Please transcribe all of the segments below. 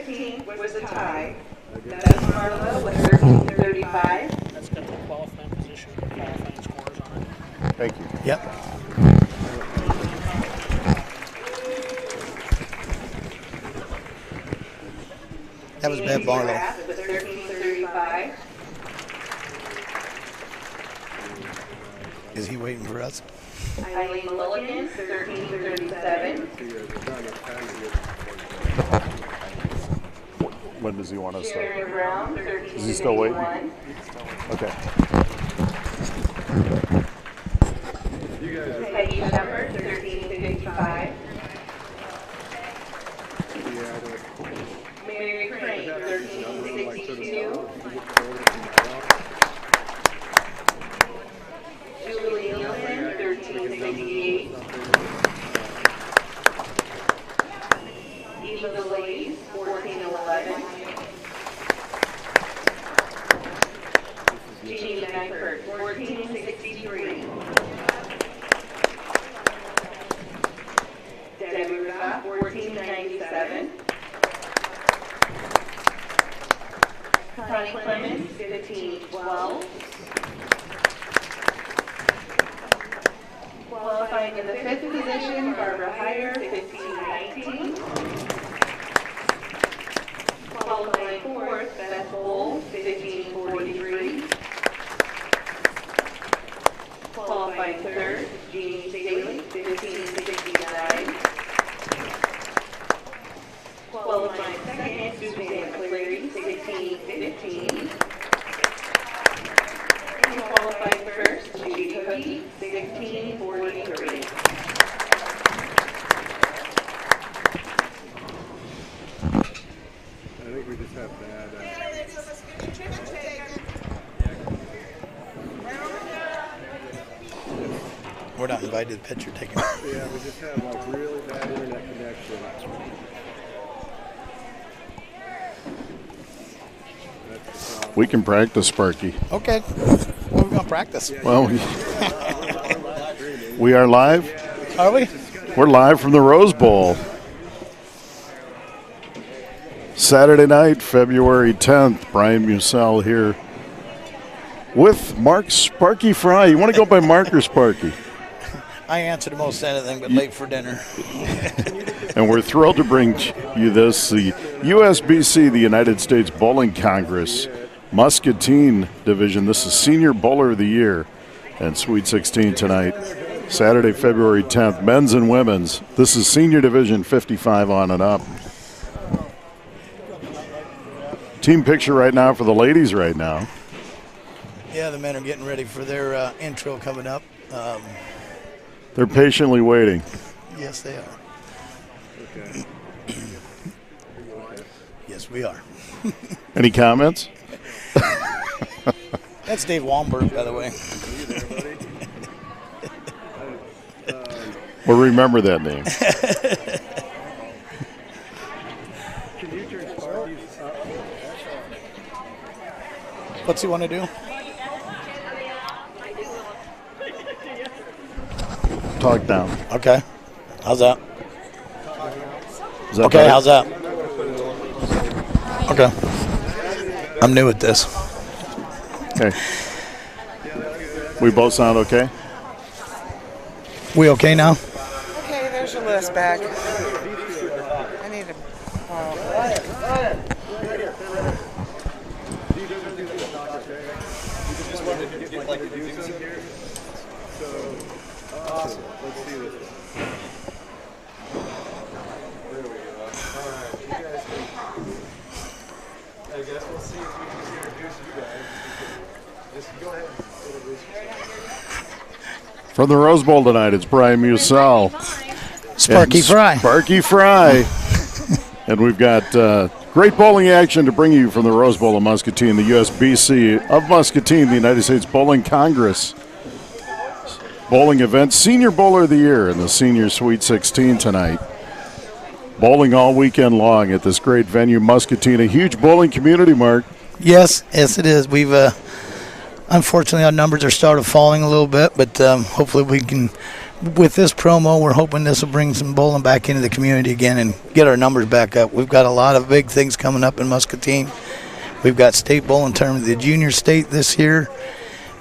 15 was a tie. That's Marlo with 1335. That's got the qualifying position, qualifying scores on it. Thank you. Yep. That was Bev Barlow. With 1335. Is he waiting for us? Eileen Mulligan, 1337. When does he want to start? Sharon Brown, 1351. Is he still waiting? Okay. Peggy Shepard, 1355. Mary Crane, 1362. Julie Nielsen, 1368. Eva Delays, 1411. Jeannie Langford, 1463. Debbie Ruda, 1497. Connie Clemens, 1512. Qualifying in the 5th position, Barbara Hyder, 1519. Qualifying 4th, Beth Bowl, 1543. Qualifying 3rd, Jean Staley, 1569. Qualifying 2nd, Suzanne Cleary, 1615. And qualifying 1st, Judy Cookie, 1643. I think we just have to add We're not invited to the picture taking. yeah, we just have like really bad internet connection. That's the problem. We can practice, Sparky. Okay. What are we going to practice? Well, we are live. Are we? We're live from the Rose Bowl. Saturday night, February 10th. Brian Musell here with Mark Sparky Fry. You want to go by Mark or Sparky? I answer to most anything but late for dinner. And we're thrilled to bring you this, the USBC, the United States Bowling Congress Muscatine Division. This is Senior Bowler of the Year and Sweet 16 tonight, Saturday, February 10th, men's and women's. This is Senior Division 55 on and up. Team picture right now for the ladies right now. Yeah, the men are getting ready for their intro coming up. They're patiently waiting. Yes, they are. Okay. Yes, we are. Any comments? That's Dave Wallenberg, by the way. We'll remember that name. Can you turn Sparky's up? What's he want to do? Talk down. Okay. How's that? Is that Okay, better? how's that? Okay. I'm new at this. Okay. We both sound okay? We okay now? Okay, there's your list back. I need to. Awesome. Let's see this. I guess we'll see if we can just introduce you guys. Just go ahead and introduce yourself. From the Rose Bowl tonight, it's Brian Musell. Sparky And Fry. Sparky Fry. And we've got great bowling action to bring you from the Rose Bowl of Muscatine, the USBC of Muscatine, the United States Bowling Congress bowling event. Senior Bowler of the Year in the Senior Sweet 16 tonight. Bowling all weekend long at this great venue, Muscatine. A huge bowling community, Mark. Yes, it is. We've unfortunately our numbers are started falling a little bit, but hopefully we can with this promo, we're hoping this will bring some bowling back into the community again and get our numbers back up. We've got a lot of big things coming up in Muscatine. We've got state bowling tournament, the junior state this year.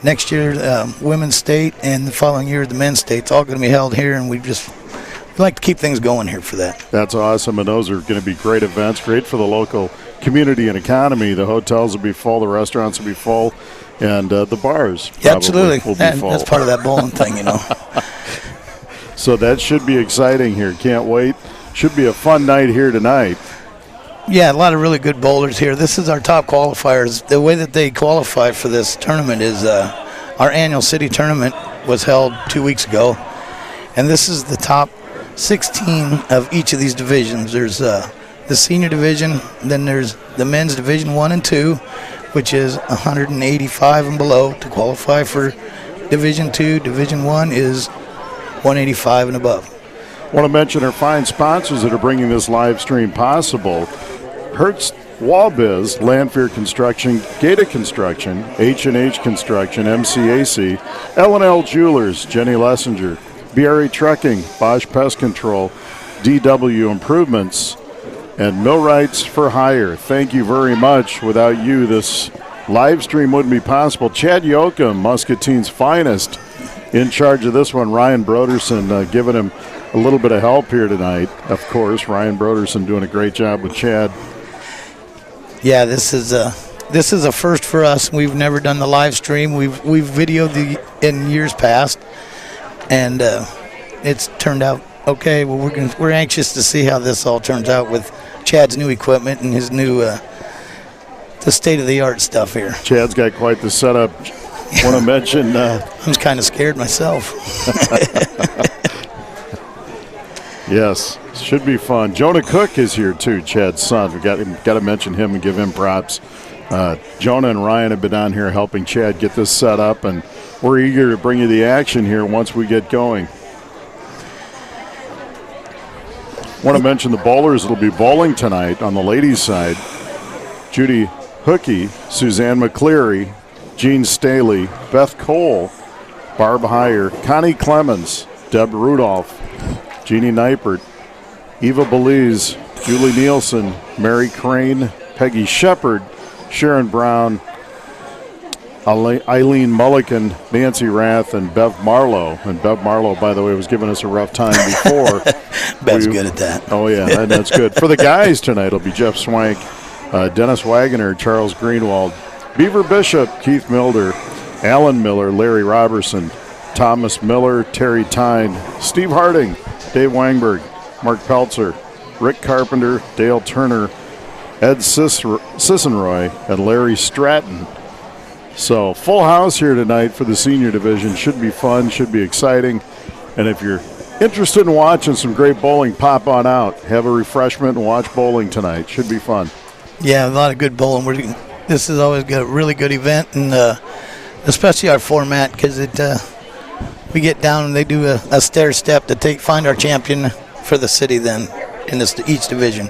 Next year, women's state, and the following year, the men's state. It's all going to be held here, and we like to keep things going here for that. That's awesome, and those are going to be great events, great for the local community and economy. The hotels will be full, the restaurants will be full, and the bars Yeah, absolutely. will be full. That's part of that bowling thing, you know. So that should be exciting here. Can't wait. Should be a fun night here tonight. Yeah, a lot of really good bowlers here. This is our top qualifiers. The way that they qualify for this tournament is our annual city tournament was held 2 weeks ago, and this is the top 16 of each of these divisions. There's the senior division, then there's the men's division 1 and 2, which is 185 and below to qualify for Division 2. Division 1 is 185 and above. Want to mention our fine sponsors that are bringing this live stream possible. Hertz Wallbiz, Landfair Construction, Gata Construction, H&H Construction, MCAC, L&L Jewelers, Jenny Lessinger, BRA Trucking, Bosch Pest Control, DW Improvements, and Millwrights for Hire. Thank you very much. Without you, this live stream wouldn't be possible. Chad Yoakum, Muscatine's finest, in charge of this one. Ryan Broderson giving him a little bit of help here tonight. Of course, Ryan Broderson doing a great job with Chad. Yeah, this is a first for us. We've never done the live stream. We've videoed in years past, and it's turned out okay. Well, we're anxious to see how this all turns out with Chad's new equipment and his new the state-of-the-art stuff here. Chad's got quite the setup. Want to mention? I'm kind of scared myself. Yes, should be fun. Jonah Cook is here too, Chad's son. We got to mention him and give him props. Jonah and Ryan have been on here helping Chad get this set up, and we're eager to bring you the action here once we get going. Want to mention the bowlers that'll be bowling tonight on the ladies' side. Judy Hookie, Suzanne McCleary, Jean Staley, Beth Cole, Barb Heyer, Connie Clemens, Deb Rudolph, Jeannie Neipert, Eva Belize, Julie Nielsen, Mary Crane, Peggy Shepard, Sharon Brown, Eileen Mulligan, Nancy Rath, and Bev Marlowe. And Bev Marlowe, by the way, was giving us a rough time before. Bev's good at that. Oh, yeah, that's good. For the guys tonight, it'll be Jeff Swank, Dennis Wagoner, Charles Greenwald, Beaver Bishop, Keith Milder, Alan Miller, Larry Robertson, Thomas Miller, Terry Tyne, Steve Harding, Dave Wangberg, Mark Peltzer, Rick Carpenter, Dale Turner, Ed Sissenroy, and Larry Stratton. So full house here tonight for the senior division. Should be fun, should be exciting. And if you're interested in watching some great bowling, pop on out. Have a refreshment and watch bowling tonight. Should be fun. Yeah, a lot of good bowling. This is always a really good event, and especially our format, because we get down and they do a stair step to find our champion for the city then in each division.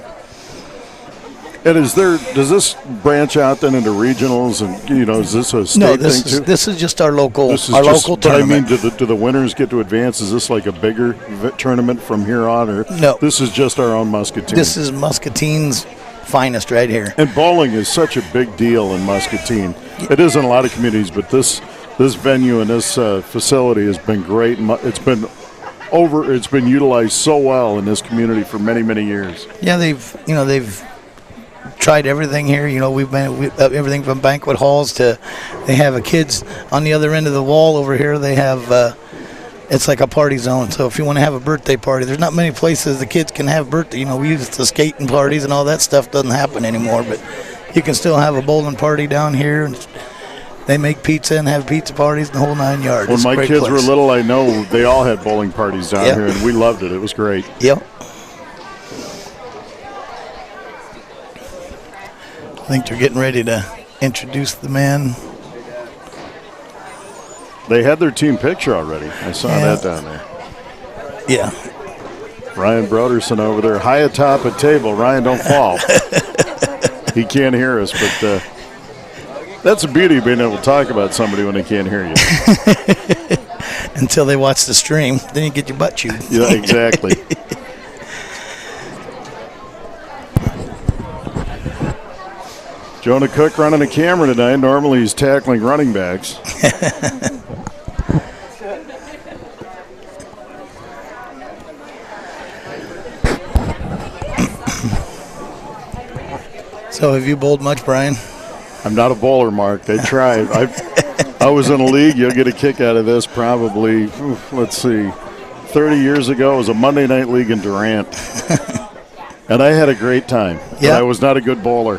And does this branch out then into regionals, and is this a state thing too? This is just our local local tournament. I mean, do the winners get to advance? Is this like a bigger tournament from here on, or no? This is just our own Muscatine. This is Muscatine's finest right here. And bowling is such a big deal in Muscatine. It is in a lot of communities, but this venue and this facility has been great. It's been utilized so well in this community for many, many years. Yeah, they've tried everything here. We've been everything from banquet halls to they have a kids on the other end of the wall over here. They have it's like a party zone. So if you want to have a birthday party, there's not many places the kids can have birthday. We use the skating parties and all that stuff doesn't happen anymore, but you can still have a bowling party down here. And they make pizza and have pizza parties and the whole 9 yards. When my kids were little, I know they all had bowling parties down here, and we loved it. It was great. Yep. I think they're getting ready to introduce the men. They had their team picture already. I saw that down there. Yeah. Ryan Broderson over there, high atop a table. Ryan, don't fall. He can't hear us, but that's the beauty of being able to talk about somebody when they can't hear you. until they watch the stream. Then you get your butt chewed. Yeah, exactly. Jonah Cook running the camera tonight. Normally he's tackling running backs. So have you bowled much, Brian? I'm not a bowler, Mark. They tried. I was in a league. You'll get a kick out of this probably, let's see, 30 years ago. It was a Monday night league in Durant. And I had a great time. But Yeah. I was not a good bowler.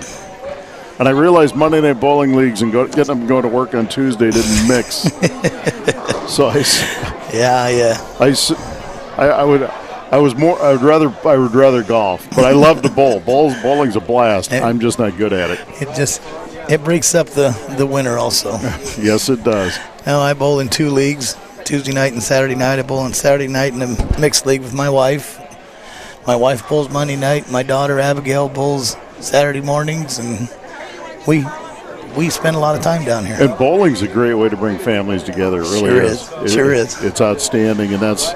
And I realized Monday night bowling leagues and getting them going to work on Tuesday didn't mix. So I would rather golf, but I love to bowl. Bowling's a blast. I'm just not good at it. It breaks up the winter also. Yes, it does. Now I bowl in 2 leagues, Tuesday night and Saturday night. I bowl on Saturday night in a mixed league with my wife. My wife bowls Monday night. My daughter Abigail bowls Saturday mornings, and we spend a lot of time down here. And bowling's a great way to bring families together. It really is. Sure is. It's outstanding, and that's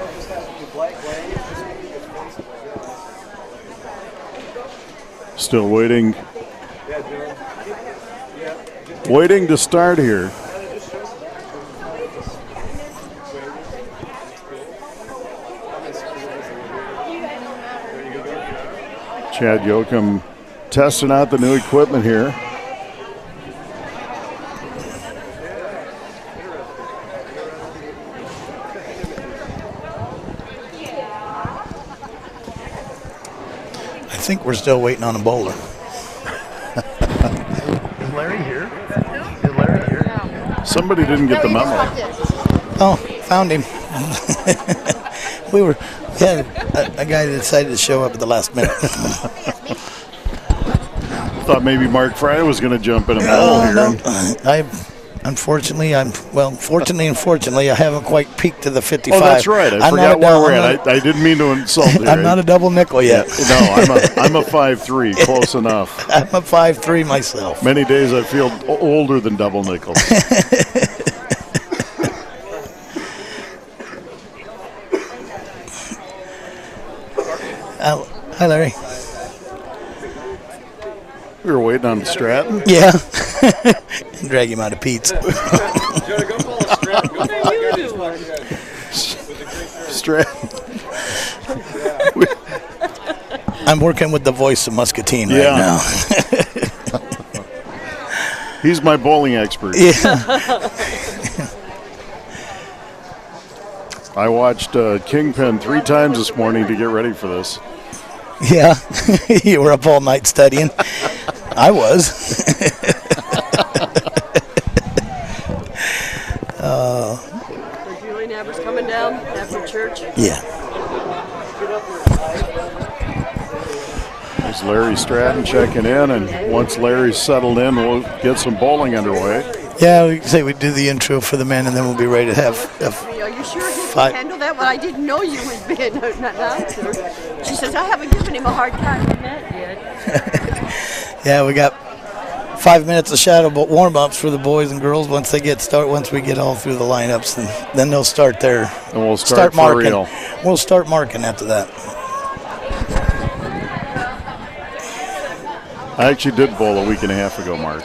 still waiting to start here. Chad Yoakum testing out the new equipment here. I think we're still waiting on a bowler. Is Larry here? Is Larry here? Somebody didn't get the memo. Oh, found him. we had a guy that decided to show up at the last minute. Thought maybe Mark Fry was going to jump in a bowl here. No. Unfortunately, I haven't quite peaked to the 55. Oh, that's right. I forgot where we're at. I didn't mean to insult you. I'm not a double nickel yet. No, I'm a 5'3", close enough. I'm a 5'3" myself. Many days I feel older than double nickel. Hi, Larry. We were waiting on Stratton. Yeah. Drag him out of Pete's. Stratton. I'm working with the voice of Muscatine right now. He's my bowling expert. Yeah. I watched Kingpin 3 times this morning to get ready for this. Yeah. You were up all night studying. I was. Julie Nabber's coming down after church. Yeah. There's Larry Stratton checking in, and once Larry's settled in, we'll get some bowling underway. Yeah, we say we do the intro for the men, and then we'll be ready to have. Are you sure he can handle that? Well, I didn't know you was being an announcer. She says, I haven't given him a hard time on that yet. Yeah, we got 5 minutes of shadow warm-ups for the boys and girls once we get all through the lineups, and then they'll start their and we'll start for marking. real. We'll start marking after that. I actually did bowl a week and a half ago, Mark.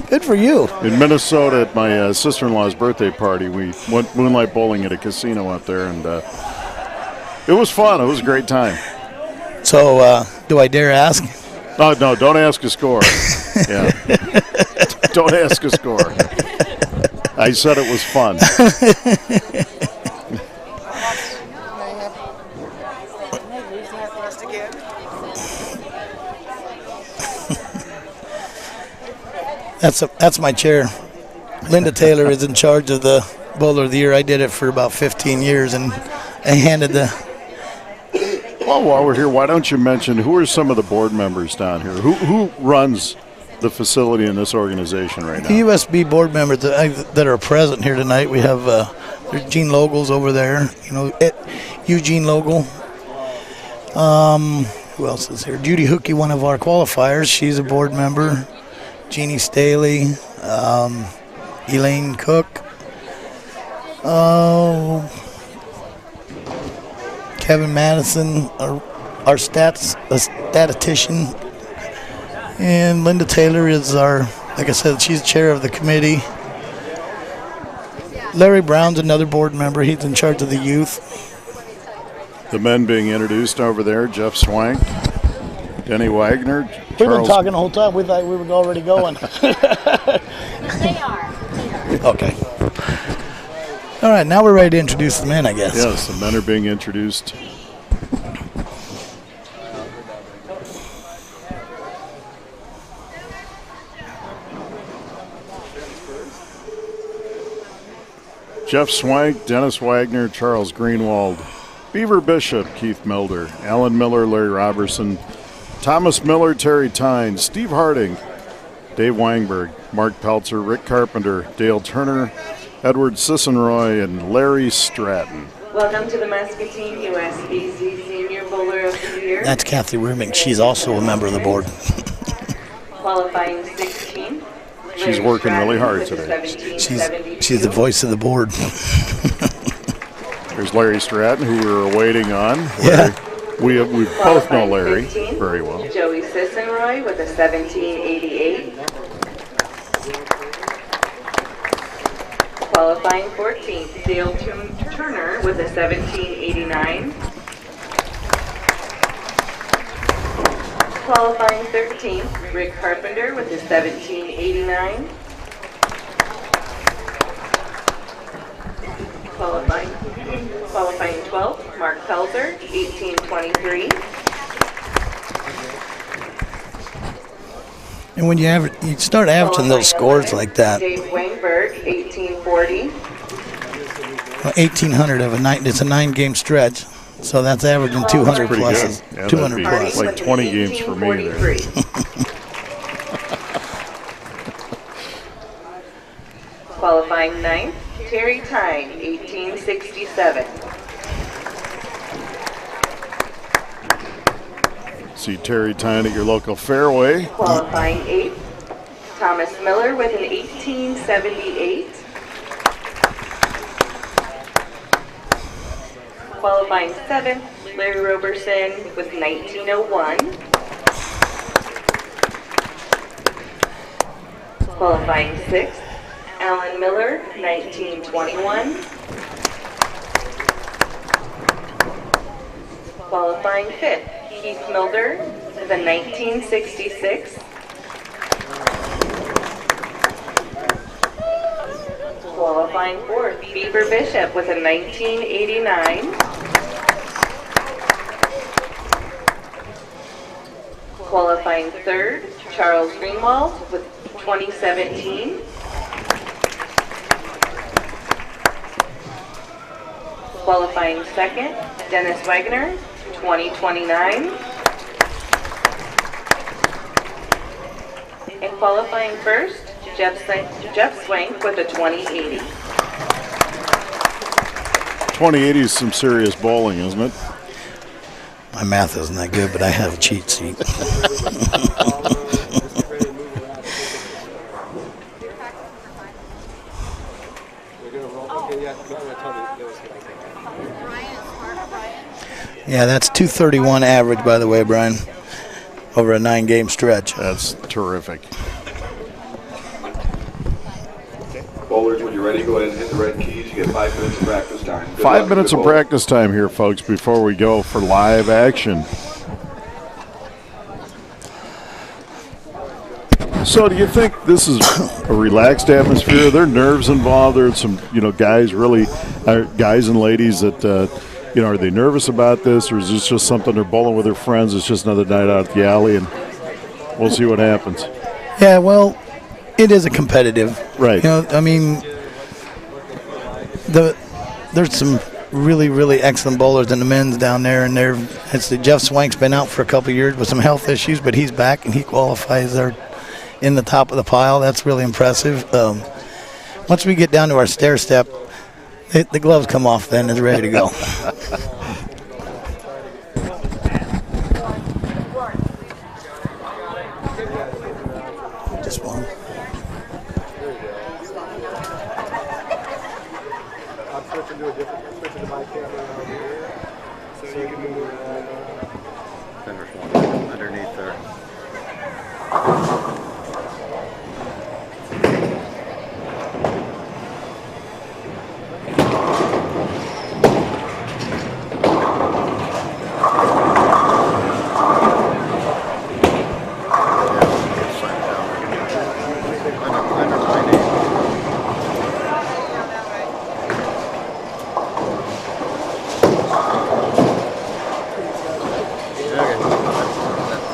Good for you. In Minnesota at my sister-in-law's birthday party, we went moonlight bowling at a casino up there, and it was fun. It was a great time. So, do I dare ask? Oh, no, don't ask a score. Yeah. Don't ask a score. I said it was fun. That's my chair. Linda Taylor is in charge of the Bowler of the Year. I did it for about 15 years, and I handed the. Well, while we're here, why don't you mention who are some of the board members down here? Who runs the facility in this organization right now? The USB board members that are present here tonight. We have there's Gene Logles over there. Eugene Logle. Who else is here? Judy Hookey, one of our qualifiers. She's a board member. Jeannie Staley, Elaine Cook. Kevin Madison, our statistician, and Linda Taylor is our, like I said, she's chair of the committee. Larry Brown's another board member. He's in charge of the youth. The men being introduced over there: Jeff Swank, Denny Wagner, We've been Charles. talking the whole time. We thought we were already going. They are. Okay. All right, now we're ready to introduce the men, I guess. Yes, the men are being introduced. Jeff Swank, Dennis Wagner, Charles Greenwald, Beaver Bishop, Keith Milder, Alan Miller, Larry Robertson, Thomas Miller, Terry Tyne, Steve Harding, Dave Wangberg, Mark Peltzer, Rick Carpenter, Dale Turner, Edward Sissenroy, and Larry Stratton. Welcome to the Muscatine USBC Senior Bowler of the Year. That's Kathy Rubin. She's also a member of the board. Qualifying 16. She's Larry working really Stratton hard with a today. 1772. She's the voice of the board. There's Larry Stratton, who we were waiting on. Yeah. We both know Larry very well. Joey Sissenroy with a 1788. Qualifying 14th, Dale Turner with a 1789. Qualifying 13th, Rick Carpenter with a 1789. Qualifying 12th, Mark Pelzer, 1823. And when you start averaging those scores like that, Dave Wangberg, 1840. 1,800 of a night. It's a 9-game stretch, so that's averaging 200 Pretty pluses. good. Yeah, 200 that'd plus. be like 20 games for me there. 1843. Qualifying 9th, Terry Tyne, 1867. See Terry Tyne at your local fairway. Qualifying 8th, Thomas Miller with an 1878. Qualifying 7th, Larry Roberson with 1901. Qualifying 6th, Alan Miller, 1921. Qualifying 5th, Keith Milder with a 1966. Qualifying 4th, Beaver Bishop with a 1989. Qualifying 3rd, Charles Greenwald with 2017. Qualifying 2nd, Dennis Wagner, 2029. And qualifying 1st, Jeff Swank with a 2080. 2080 is some serious bowling, isn't it? My math isn't that good, but I have a cheat sheet. Yeah, that's 231 average, by the way, Brian, over a 9-game stretch. That's terrific. Bowlers, when you're ready, go ahead and hit the red keys. You get 5 minutes of practice time. Good 5 luck, minutes good of bowling. practice time here, folks, before we go for live action. So, do you think this is a relaxed atmosphere? Are there nerves involved? There's some, guys guys and ladies that, are they nervous about this, or is this just something they're bowling with their friends? It's just another night out at the alley, and we'll see what happens. Yeah, well, it is a competitive. Right. There's some really, really excellent bowlers in the men's down there, and Jeff Swank's been out for a couple of years with some health issues, but he's back and he qualifies there in the top of the pile. That's really impressive. Once we get down to our stair step, the gloves come off then, it's ready to go. Just one. switching to my camera over here, so you can move that. Then there's one underneath there.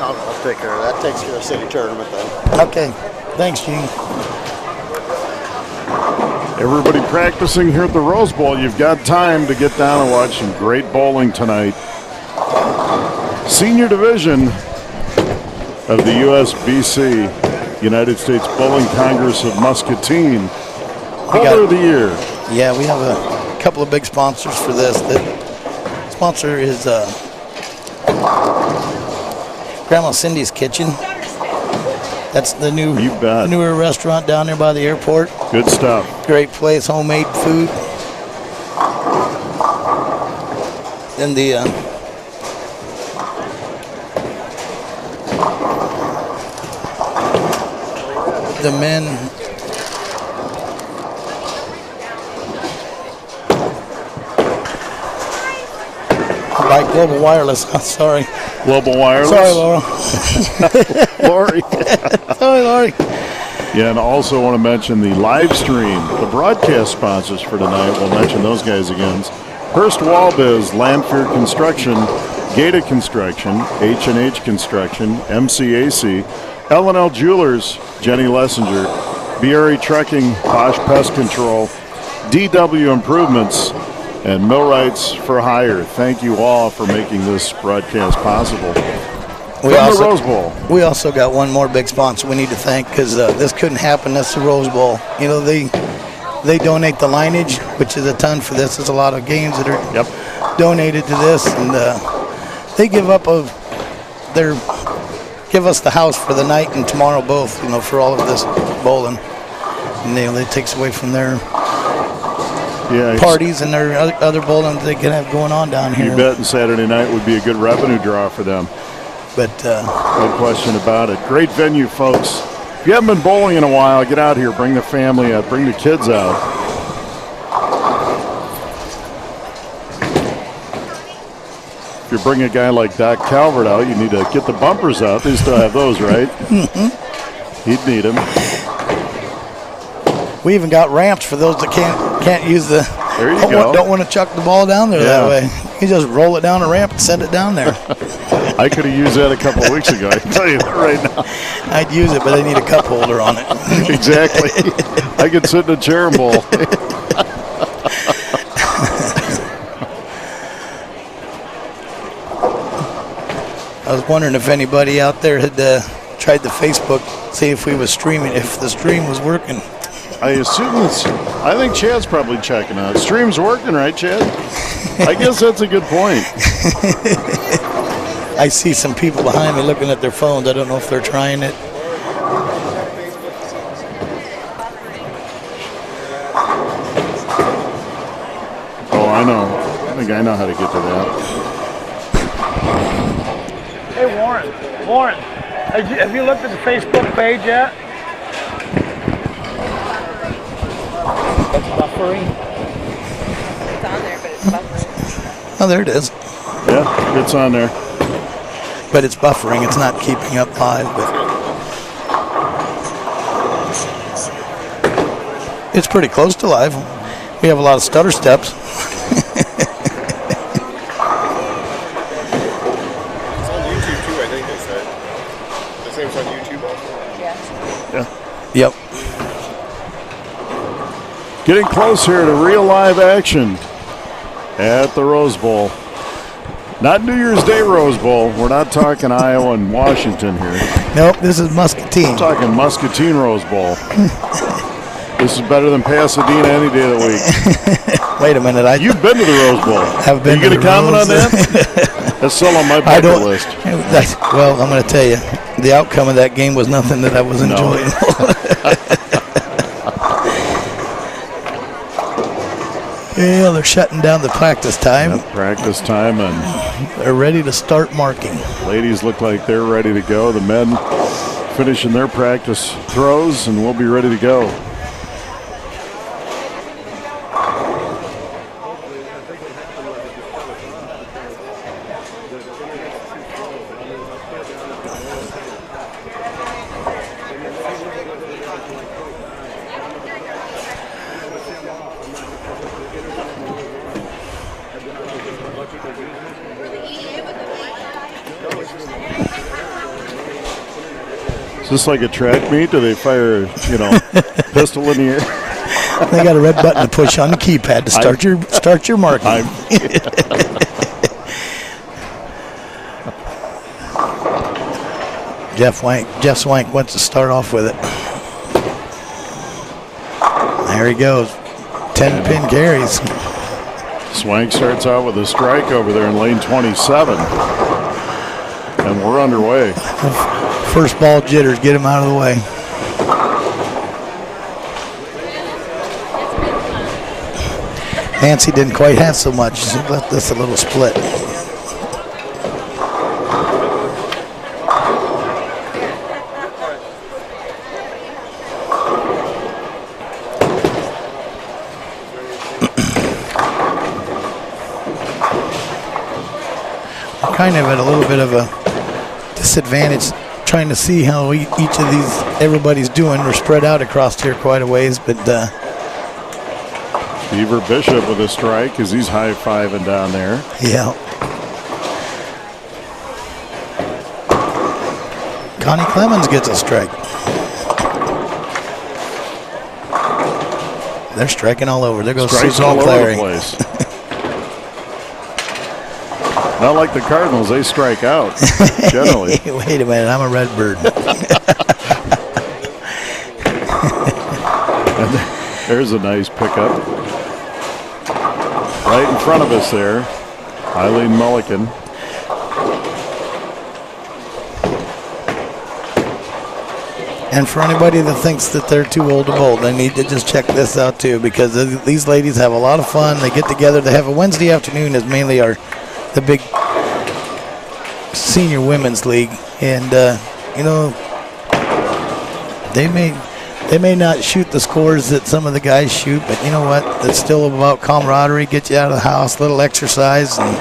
I'll take care of that. Takes care of city tournament then. Okay. Thanks, Gene. Everybody practicing here at the Rose Bowl. You've got time to get down and watch some great bowling tonight. Senior division of the USBC, United States Bowling Congress of Muscatine. Bowler of the Year. Yeah, we have a couple of big sponsors for this. The sponsor is Grandma Cindy's Kitchen. That's the newer restaurant down there by the airport. Good stuff. Great place, homemade food. Then the men. By Global Wireless. Sorry. Global Wireless. Sorry, Laura. Lori. Sorry, Lori. Yeah, and also want to mention the live stream, the broadcast sponsors for tonight. We'll mention those guys again. Hearst Walbiz, Landfear Construction, Gata Construction, H&H Construction, MCAC, L&L Jewelers, Jenny Lessinger, Bieri Trekking, Bosch Pest Control, DW Improvements, and Millwrights for Hire. Thank you all for making this broadcast possible. From the Rose Bowl. We also got one more big sponsor we need to thank because this couldn't happen. That's the Rose Bowl. You know, they donate the lineage, which is a ton for this. There's a lot of games that are donated to this, and they give us the house for the night and tomorrow both. You know, for all of this bowling, and it takes away from their parties and their other bowling they can have going on down here. You bet, and Saturday night would be a good revenue draw for them. But no question about it. Great venue, folks. If you haven't been bowling in a while, get out here. Bring the family out. Bring the kids out. If you bring a guy like Doc Calvert out, you need to get the bumpers out. They still have those, right? He'd need them. We even got ramps for those that can't use the. There you go. Don't want to chuck the ball down there that way. You can just roll it down a ramp and send it down there. I could have used that a couple of weeks ago. I can tell you that right now. I'd use it, but I need a cup holder on it. Exactly. I could sit in a chair and bowl. I was wondering if anybody out there had tried the Facebook, see if we was streaming, if the stream was working. I assume I think Chad's probably checking out. Stream's working, right, Chad? I guess that's a good point. I see some people behind me looking at their phones. I don't know if they're trying it. Oh, I know. I think I know how to get to that. Hey, Warren, have you looked at the Facebook page yet? It's buffering. It's on there, but it's buffering. Oh, there it is. Yeah, it's on there. But it's buffering. It's not keeping up live. But it's pretty close to live. We have a lot of stutter steps. It's on YouTube too, I think they said. They say it's on YouTube also. Yeah. Yep. Getting close here to real live action at the Rose Bowl. Not New Year's Day Rose Bowl. We're not talking Iowa and Washington here. Nope, this is Muscatine. We're talking Muscatine Rose Bowl. This is better than Pasadena any day of the week. Wait a minute. You've been to the Rose Bowl. Have been. Are you to going to the comment Rose. on that? That's still on my I bucket don't. list. Well, I'm going to tell you, the outcome of that game was nothing that I was enjoying. Yeah, they're shutting down the practice time. Yep, practice time, and They're ready to start marking. ladies look like they're ready to go. The men finishing their practice throws, and we'll be ready to go. Is this like a track meet? Do they fire, pistol in the air? They got a red button to push on the keypad to start your marking. Jeff Swank wants to start off with it. There he goes. 10 pin carries. Swank starts out with a strike over there in lane 27. And we're underway. First ball jitters, get him out of the way. Nancy didn't quite have so much. She left this a little split. Kind of at a little bit of a disadvantage trying to see how each of these everybody's doing. We're spread out across here quite a ways, but Beaver Bishop with a strike as he's high-fiving down there. Yeah. Connie Clemens gets a strike. They're striking all over. There goes Strikes Susan all over O'Cleary. the place. Not like the Cardinals, they strike out, generally. Wait a minute, I'm a red bird. There's a nice pickup. Right in front of us there, Eileen Mulligan. And for anybody that thinks that they're too old to bowl, they need to just check this out too, because these ladies have a lot of fun. They get together. They have a Wednesday afternoon is mainly the big senior women's league, and they may not shoot the scores that some of the guys shoot, but you know what? It's still about camaraderie. Get you out of the house, little exercise, and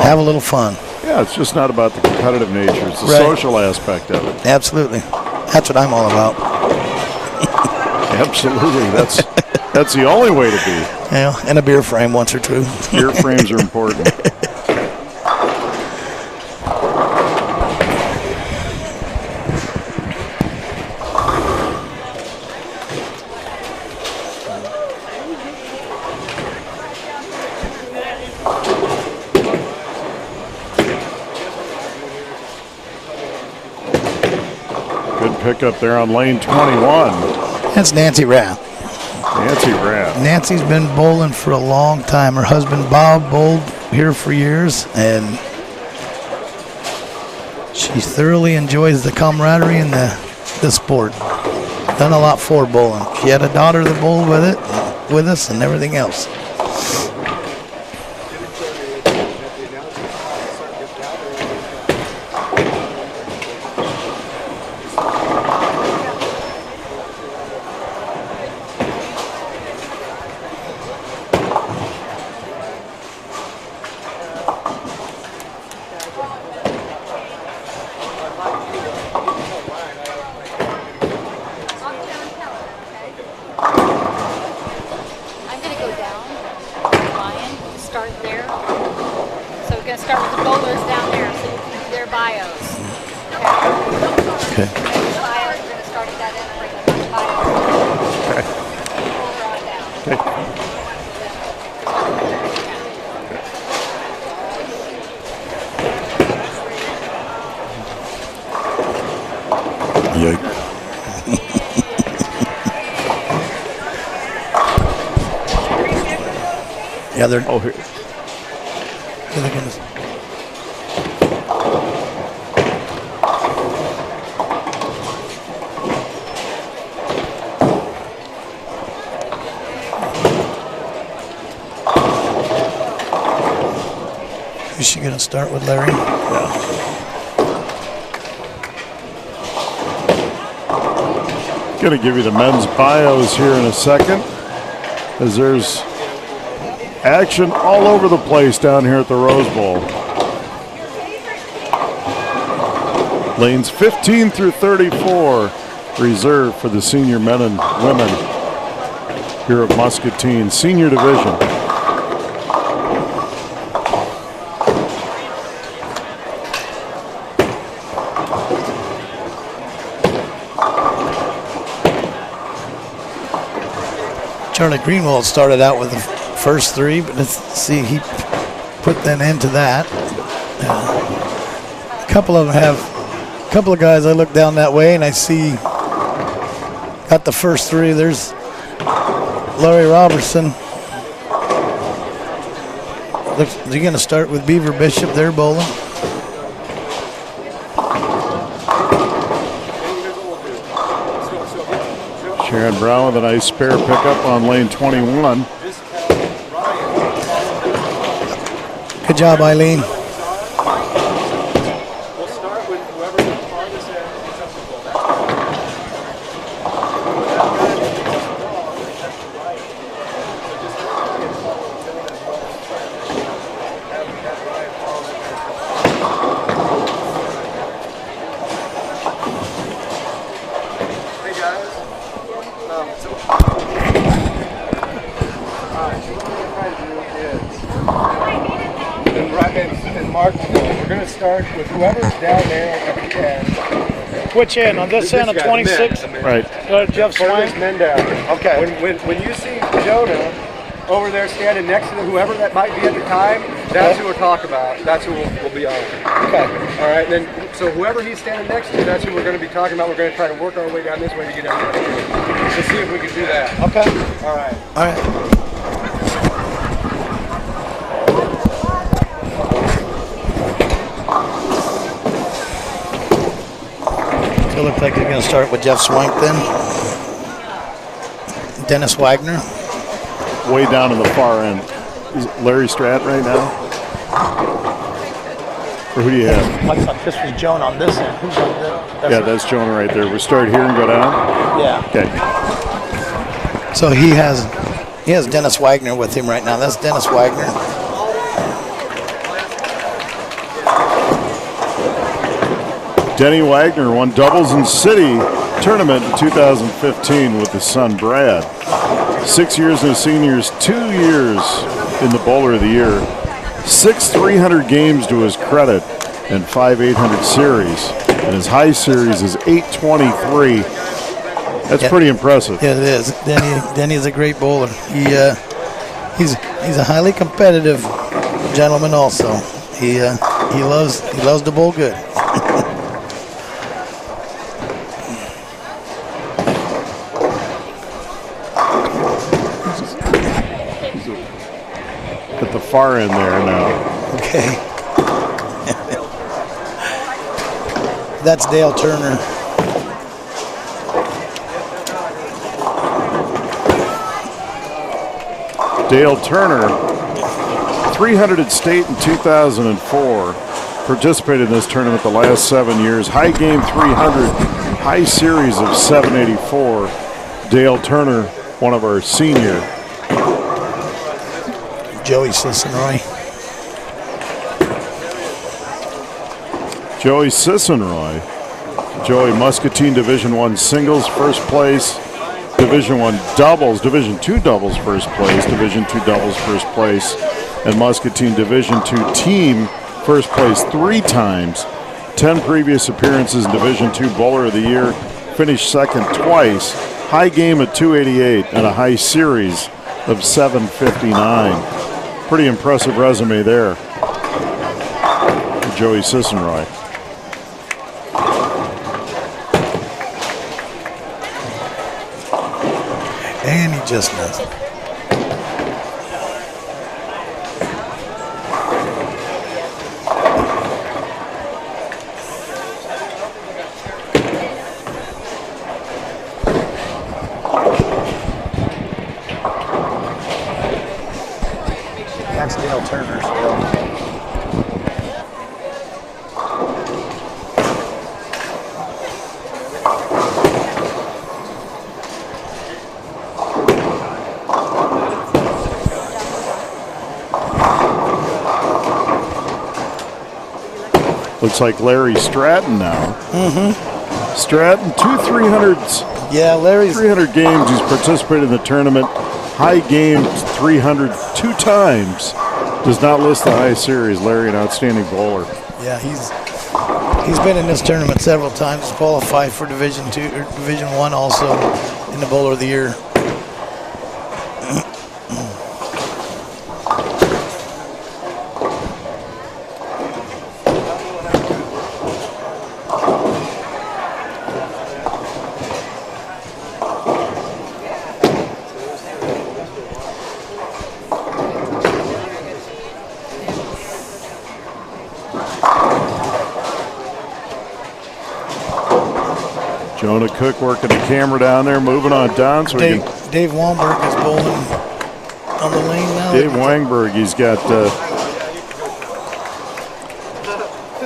have a little fun. Yeah, it's just not about the competitive nature. It's the Right. social aspect of it. Absolutely. That's what I'm all about. Absolutely. That's the only way to be. Yeah, and a beer frame once or two. Beer frames are important. Pickup there on lane 21. That's Nancy Rath. Nancy Rath. Nancy's been bowling for a long time. Her husband Bob bowled here for years, and she thoroughly enjoys the camaraderie and the sport. Done a lot for bowling. She had a daughter that bowled with us and everything else. Yeah, they're. Oh, here. They're gonna, you're going to start with Larry? Going to give you the men's bios here in a second, as there's action all over the place down here at the Rose Bowl. Lanes 15 through 34 reserved for the senior men and women here at Muscatine Senior Division. Charlie Greenwald started out with the first three, but let's see, he put them into that. A couple of them have, a couple of guys I look down that way and I see got the first three. There's Larry Robertson. Looks, is he going to start with Beaver Bishop there, bowling? Sharon Brown with a nice spare pickup on lane 21. Good job, Eileen. We'll start with whoever's the farthest end gets up the ball. Hey guys. So all right, so what we're going to try to do is in Martinsville, we're going to start with whoever's down there at the end. Which end? On this end of guy, 26? the men. Right. Jeff Furthest Swain? men down. Okay. When you see Jonah over there standing next to whoever that might be at the time, that's who we'll talk about. That's who we'll be on. Okay. All right. Then, so whoever he's standing next to, that's who we're going to be talking about. We're going to try to work our way down this way to get down there. Let's see if we can do that. Okay. All right. All right. So it looks like they're going to start with Jeff Swank then. Dennis Wagner. Way down in the far end. Is it Larry Stratt right now? Or who do you have? I thought this was Joan on this end. Who's on this? Yeah, that's Jonah right there. We start here and go down? Yeah. Okay. So he has Dennis Wagner with him right now. That's Dennis Wagner. Denny Wagner won doubles in city tournament in 2015 with his son Brad. 6 years in his seniors, 2 years in the bowler of the year. 6 300 games to his credit and 5 800 series. And his high series is 823. That's pretty impressive. Yeah, it is. Denny's a great bowler. He's a highly competitive gentleman also. He loves to bowl good. At the far end there now. Okay. That's Dale Turner. Dale Turner, 300 at state in 2004. Participated in this tournament the last 7 years. High game 300, high series of 784. Dale Turner, one of our senior. Joey Sissenroy. Joey Sissenroy. Joey, Muscatine Division I singles, first place. Division I doubles, Division II doubles, first place. Division II doubles, first place. And Muscatine Division II team, first place 3 times. 10 previous appearances in Division II Bowler of the Year. Finished second twice. High game at 288 and a high series of 759. Pretty impressive resume there for Joey Sissenroy. And he just missed. That's Dale Turner still. Looks like Larry Stratton now. Stratton, 2 300s. Yeah, Larry's 300 games. He's participated in the tournament. High game 300 2 times. Does not list the high series. Larry, an outstanding bowler. Yeah, he's been in this tournament several times. He's qualified for Division II or Division I also in the Bowler of the Year. Jonah Cook working the camera down there, moving on down. So Dave Wangberg is bowling on the lane now. Dave Wangberg, he's got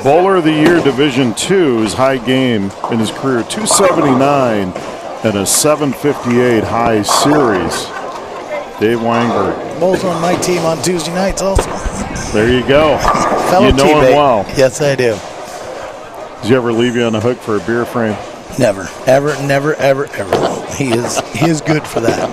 Bowler of the Year Division II, his high game in his career, 279 and a 758 high series. Dave Wangberg. Bowls on my team on Tuesday nights also. There you go. Fellow You know him teammate. well. Yes, I do. Does he ever leave you on the hook for a beer frame? Never, ever, never, ever, ever. He is good for that.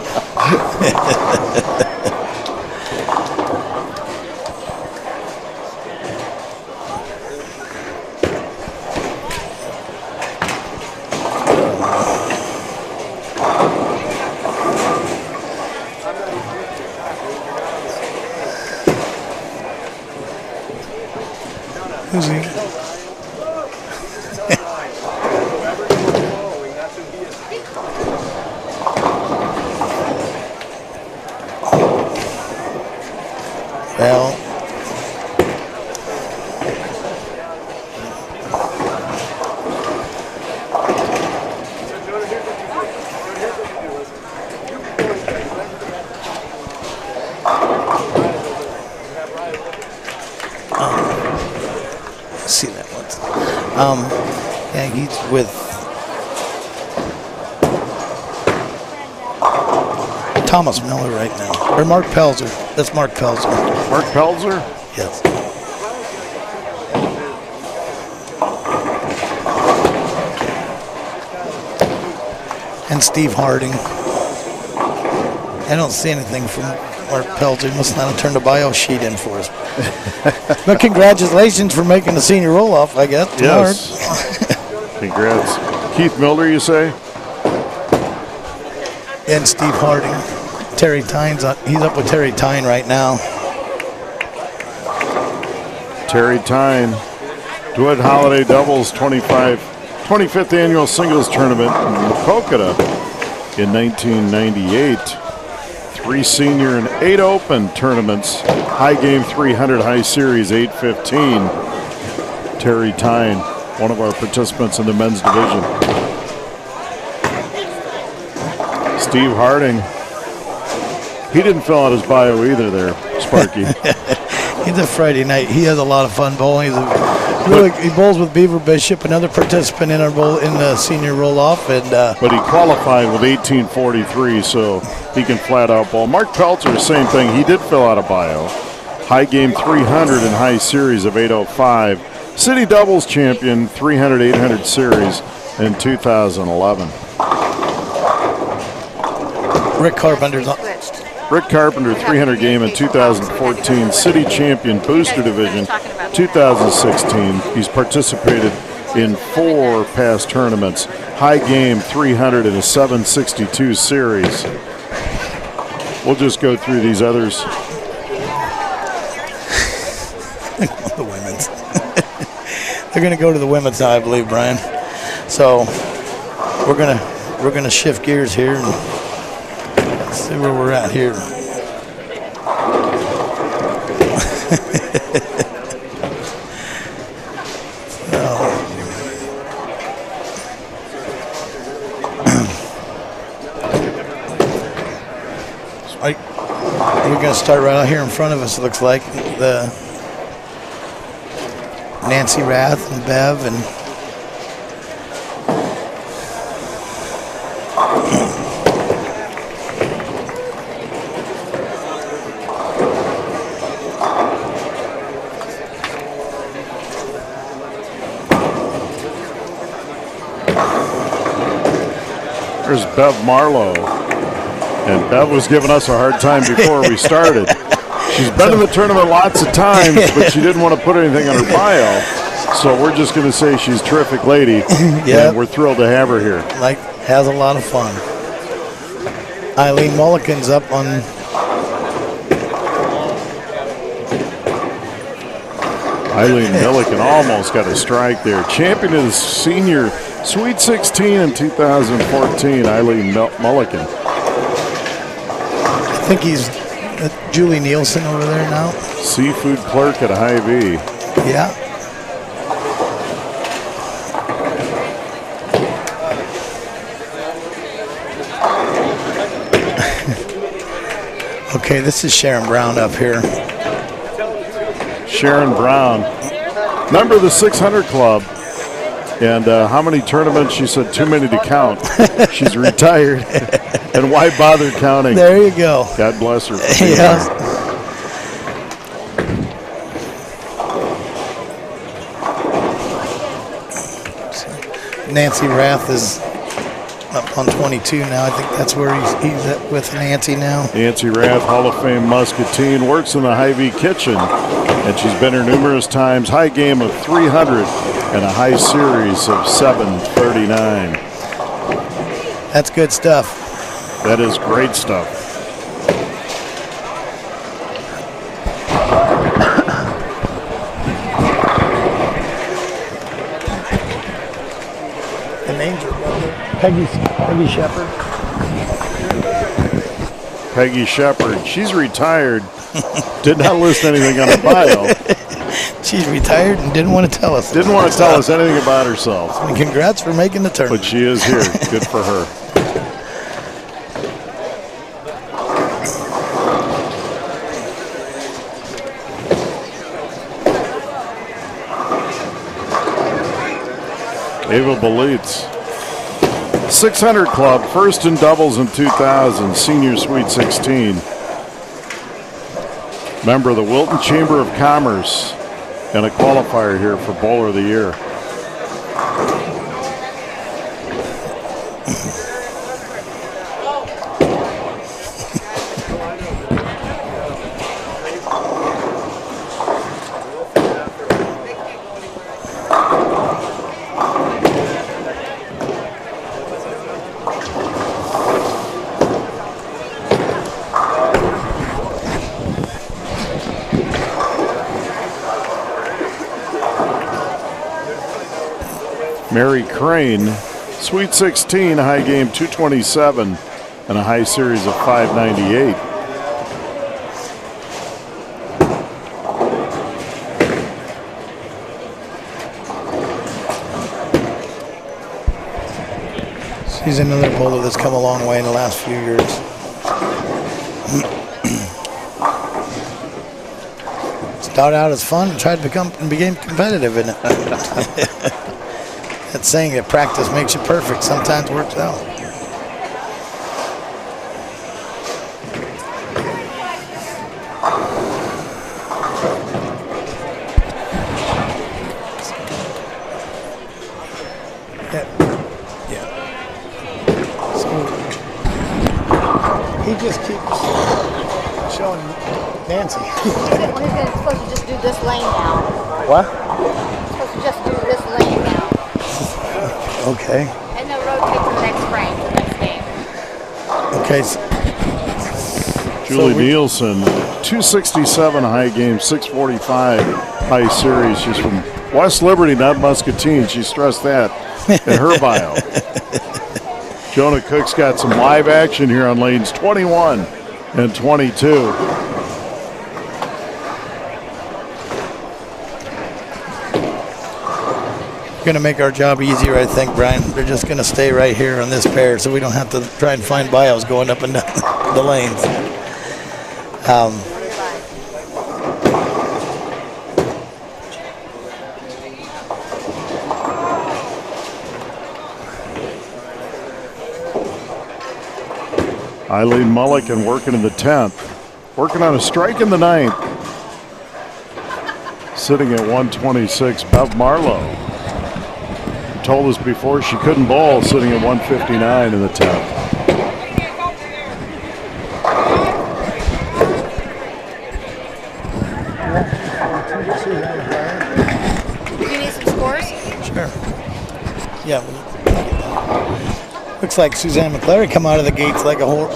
Who's he? Well, let's see that one. Yeah, he's with Thomas Miller right now, or Mark Pelzer. That's Mark Pelzer. Mark Pelzer? Yes. And Steve Harding. I don't see anything from Mark Pelzer. He must not have turned a bio sheet in for us. But congratulations for making the senior roll-off, I guess. Yes. Congrats. Keith Milder, you say? And Steve Harding. Terry Tynes, he's up with Terry Tyne right now. Terry Tyne, Dwight Holiday doubles 25th annual singles tournament in Maquoketa in 1998. 3 senior and 8 open tournaments. High game 300, high series 815. Terry Tyne, one of our participants in the men's division. Steve Harding. He didn't fill out his bio either there, Sparky. He's a Friday night. He has a lot of fun bowling. He bowls with Beaver Bishop, another participant in our bowl in the senior roll-off. But he qualified with 1843, so he can flat out bowl. Mark Pelzer, same thing. He did fill out a bio. High game 300 and high series of 805. City doubles champion 300-800 series in 2011. Rick Carpenter's on. Rick Carpenter, 300 game in 2014, city champion booster division 2016. He's participated in 4 past tournaments. High game 300 and a 762 series. We'll just go through these others. The women's. They're going to go to the women's now, I believe, Brian. So we're gonna shift gears here and see where we're at here. We're going to start right out here in front of us, it looks like. The Nancy Rath and Bev and There's Bev Marlowe. And Bev was giving us a hard time before we started. She's been in the tournament lots of times, but she didn't want to put anything on her bio. So we're just going to say she's a terrific lady. And we're thrilled to have her here. Like, has a lot of fun. Eileen Mulligan's up on. Eileen Milliken almost got a strike there. Champion of the senior Sweet 16 in 2014, Eileen Mulliken. I think he's Julie Nielsen over there now. Seafood clerk at Hy-Vee. Yeah. Okay, this is Sharon Brown up here. Sharon Brown, member of the 600 Club. And how many tournaments? She said too many to count. She's retired. And why bother counting? There you go. God bless her. For being Yeah. there. Nancy Rath is up on 22 now. I think that's where he's at with Nancy now. Nancy Rath, Hall of Fame Muscatine, works in the Hy-Vee kitchen. And she's been here numerous times. High game of 300 and a high series of 739. That's good stuff. That is great stuff. The names are Peggy Shepard. Peggy Shepard, she's retired. Did not list anything on her bio. She's retired and didn't want to tell us. Didn't want to tell us anything about herself. And congrats for making the tournament. But she is here. Good for her. Ava Belitz. 600 Club, first in doubles in 2000, senior Sweet 16. Member of the Wilton Chamber of Commerce and a qualifier here for Bowler of the Year. Mary Crane, Sweet 16, high game 227, and a high series of 598. She's another bowler that's come a long way in the last few years. Started out as fun and tried to become competitive in it. That saying that practice makes you perfect sometimes works out. Yeah. So he just keeps showing Nancy. He's supposed to just do this lane now. What? He's supposed to just do this lane now. Okay. And then rotate to the next frame, to the next game. Okay. Julie Nielsen, 267 high game, 645 high series. She's from West Liberty, not Muscatine. She stressed that in her bio. Jonah Cook's got some live action here on lanes 21 and 22. Going to make our job easier, I think, Brian. They're just going to stay right here on this pair, so we don't have to try and find bios going up and down the lanes. Eileen Mulliken working in the 10th, working on a strike in the 9th. Sitting at 126, Bev Marlowe. told us before she couldn't bowl, sitting at 159 in the 10th. Do you need some scores? Sure. Yeah. Looks like Suzanne McClary come out of the gates like a horse.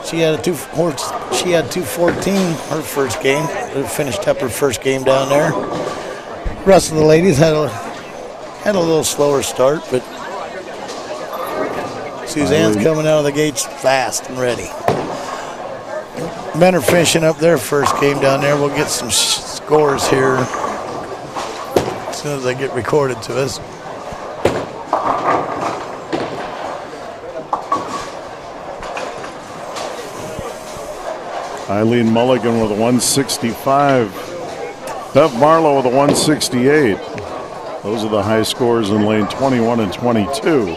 She had 214 her first game. Finished up her first game down there. The rest of the ladies had a little slower start, but Suzanne's coming out of the gates fast and ready. Men are finishing up their first game down there. We'll get some scores here as soon as they get recorded to us. Eileen Mulligan with a 165. Bev Marlowe with a 168. Those are the high scores in lane 21 and 22.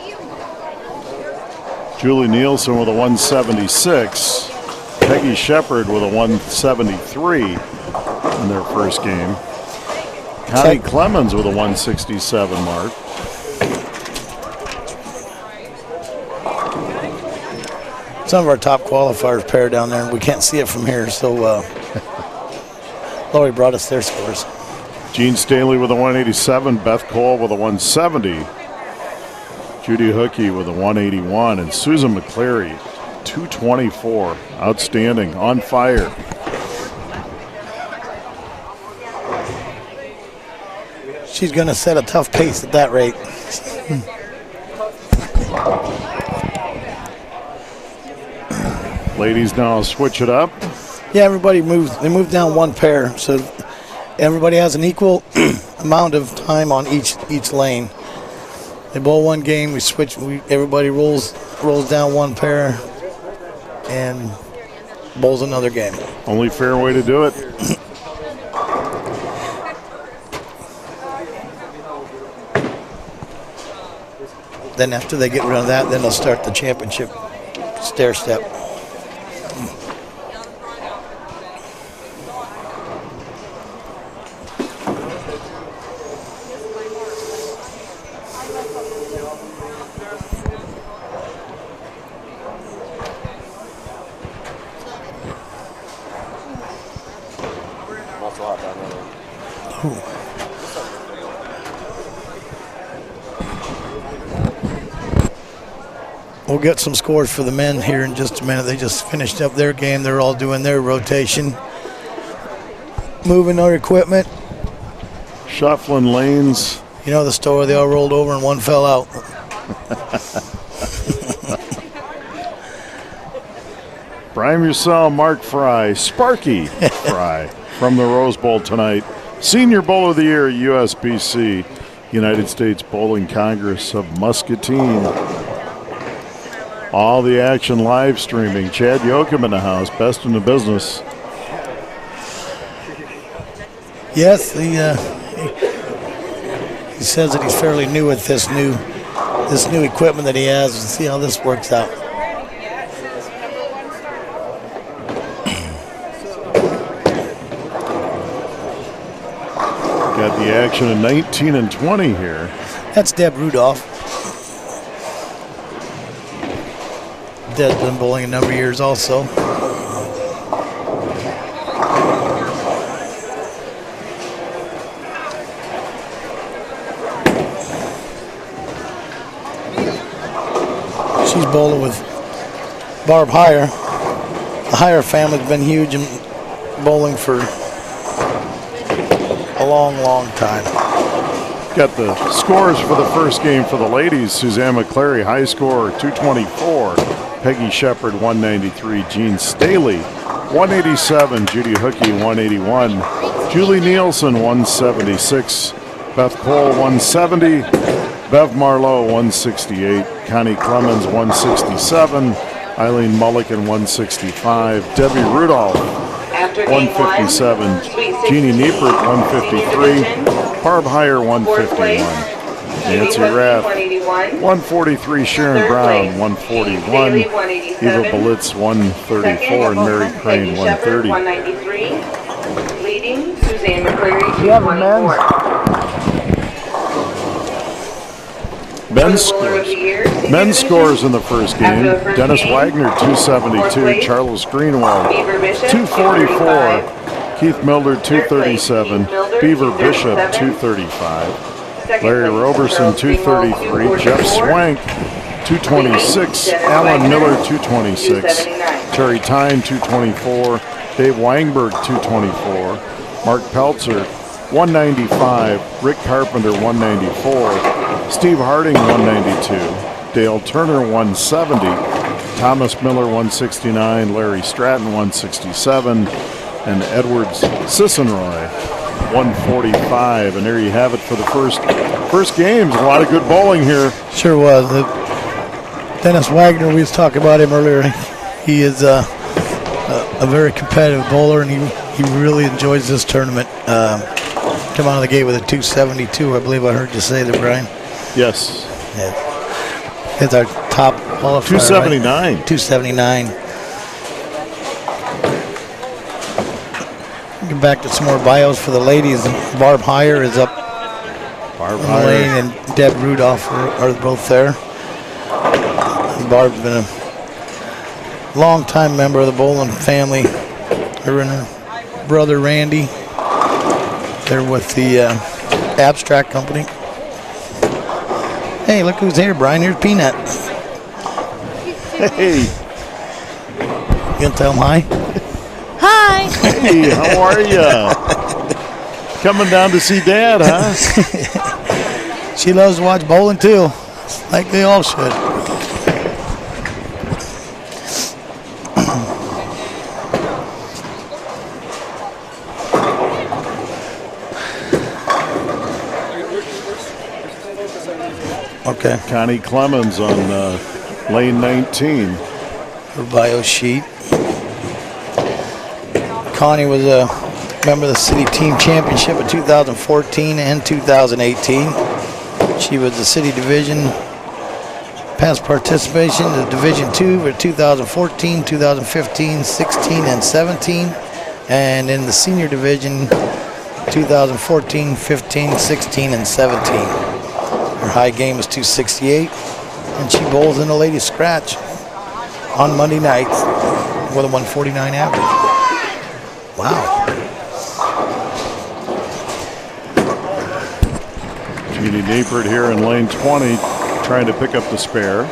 Julie Nielsen with a 176. Peggy Shepard with a 173 in their first game. Connie Clemens with a 167 mark. Some of our top qualifiers pair down there, and we can't see it from here, so Lori brought us their scores. Jean Staley with a 187, Beth Cole with a 170, Judy Hookey with a 181, and Susan McClary, 224. Outstanding, on fire. She's going to set a tough pace at that rate. Ladies now switch it up. Yeah, everybody moves. They move down one pair, so everybody has an equal amount of time on each lane. They bowl one game. We switch. Everybody rolls down one pair and bowls another game. Only fair way to do it. Then after they get rid of that, then they'll start the championship stair step. We'll get some scores for the men here in just a minute. They just finished up their game. They're all doing their rotation, moving their equipment, shuffling lanes. You know the story, they all rolled over and one fell out. Brian Mussel, Mark Fry, Sparky Fry from the Rose Bowl tonight. Senior Bowl of the Year, USBC, United States Bowling Congress of Muscatine. All the action live streaming. Chad Yoakum in the house, best in the business. Yes, he says that he's fairly new with this new equipment that he has. We'll see how this works out. Got the action in 19 and 20 here. That's Deb Rudolph. Deb's been bowling a number of years also. She's bowling with Barb Heyer. The Heyer family's been huge in bowling for a long, long time. Got the scores for the first game for the ladies. Suzanne McClary, high score, 224. Peggy Shepard, 193. Jean Staley, 187. Judy Hookey, 181. Julie Nielsen, 176. Beth Cole, 170. Bev Marlowe, 168. Connie Clemens, 167. Eileen Mulligan, 165. Debbie Rudolph, 157. Jeannie Niepert, 153. Barb Heyer, 151. Nancy Rath, 143. Sharon Brown, 141. Eva Belitz, 134. And Mary Crane, 130. 193. Leading, Suzanne McClary, Do you have a 224. Men's scores in the first game. Dennis Wagner, 272. Charles Greenwald, 244. Keith Mildred, 237. Beaver Bishop, 235. Larry Roberson, 233. Jeff Swank, 226. Alan Miller, 226. Terry Tyne, 224. Dave Wangberg, 224. Mark Peltzer, 195. Rick Carpenter, 194. Steve Harding, 192. Dale Turner, 170. Thomas Miller, 169. Larry Stratton, 167. And Edwards Sissenroy, 145. And there you have it for the first games. A lot of good bowling here. Sure was. Dennis Wagner, we was talking about him earlier. He is a very competitive bowler, and he really enjoys this tournament. Come out of the gate with a 272, I believe I heard you say there, Brian. Yes. Yeah. It's our top qualifier. 279. Right? 279. Get back to some more bios for the ladies. Barb Heyer is up. Barb Heyer. Lane and Deb Rudolph are both there. Barb's been a long-time member of the bowling family. Her and her brother Randy. They're with the Abstract Company. Hey, look who's here, Brian. Here's Peanut. Hey. You gonna tell him hi? Hi. Hey, how are you? Coming down to see Dad, huh? She loves to watch bowling too, like they all should. Okay. Connie Clemens on lane 19. Her bio sheet. Connie was a member of the city team championship in 2014 and 2018. She was the city division past participation in Division II for 2014, 2015, 16, and 17. And in the senior division 2014, 15, 16, and 17. Her high game is 268, and she bowls in the ladies scratch on Monday nights with a 149 average. Wow. Jeannie Niepert here in lane 20, trying to pick up the spare.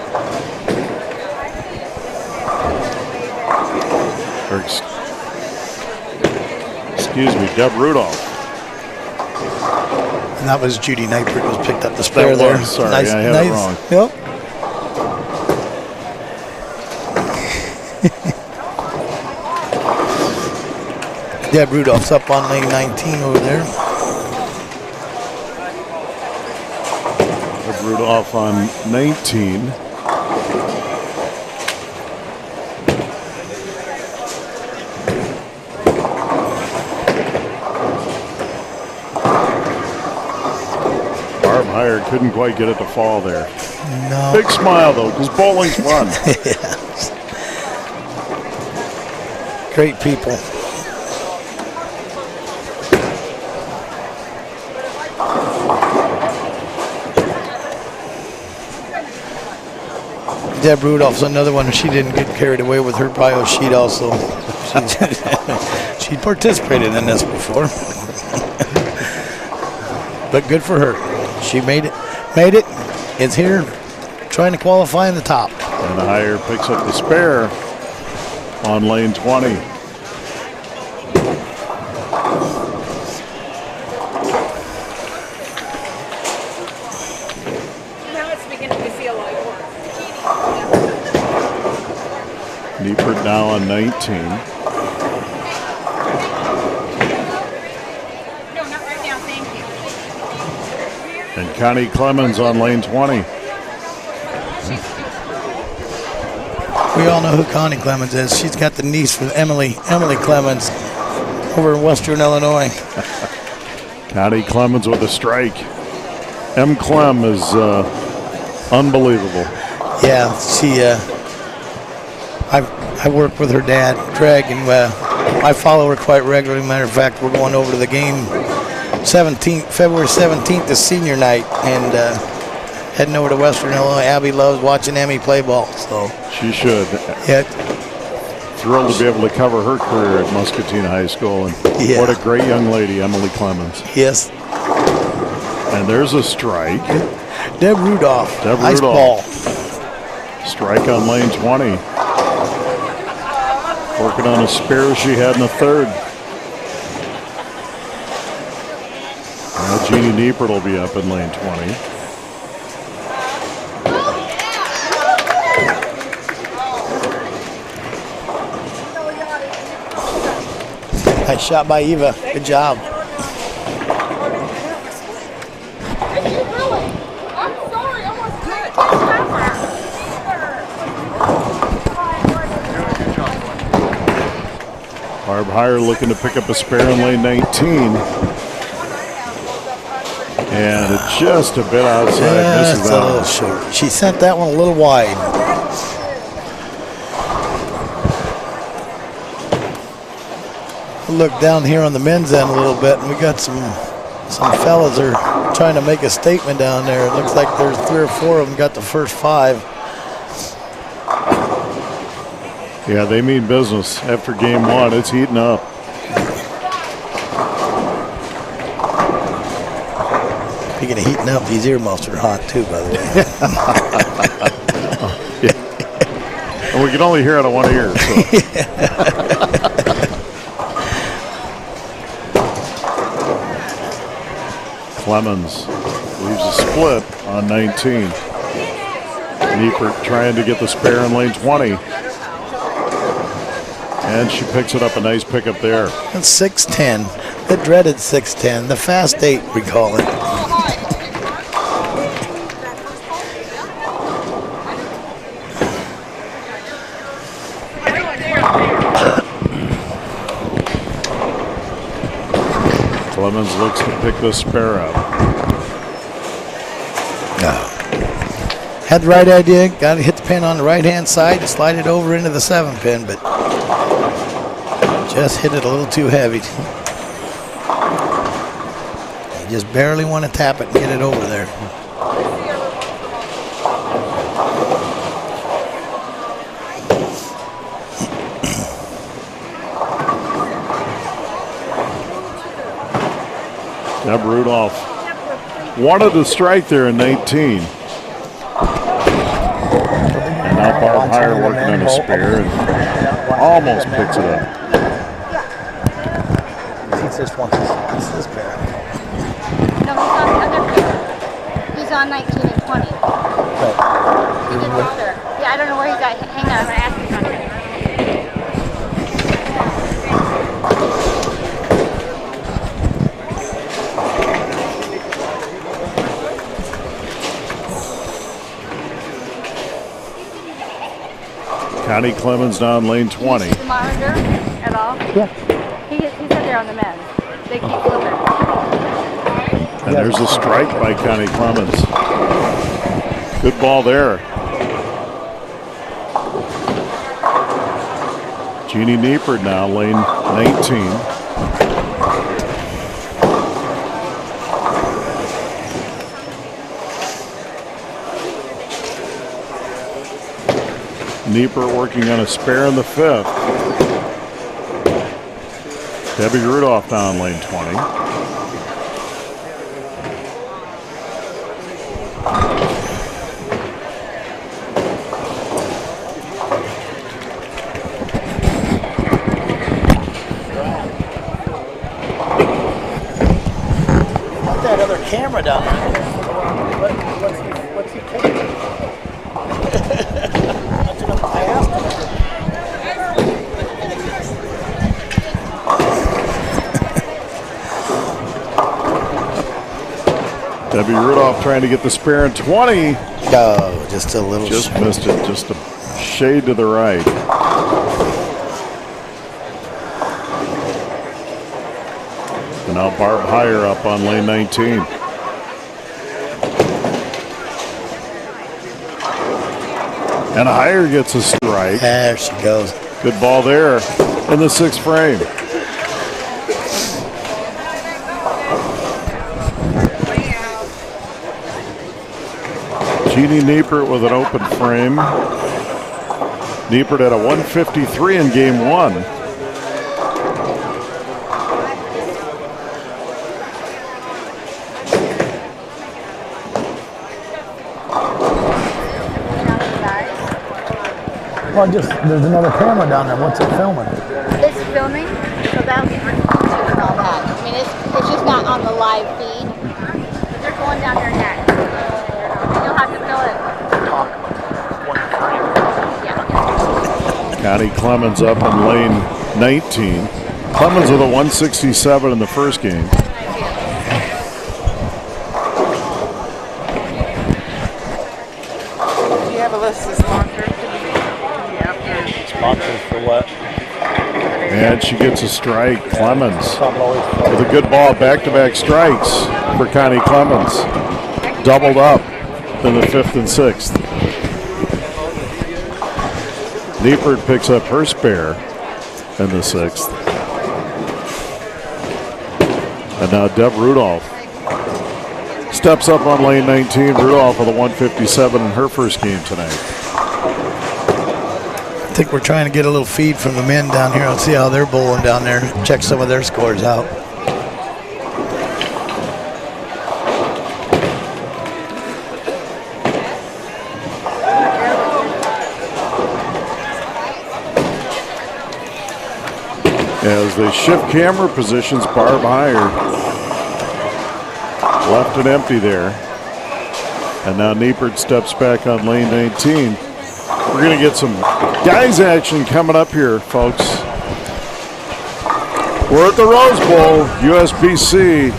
Excuse me, Deb Rudolph. And that was Judy Niepert who picked up the spare that was, there. sorry, nice, I had nice. it wrong. Yep. Deb Rudolph's up on lane 19 over there. Deb Rudolph on 19. Barb Heyer couldn't quite get it to fall there. No. Big smile though, because bowling's fun. Yes. Great people. Deb Rudolph's another one. She didn't get carried away with her bio sheet also. She participated in this before. But good for her. She made it. Is here trying to qualify in the top. And Heyer picks up the spare on lane 20. Niepert now on 19. No, not right now, thank you. And Connie Clemens on lane 20. We all know who Connie Clemens is. She's got the niece for Emily Clemens over in Western Illinois. Connie Clemens with a strike. M. Clem is unbelievable. Yeah, she. I work with her dad, Craig, and I follow her quite regularly. Matter of fact, we're going over to the game February 17th is senior night, and heading over to Western Illinois. Abby loves watching Emmy play ball, so She should. yeah. Thrilled to be able to cover her career at Muscatine High School. And Yeah. what a great young lady, Emily Clemens. Yes. And there's a strike. Deb Rudolph. Deb Nice Rudolph. ball. Strike on lane 20. Working on a spare she had in the third. Now Jeannie Niepert will be up in lane 20. Nice shot by Eva. Good job. Barb Heyer looking to pick up a spare in lane 19. And it's just a bit outside. Yeah, Misses it's a that little one. short. She sent that one a little wide. Look down here on the men's end a little bit, and we got some fellas are trying to make a statement down there. It looks like there's 3 or 4 of them got the first 5. Yeah, they mean business. After game 1, it's heating up. Speaking of heating up, these earmuffs are hot too, by the way. And we can only hear out of one ear. So. Clemens leaves a split on 19. Niepert trying to get the spare in lane 20. And she picks it up, a nice pickup there. That's 6'10", the dreaded 6'10", the fast 8 we call it. Clemens looks to pick the spare up. Had the right idea, got to hit the pin on the right-hand side and slide it over into the 7 pin, but just hit it a little too heavy. You just barely want to tap it and get it over there. Deb Rudolph wanted to strike there in 19. And now Barb Heyer working on a spare and almost picks it up. He's just one. It's this pair. No, he's on the other pair. He's on 19 and 20. He did the other. Yeah, I don't know where he's at. Hang on, I'm going to ask him something. Connie Clemens down lane 20. The monitor at all? Yeah. He said they're on the men. They keep flipping. And there's a strike by Connie Clemens. Good ball there. Jeannie Niepert now, lane 19. Niepert working on a spare in the 5th. Debbie Rudolph down lane 20. Put that other camera down there. What's he taking? I asked him. Debbie Rudolph trying to get the spare in 20. No, just a little. Just missed it, just a shade to the right. And now Barb Heyer up on lane 19. And Heyer gets a strike. There she goes. Good ball there in the 6th frame. Jeannie Niepert with an open frame. Niepert had a 153 in game 1. Well, there's another camera down there. What's it filming? It's filming, so that'll be on YouTube and all that. I mean, it's just not on the live feed. But they're going down there next. You'll have to fill it. Connie Clemens up in lane 19. Clemens with a 167 in the first game. Do you have a list of sponsors? Sponsors for what? And she gets a strike. Clemens with a good ball. Back-to-back strikes for Connie Clemens. Doubled up in the 5th and 6th. Niepert picks up her spare in the 6th. And now Deb Rudolph steps up on lane 19. Rudolph with a 157 in her first game tonight. I think we're trying to get a little feed from the men down here. Let's see how they're bowling down there. Check some of their scores out. As they shift camera positions, Barb Heyer left it empty there. And now Niepert steps back on lane 19. We're going to get some guys action coming up here, folks. We're at the Rose Bowl, USBC,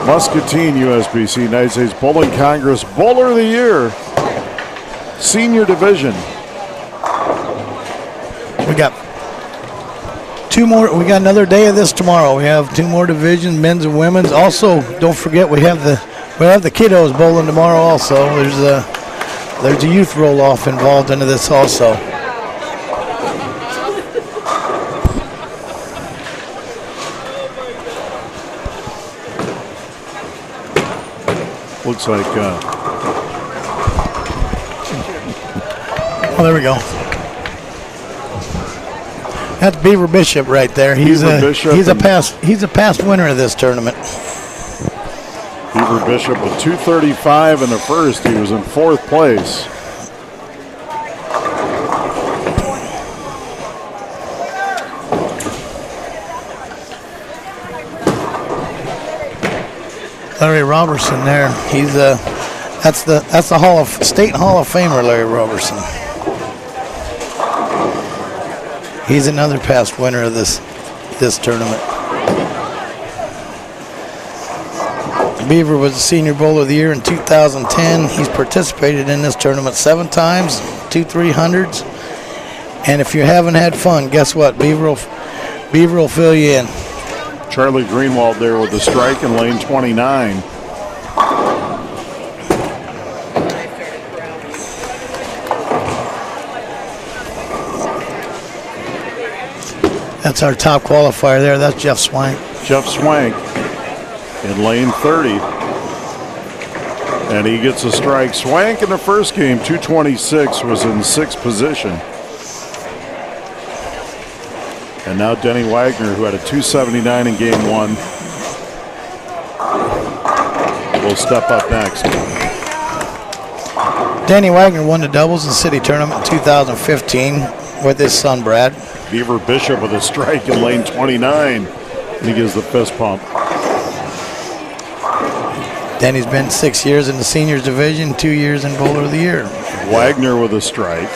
Muscatine USBC, United States Bowling Congress Bowler of the Year, Senior Division. We got 2 more. We got another day of this tomorrow. We have 2 more divisions, men's and women's. Also, don't forget we have the kiddos bowling tomorrow. Also, there's a youth roll-off involved into this also. Looks like. Oh, there we go. That's Beaver Bishop right there. He's a past winner of this tournament. Beaver Bishop with 235 in the first. He was in 4th place. Larry Robertson there. He's that's the State Hall of Famer, Larry Robertson. He's another past winner of this tournament. Beaver was the Senior Bowler of the Year in 2010. He's participated in this tournament 7 times, 2 300s. And if you haven't had fun, guess what? Beaver will fill you in. Charlie Greenwald there with the strike in lane 29. That's our top qualifier there. That's Jeff Swank. Jeff Swank in lane 30. And he gets a strike. Swank in the first game, 226, was in 6th position. And now Denny Wagner, who had a 279 in game 1, will step up next. Danny Wagner won the doubles in city tournament in 2015 with his son Brad. Beaver Bishop with a strike in lane 29. And he gives the fist pump. Danny's been 6 years in the seniors division, 2 years in Bowler of the Year. Wagner with a strike.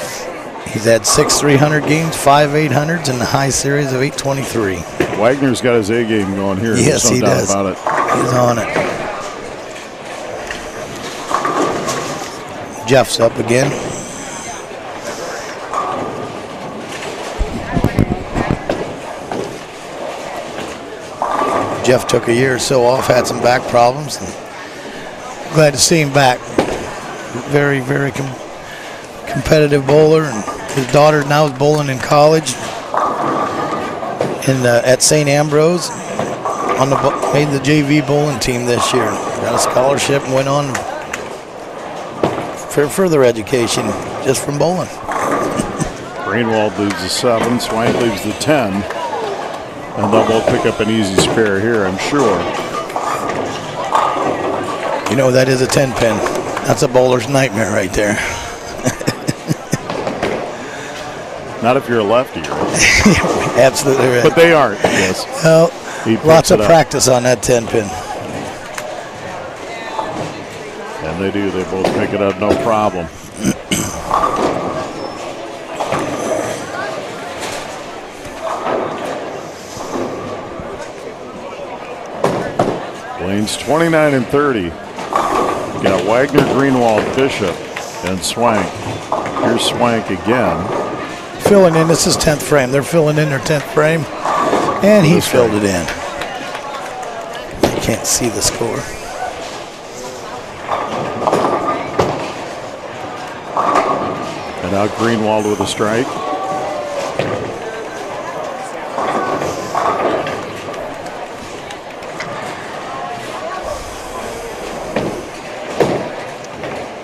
He's had 6 300 games, 5 800s, and the high series of 823. Wagner's got his A game going here. Yes, There's no he doubt does. about it. He's on it. Jeff's up again. Jeff took a year or so off, had some back problems. And glad to see him back. Very, very competitive bowler, and his daughter now is bowling in college at St. Ambrose. Made the JV bowling team this year. Got a scholarship and went on for further education just from bowling. Greenwald leaves the 7, Swank leaves the 10. And they'll both pick up an easy spare here, I'm sure. You know, that is a 10 pin. That's a bowler's nightmare right there. Not if you're a lefty, right? Absolutely right. But they aren't, yes. Well, He picks lots of it up. practice on that 10 pin. And they do. They both pick it up, no problem. Lanes 29 and 30. You got Wagner, Greenwald, Bishop, and Swank. Here's Swank again. Filling in, this is 10th frame. They're filling in their 10th frame, and he filled it in. You can't see the score. And now Greenwald with a strike.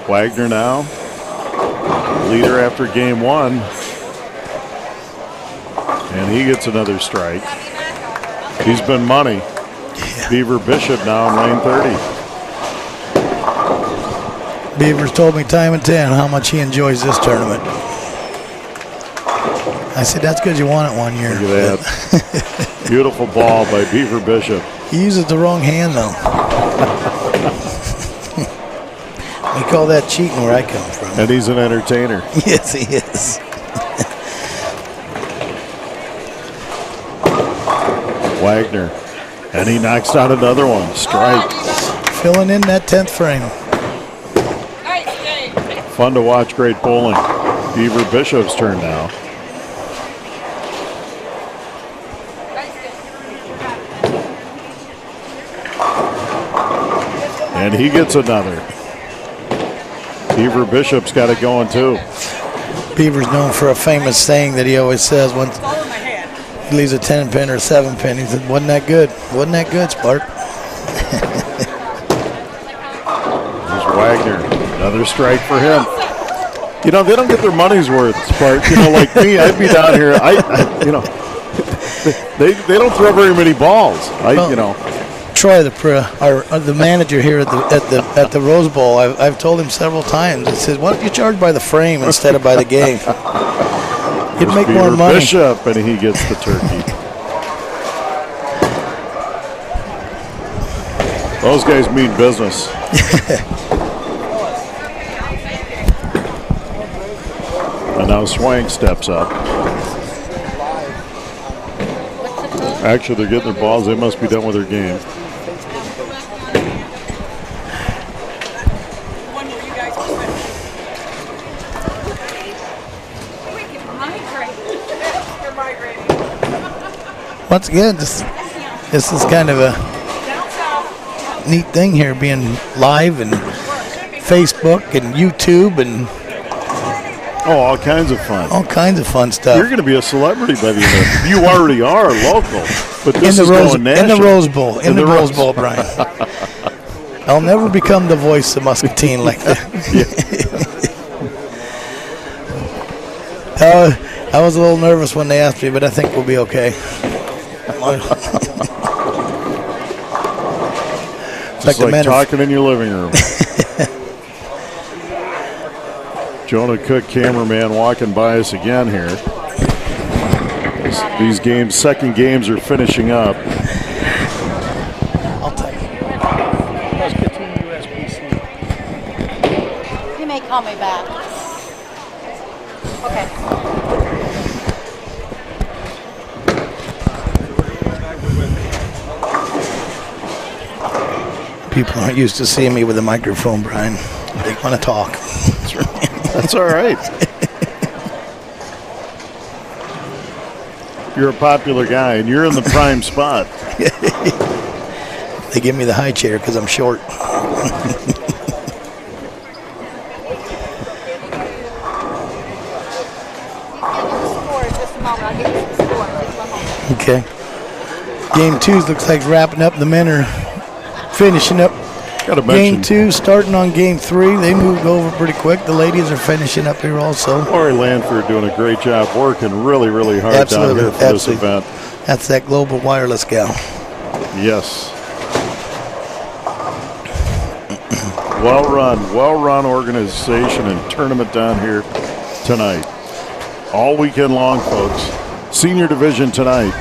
Wagner now, leader after game 1. And he gets another strike. He's been money. Yeah. Beaver Bishop now in lane 30. Beaver's told me time and 10 how much he enjoys this tournament. I said, that's because you won it one year. Look at that. Beautiful ball by Beaver Bishop. He uses the wrong hand, though. We call that cheating where I come from. And he's an entertainer. Yes, he is. Wagner. And he knocks out another one. Strike. Filling in that 10th frame. Fun to watch, great bowling. Beaver Bishop's turn now. And he gets another. Beaver Bishop's got it going too. Beaver's known for a famous saying that he always says when he leaves a 10 pin or a 7 pin, he said, wasn't that good? Wasn't that good, Spark? There's Wagner. Another strike for him. You know, they don't get their money's worth, Spark. You know, like me, I'd be down here. You know, they don't throw very many balls. You know. Troy, the manager here at the Rose Bowl, I've told him several times. He says, "Why don't you charge by the frame instead of by the game? You'd make more money." Bishop, and he gets the turkey. Those guys mean business. And now Swank steps up. Actually, they're getting their balls. They must be done with their game. Once again, this is kind of a neat thing here, being live and Facebook and YouTube and all kinds of fun. All kinds of fun stuff. You're going to be a celebrity by the end of it. You already are local, but this is going national. In the Rose Bowl. In the Rose Bowl, Brian. I'll never become the voice of Muscatine like that. I was a little nervous when they asked me, but I think we'll be okay. Just like talking in your living room. Jonah Cook, cameraman, walking by us again here. These games, second games are finishing up. I'll take it. Muscatine, USBC. You may call me back. Okay. People aren't used to seeing me with a microphone, Brian. They want to talk. That's all right. You're a popular guy, and you're in the prime spot. They give me the high chair because I'm short. Okay. Game 2 looks like wrapping up. The men are finishing up Got to mention Game 2 starting on Game 3. They moved over pretty quick. The ladies are finishing up here also. Lori Lanford doing a great job working really, really hard Absolutely, down here for absolutely. this event. That's that Global Wireless gal. Yes. Well-run organization and tournament down here tonight. All weekend long, folks. Senior division tonight.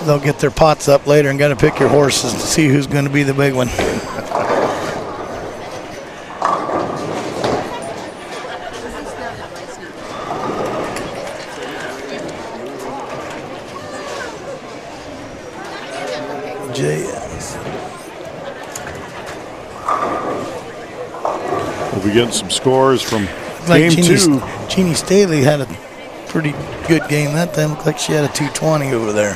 They'll get their pots up later and got to pick your horses to see who's going to be the big one. JS. We'll be getting some scores from Like game 2. Jeannie Staley had a pretty good game that time. Looked like she had a 220 over there.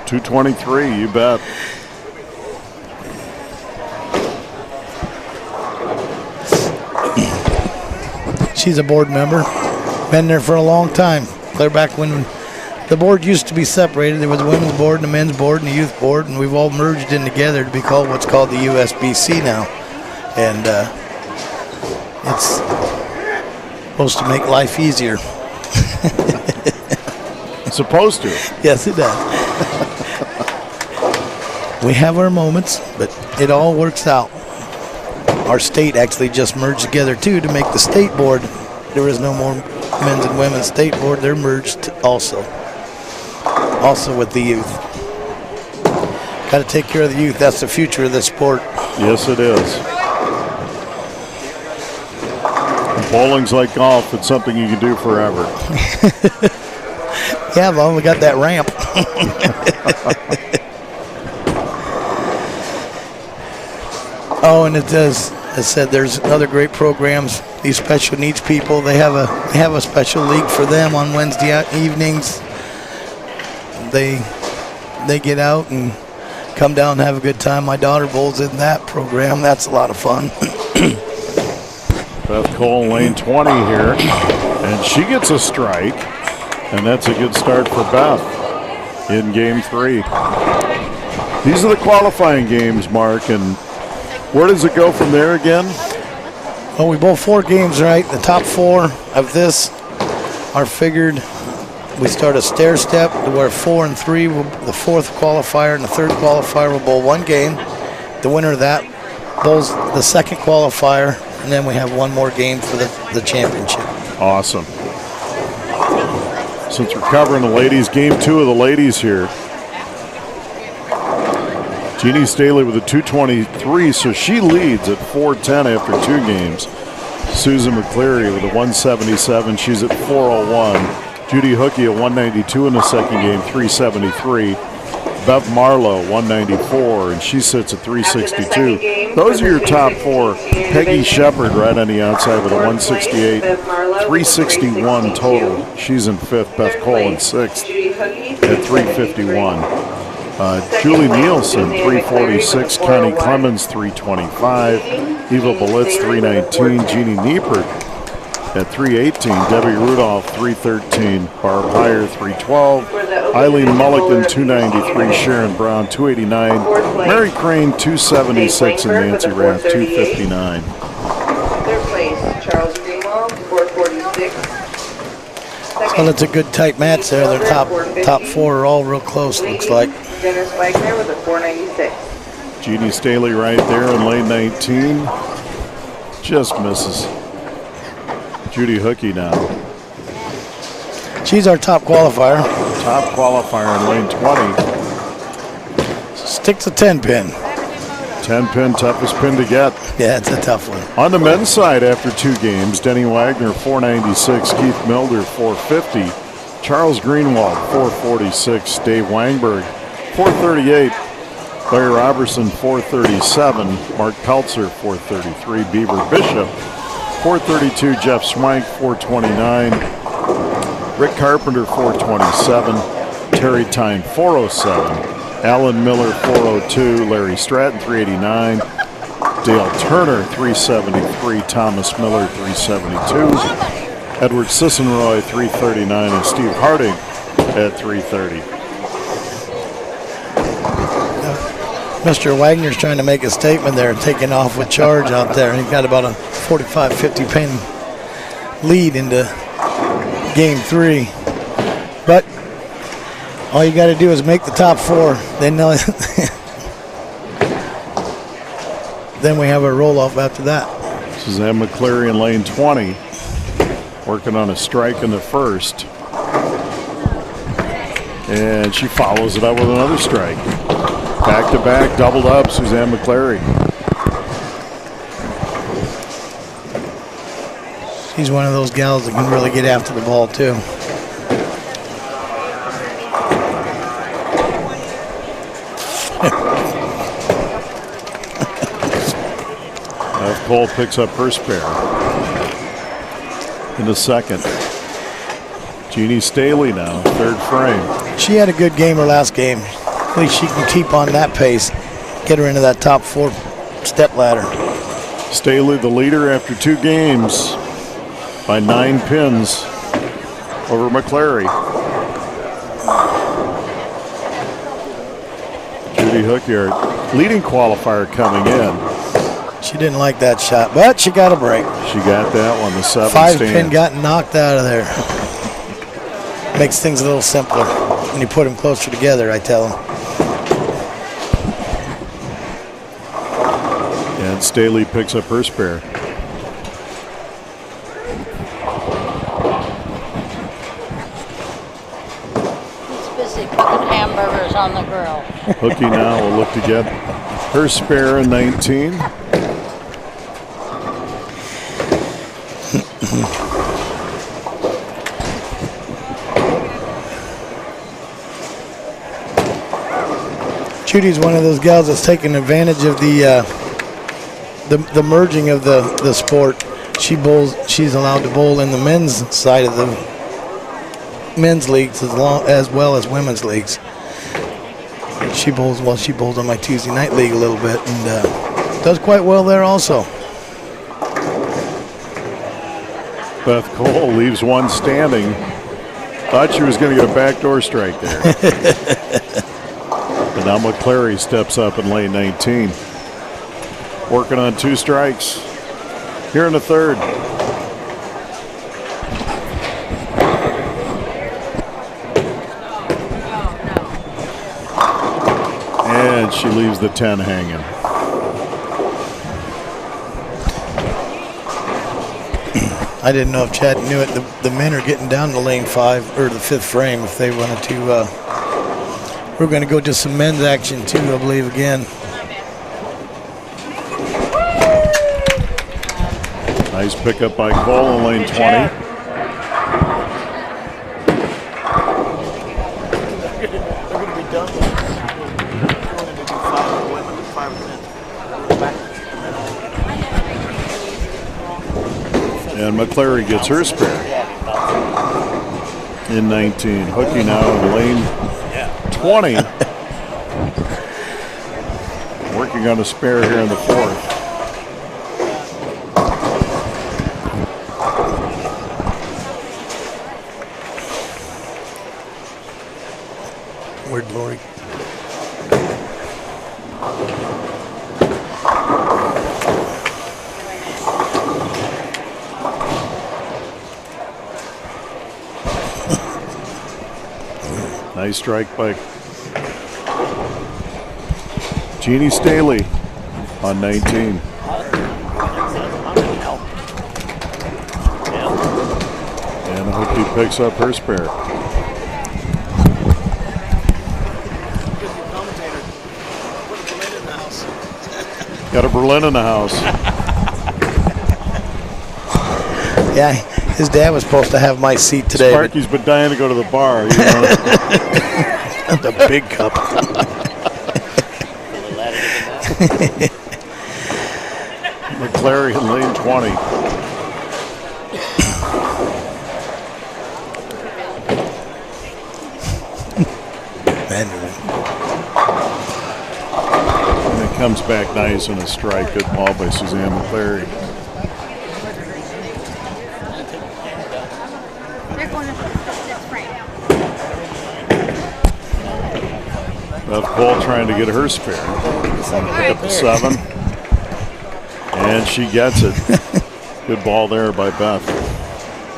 223, you bet. She's a board member. Been there for a long time. Clear back when the board used to be separated. There was a women's board and a men's board and a youth board, and we've all merged in together to be called what's called the USBC now. And it's supposed to make life easier. It's supposed to. Yes, it does. We have our moments, but it all works out. Our state actually just merged together too to make the state board. There is no more men's and women's state board. They're merged also. Also with the youth. Got to take care of the youth. That's the future of this sport. Yes, it is. Bowling's like golf. It's something you can do forever. Yeah, well, we got that ramp. Oh, and it does. As I said, there's other great programs. These special needs people, they have a special league for them on Wednesday evenings. They get out and come down and have a good time. My daughter bowls in that program. That's a lot of fun. Beth Cole, lane 20 here, and she gets a strike, and that's a good start for Beth in game 3. These are the qualifying games, Mark, and where does it go from there again? Well, we bowl 4 games, right? The top 4 of this are figured. We start a stair step where 4 and 3, the 4th qualifier and the 3rd qualifier will bowl 1 game. The winner of that bowls the 2nd qualifier, and then we have 1 more game for the championship. Awesome. Since we're covering the ladies, game 2 of the ladies here. Jeannie Staley with a 223, so she leads at 410 after 2 games. Susan McCleary with a 177, she's at 401. Judy Hookey at 192 in the second game, 373. Bev Marlowe, 194, and she sits at 362. Those are your top 4. Peggy Shepard right on the outside with a 168, 361 total. She's in 5th. Beth Cole in 6th at 351. Julie Nielsen, 346. Connie Clemens, 325. Eva Belitz, 319. Jeannie Niepert at 318. Debbie Rudolph, 313. Barb Heyer, 312. Eileen Mulligan, 293. Sharon Brown, 289. Mary Crane, 276. And Nancy Rath, 259. Third place, Charles Greenwald, 446. Well, it's a good tight match there. Their top 4 are all real close, looks like. Dennis Wagner with a 496. Jeannie Staley right there in lane 19. Just misses. Judy Hookey now. She's our top qualifier. Top qualifier in lane 20. Sticks a 10-pin. 10-pin, toughest pin to get. Yeah, it's a tough one. On the men's side, after 2 games, Denny Wagner, 496. Keith Milder, 450. Charles Greenwald, 446. Dave Wangberg, 438. Larry Robertson, 437. Mark Peltzer, 433. Beaver Bishop, 432. Jeff Swank, 429. Rick Carpenter, 427. Terry Tyne, 407. Alan Miller, 402. Larry Stratton, 389. Dale Turner, 373. Thomas Miller, 372. Edward Sissenroy, 339. And Steve Harding at 3:30. Mr. Wagner's trying to make a statement there, taking off with charge out there. He's got about a 45-50 pin lead into game 3. But all you got to do is make the top 4. Then then we have a roll-off after that. Suzanne McCleary in lane 20, working on a strike in the first. And she follows it up with another strike. Back-to-back, doubled up, Suzanne McCleary. She's one of those gals that can really get after the ball, too. Beth Cole picks up her spare. In the second. Jeannie Staley now, third frame. She had a good game her last game. At least she can keep on that pace, get her into that top 4 step ladder. Staley the leader after 2 games by 9 pins over McCleary. Judy Hookyard, leading qualifier coming in. She didn't like that shot, but she got a break. She got that one, the 7 5 stand. pin got knocked out of there. Makes things a little simpler when you put them closer together, I tell them. And Staley picks up her spare. He's busy cooking hamburgers on the grill. Hooky now will look to get her spare in 19. Judy's one of those gals that's taking advantage of the merging of the sport. She's allowed to bowl in the men's side of the men's leagues as well as women's leagues. She bowls on my Tuesday night league a little bit and does quite well there also. Beth Cole leaves one standing. Thought she was going to get a backdoor strike there. And now McCleary steps up in lane 19. Working on 2 strikes here in the third. And she leaves the 10 hanging. I didn't know if Chad knew it. The men are getting down to lane 5 or the 5th frame if they wanted to. We're going to go to some men's action too, I believe, again. Nice pickup by Cole in lane 20. And McCleary gets her spare in 19. Hooky now in lane 20. Working on a spare here in the 4th. Where'd Lori? Nice strike by Jeannie Staley on 19. And Hooky picks up her spare. Got a Berlin in the house. Yeah, his dad was supposed to have my seat today. Sparky's been dying to go to the bar. You know? The big cup. McCleary in lane 20. And it comes back nice on a strike. Good ball by Suzanne McCleary. They're going to this frame. Beth Cole trying to get her spare. Pick up the 7. And she gets it. Good ball there by Beth.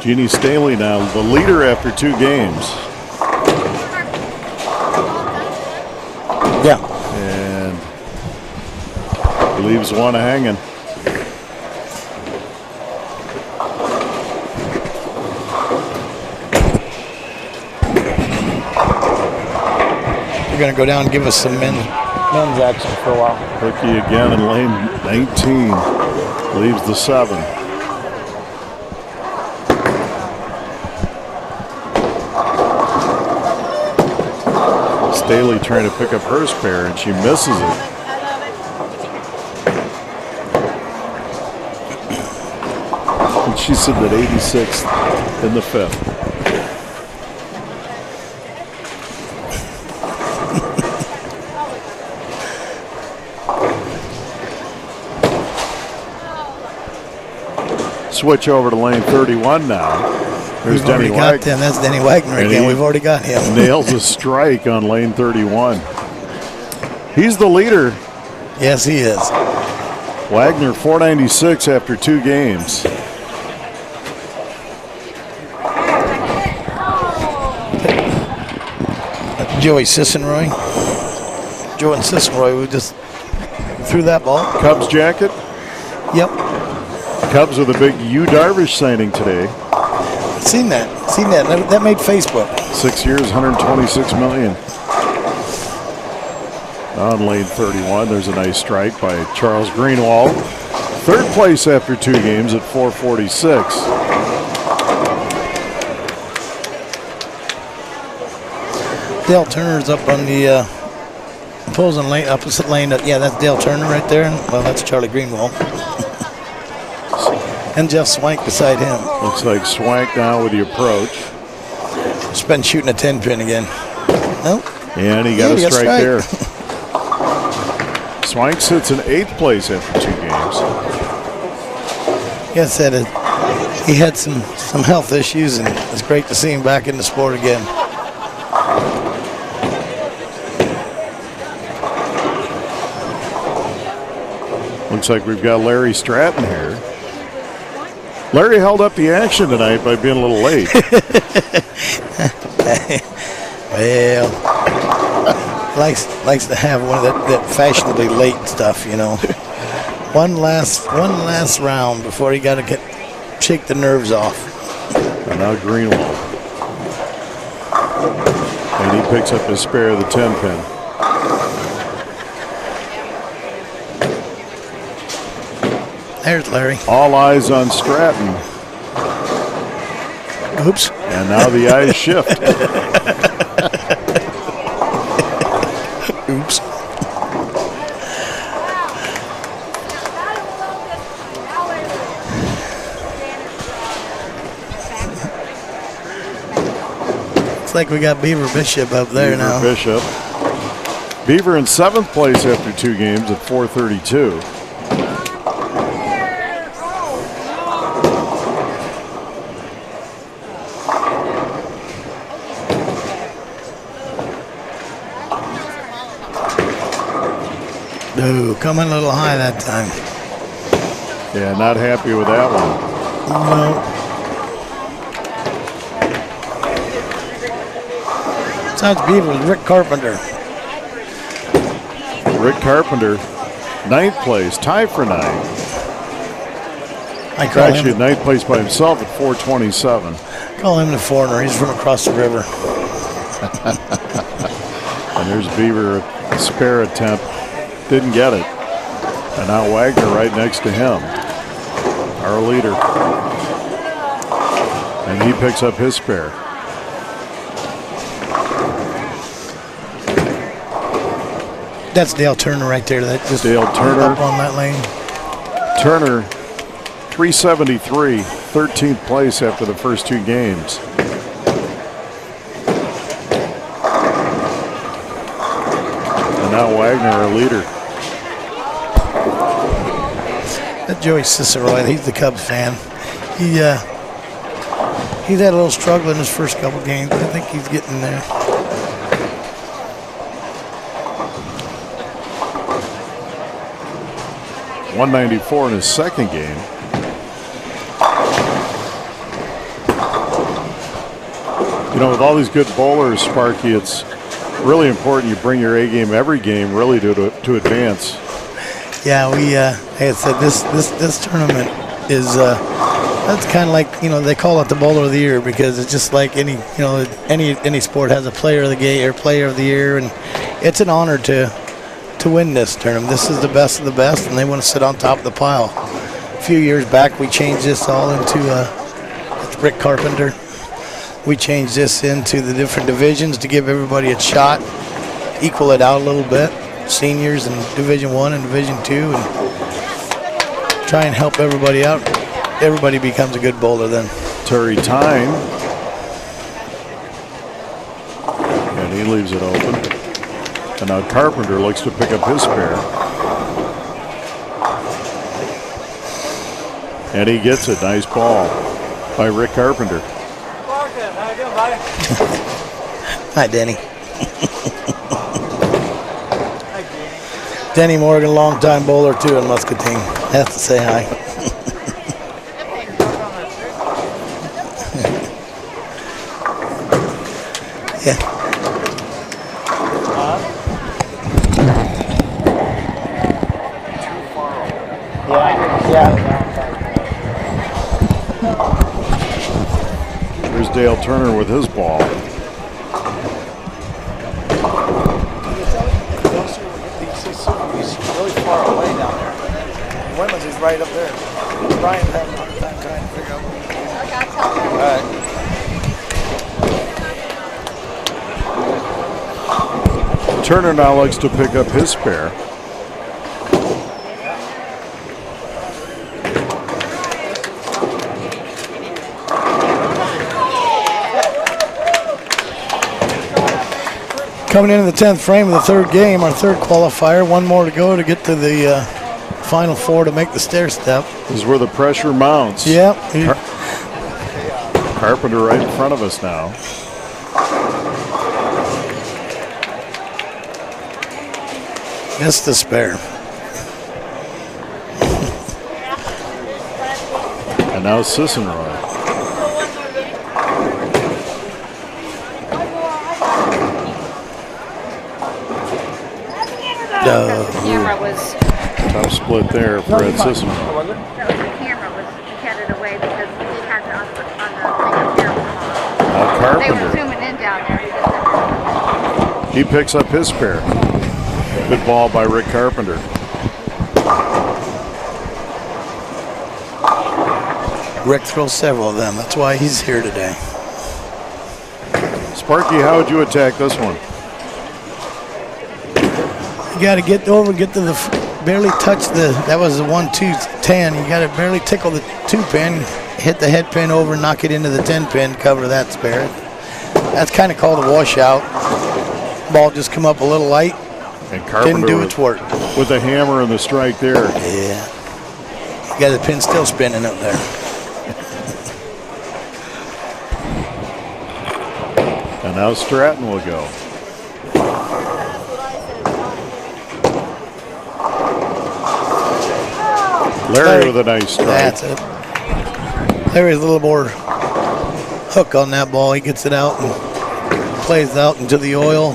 Jeannie Staley now the leader after 2 games. Yeah. And leaves one hanging. We're going to go down and give us some men's action for a while. Rookie again in lane 19. Leaves the 7. Staley trying to pick up her spare, and she misses it. And she sitting at 86th in the 5th. Switch over to lane 31 now. There's We've already Denny got Wagner. them. That's Denny Wagner And again. he We've already got him. Nails a strike on lane 31. He's the leader. Yes, he is. Wagner 496 after 2 games. Joey Sissenroy. Joe and Sissenroy, we just threw that ball. Cubs jacket. Yep. Cubs with a big Yu Darvish signing today. Seen that. That made Facebook. 6 years, $126 million. On lane 31, there's a nice strike by Charles Greenwald. 3rd place after 2 games at 446. Dale Turner's up on the opposing lane, opposite lane. Yeah, that's Dale Turner right there. Well, that's Charlie Greenwald. And Jeff Swank beside him. Looks like Swank now with the approach. Just been shooting a 10-pin again. Nope. And he got a strike there. Swank sits in 8th place after 2 games. Yes, said it. He had some health issues, and it's great to see him back in the sport again. Looks like we've got Larry Stratton here. Larry held up the action tonight by being a little late. Well, likes to have one of that fashionably late stuff, you know. One last round before he got to shake the nerves off. And now Greenwald. And he picks up his spare of the 10-pin. There's Larry. All eyes on Stratton. Oops. And now the eyes shift. Oops. Looks like we got Beaver Bishop up there now. Bishop. Beaver in 7th place after 2 games at 432. No, coming a little high that time. Yeah, not happy with that one. No. Sounds Beaver with Rick Carpenter. Rick Carpenter, 9th place, tie for 9. I call Actually, him 9th place by himself at 427. Call him the foreigner. He's from across the river. And there's Beaver, a spare attempt. Didn't get it. And now Wagner right next to him, our leader. And he picks up his spare. That's Dale Turner right there. That just Dale Turner. up on that lane. Turner, 373, 13th place after the first 2 games. And now Wagner, our leader. That Joey Cicero, he's the Cubs fan. He's had a little struggle in his first couple games, but I think he's getting there. 194 in his second game. You know, with all these good bowlers, Sparky, it's really important you bring your A game every game, really, to advance. Yeah, we like I said, this tournament is that's kind of like, you know, they call it the bowler of the year because it's just like any, you know, any sport has a player of the game or player of the year, and it's an honor to win this tournament. This is the best of the best, and they want to sit on top of the pile. A few years back, we changed this all into Rick Carpenter. We changed this into the different divisions to give everybody a shot, equal it out a little bit. Seniors in Division 1 and Division 2, and try and help everybody out. Everybody becomes a good bowler then. Terry Tyne. And he leaves it open. And now Carpenter looks to pick up his spare. And he gets it. Nice ball by Rick Carpenter. How you doing, buddy? Hi, Denny. Denny Morgan, longtime bowler too in Muscatine. Have to say hi. Yeah. Yeah. Here's Dale Turner with his ball. He's really far away down there. Women's is right up there. Brian's having a hard time trying to figure out. All right. Turner now likes to pick up his spare. Coming into the 10th frame of the third game, our third qualifier. One more to go to get to the final four to make the stair step. This is where the pressure mounts. Yep. Carpenter right in front of us now. Missed the spare. And now Sissenroy. The camera was. Tough split there for Ed Sissenroy. The camera was headed away because he had it on the thing up here. They were Carpenter. zooming in down there. He picks up his spare. Good ball by Rick Carpenter. Rick throws several of them. That's why he's here today. Sparky, how would you attack this one? You got to get over, get to the, barely touch the, that was the 1-2-10. You got to barely tickle the 2-pin, hit the head pin over, knock it into the 10-pin, cover that spare. That's kind of called a washout. Ball just come up a little light. And Carpenter didn't do its work. With the hammer and the strike there. Yeah. You got the pin still spinning up there. And now Stratton will go. Larry with a nice strike. That's it. Larry's a little more hook on that ball. He gets it out and plays out into the oil,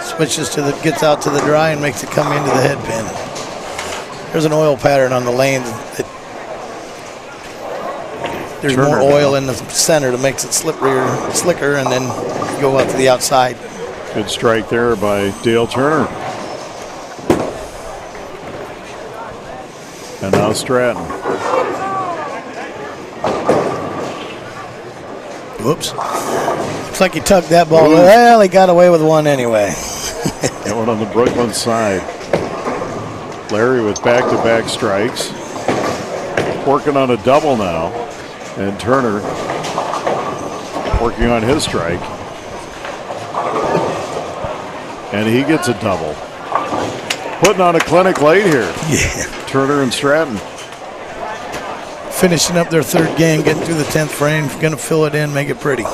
switches to the, gets out to the dry and makes it come into the head pin. There's an oil pattern on the lane. There's Turner more oil now in the center that makes it slicker, and then go out to the outside. Good strike there by Dale Turner. And now Stratton. Whoops. Looks like he tugged that ball. Well, he got away with one anyway. That one on the Brooklyn side. Larry with back-to-back strikes. Working on a double now. And Turner working on his strike. And he gets a double. Putting on a clinic late here. Yeah. Turner and Stratton. Finishing up their third game, getting through the 10th frame. Going to fill it in, make it pretty.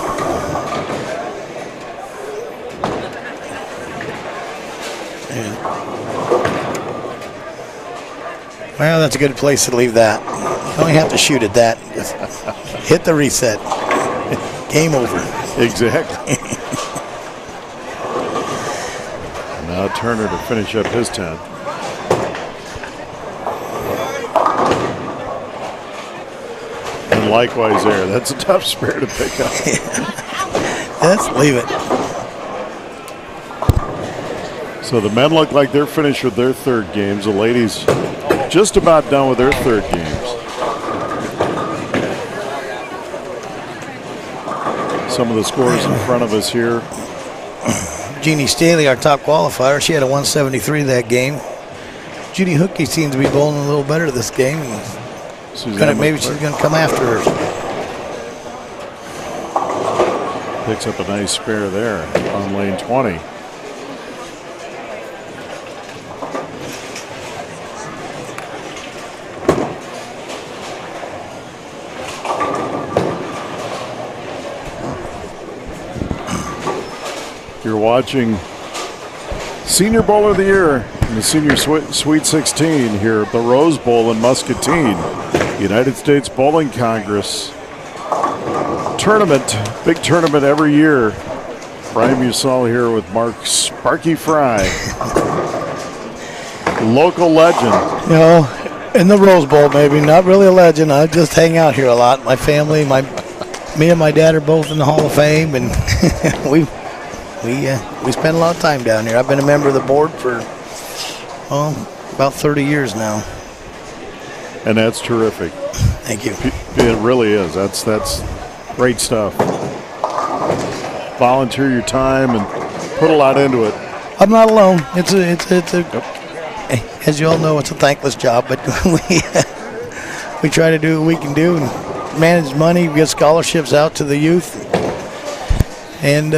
Well, that's a good place to leave that. You don't have to shoot at that. Just hit the reset. Game over. Exactly. Now Turner to finish up his 10. And likewise there. That's a tough spare to pick up. Let's leave it. So the men look like they're finished with their third games. The ladies just about done with their third games. Some of the scores in front of us here. Jeannie Staley, our top qualifier, she had a 173 that game. Judy Hookey seems to be bowling a little better this game. Maybe she's going to come after her. Picks up a nice spare there on lane 20. You're watching Senior Bowler of the Year in the Senior Sweet 16 here at the Rose Bowl in Muscatine. United States Bowling Congress tournament, big tournament every year. Brian Musall here with Mark Sparky Fry, local legend. You know, in the Rose Bowl, maybe not really a legend. I just hang out here a lot. My family, me and my dad are both in the Hall of Fame, and we spend a lot of time down here. I've been a member of the board for about 30 years now. And that's terrific. Thank you. It really is. That's great stuff. Volunteer your time and put a lot into it. I'm not alone. It's a as you all know, it's a thankless job, but we try to do what we can do and manage money, get scholarships out to the youth, and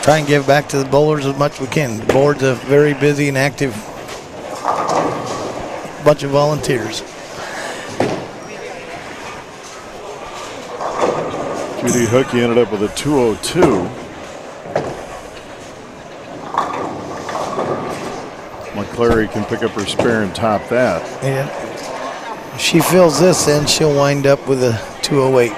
try and give back to the bowlers as much as we can. The board's a very busy and active bunch of volunteers. Judy Hookey ended up with a 202. McClary can pick up her spare and top that. Yeah. If she fills this in, she'll wind up with a 208.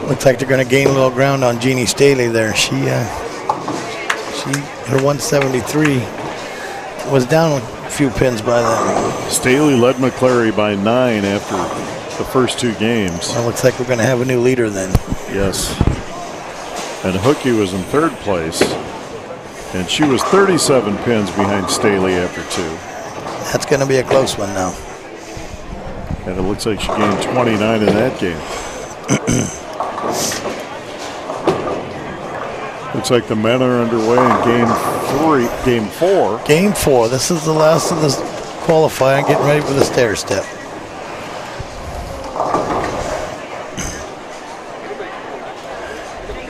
Looks like they're going to gain a little ground on Jeannie Staley there. Her 173 was down a few pins by then. Staley led McClary by 9 after the first two games. Well, looks like we're going to have a new leader then. Yes. And Hookey was in third place, and she was 37 pins behind Staley after 2. That's going to be a close one now. And it looks like she gained 29 in that game. Looks like the men are underway in game 4. Game 4. This is the last of the qualifying, getting ready for the stair step.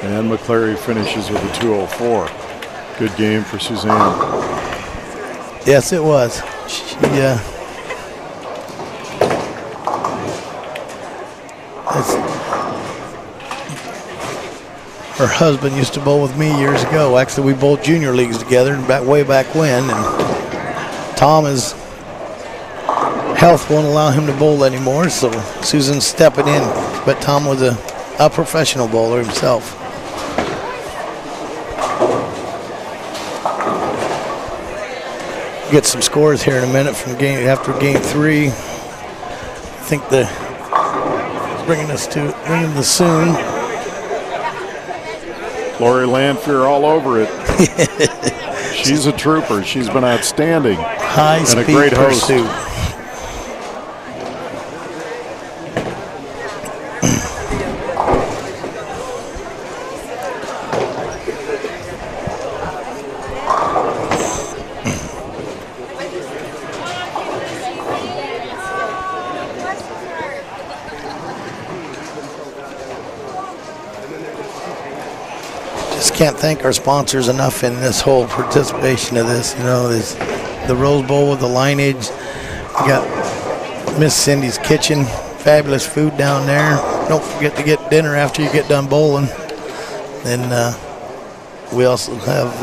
And McClary finishes with a 204. Good game for Suzanne. Yes, it was. Her husband used to bowl with me years ago. Actually, we bowled junior leagues together way back when. And Tom's health won't allow him to bowl anymore, so Susan's stepping in. But Tom was a professional bowler himself. Get some scores here in a minute from after game 3. I think bringing us soon. Lori Lanfear all over it. She's a trooper. She's been outstanding. High speed and a great pursuit. host. Can't thank our sponsors enough in this whole participation of this. You know, the Rose Bowl with the lineage. We got Miss Cindy's Kitchen, fabulous food down there. Don't forget to get dinner after you get done bowling. Then we also have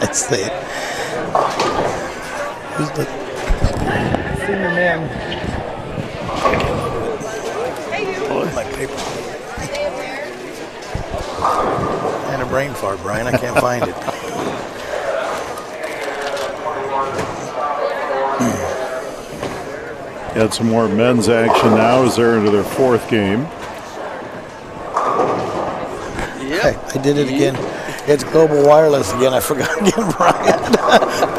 let's see. Who's the Senior man. Oh, my paper. I had a brain fart, Brian. I can't find it. Got some more men's action now as they're into their fourth game. I did it again. It's Global Wireless again. I forgot again, Brian.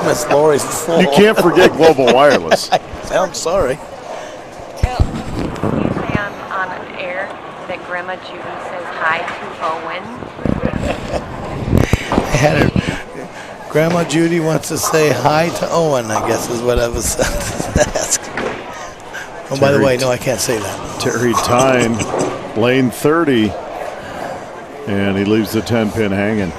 Miss Lori's full. You can't forget Global Wireless. I'm sorry. Usually on air that Grandma Judy says hi to Owen. I had it. Grandma Judy wants to say hi to Owen, I guess is what I was asked. Oh, by the way, no, I can't say that. Terry Tyne, lane 30, and he leaves the 10-pin hanging.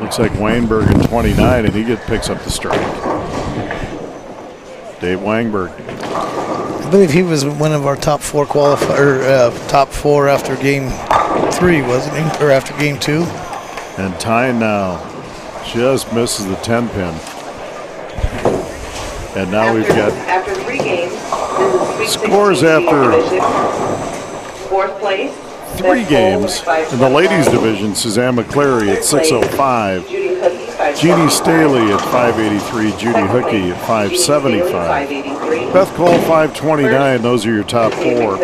Looks like Weinberg in 29, and he picks up the strike. Dave Weinberg. I believe he was one of our top four top four after game 3, wasn't he? Or after game 2? And Tyne now just misses the 10-pin. And now we've got After 3 games, this is scores after fourth place. 3 games. In the ladies division, Suzanne McClary at 605. Jeannie Staley at 583. Judy Hookey at 575. Beth Cole 529. Those are your top 4.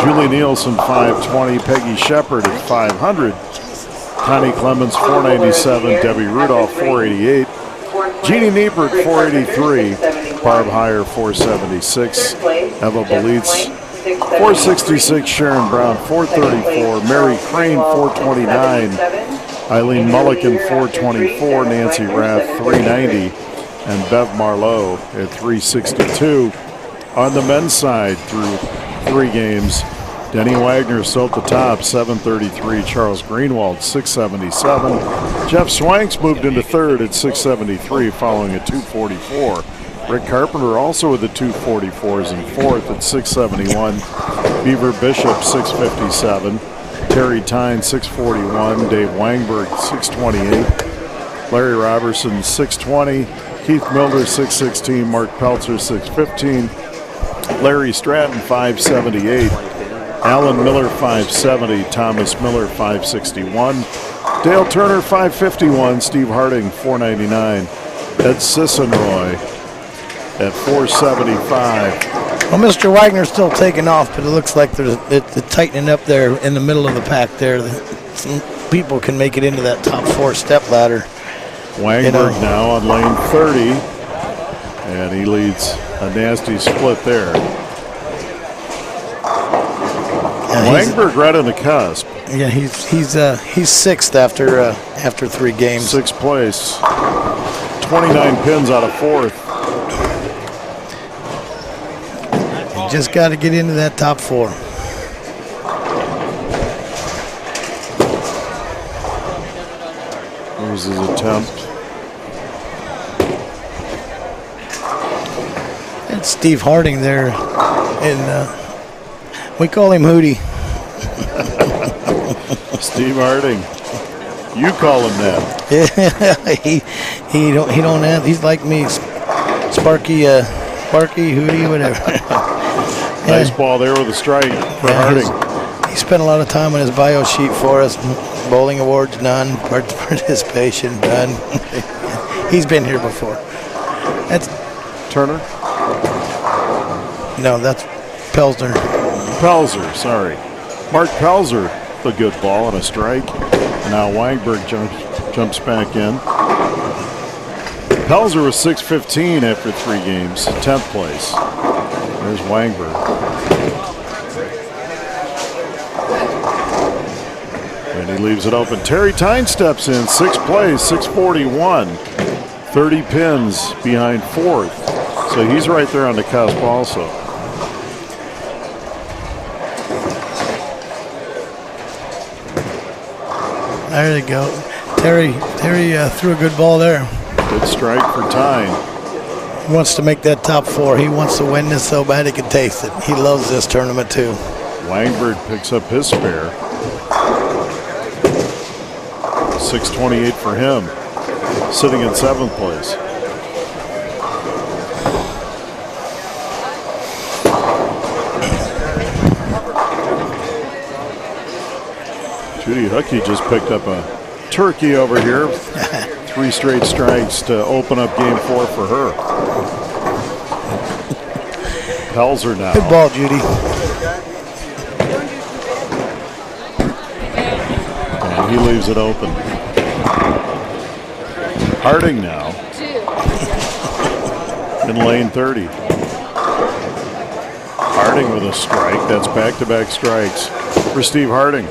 Julie Nielsen 520. Peggy Shepard at 500. Connie Clemens 497. Debbie Rudolph 488. Jeannie Niepert 483. Barb Heyer 476. Eva Belitz 466. Sharon Brown 434. Mary Crane 429. Eileen Mulligan 424. Nancy Rath 390. And Bev Marlowe at 362. On the men's side through 3 games, Denny Wagner still at the top, 733. Charles Greenwald, 677. Jeff Swanks moved into 3rd at 673, following a 244. Rick Carpenter also with the 244s in 4th at 671. Beaver Bishop, 657. Terry Tyne, 641. Dave Wangberg, 628. Larry Robertson, 620. Keith Milder, 616. Mark Peltzer, 615. Larry Stratton, 578. Alan Miller, 570. Thomas Miller, 561. Dale Turner, 551. Steve Harding, 499. Ed Sissenroy at 475. Well, Mr. Wagner's still taking off, but it looks like it's tightening up there in the middle of the pack there. Some people can make it into that top 4 step ladder. Wangberg now on lane 30, and he leads a nasty split there. Wangberg right on the cusp. Yeah, he's 6th after 3 games. 6th place. 29 pins out of 4th. Just got to get into that top 4. What was his attempt? It's Steve Harding there, and we call him Hootie. Steve Harding. You call him that. Yeah, he don't have. He's like me, Sparky, Hootie, whatever. Nice ball there with a strike for Harding. He spent a lot of time on his bio sheet for us. Bowling awards, none. Participation, none. He's been here before. That's Turner? No, that's Pelzer. Pelzer, sorry. Mark Pelzer, a good ball and a strike. And now Wangberg jumps back in. Pelzer was 615 after 3 games, 10th place. There's Wangberg. And he leaves it open. Terry Tyne steps in, 6th place, 641. 30 pins behind 4th. So he's right there on the cusp also. There you go. Terry threw a good ball there. Good strike for Tyne. He wants to make that top 4. He wants to win this so bad he can taste it. He loves this tournament too. Wangberg picks up his spare. 628 for him. Sitting in 7th place. Judy Hookey just picked up a turkey over here. 3 straight strikes to open up game 4 for her. Pelzer now. Good ball, Judy. And he leaves it open. Harding now. In lane 30. Harding with a strike. That's back-to-back strikes for Steve Harding.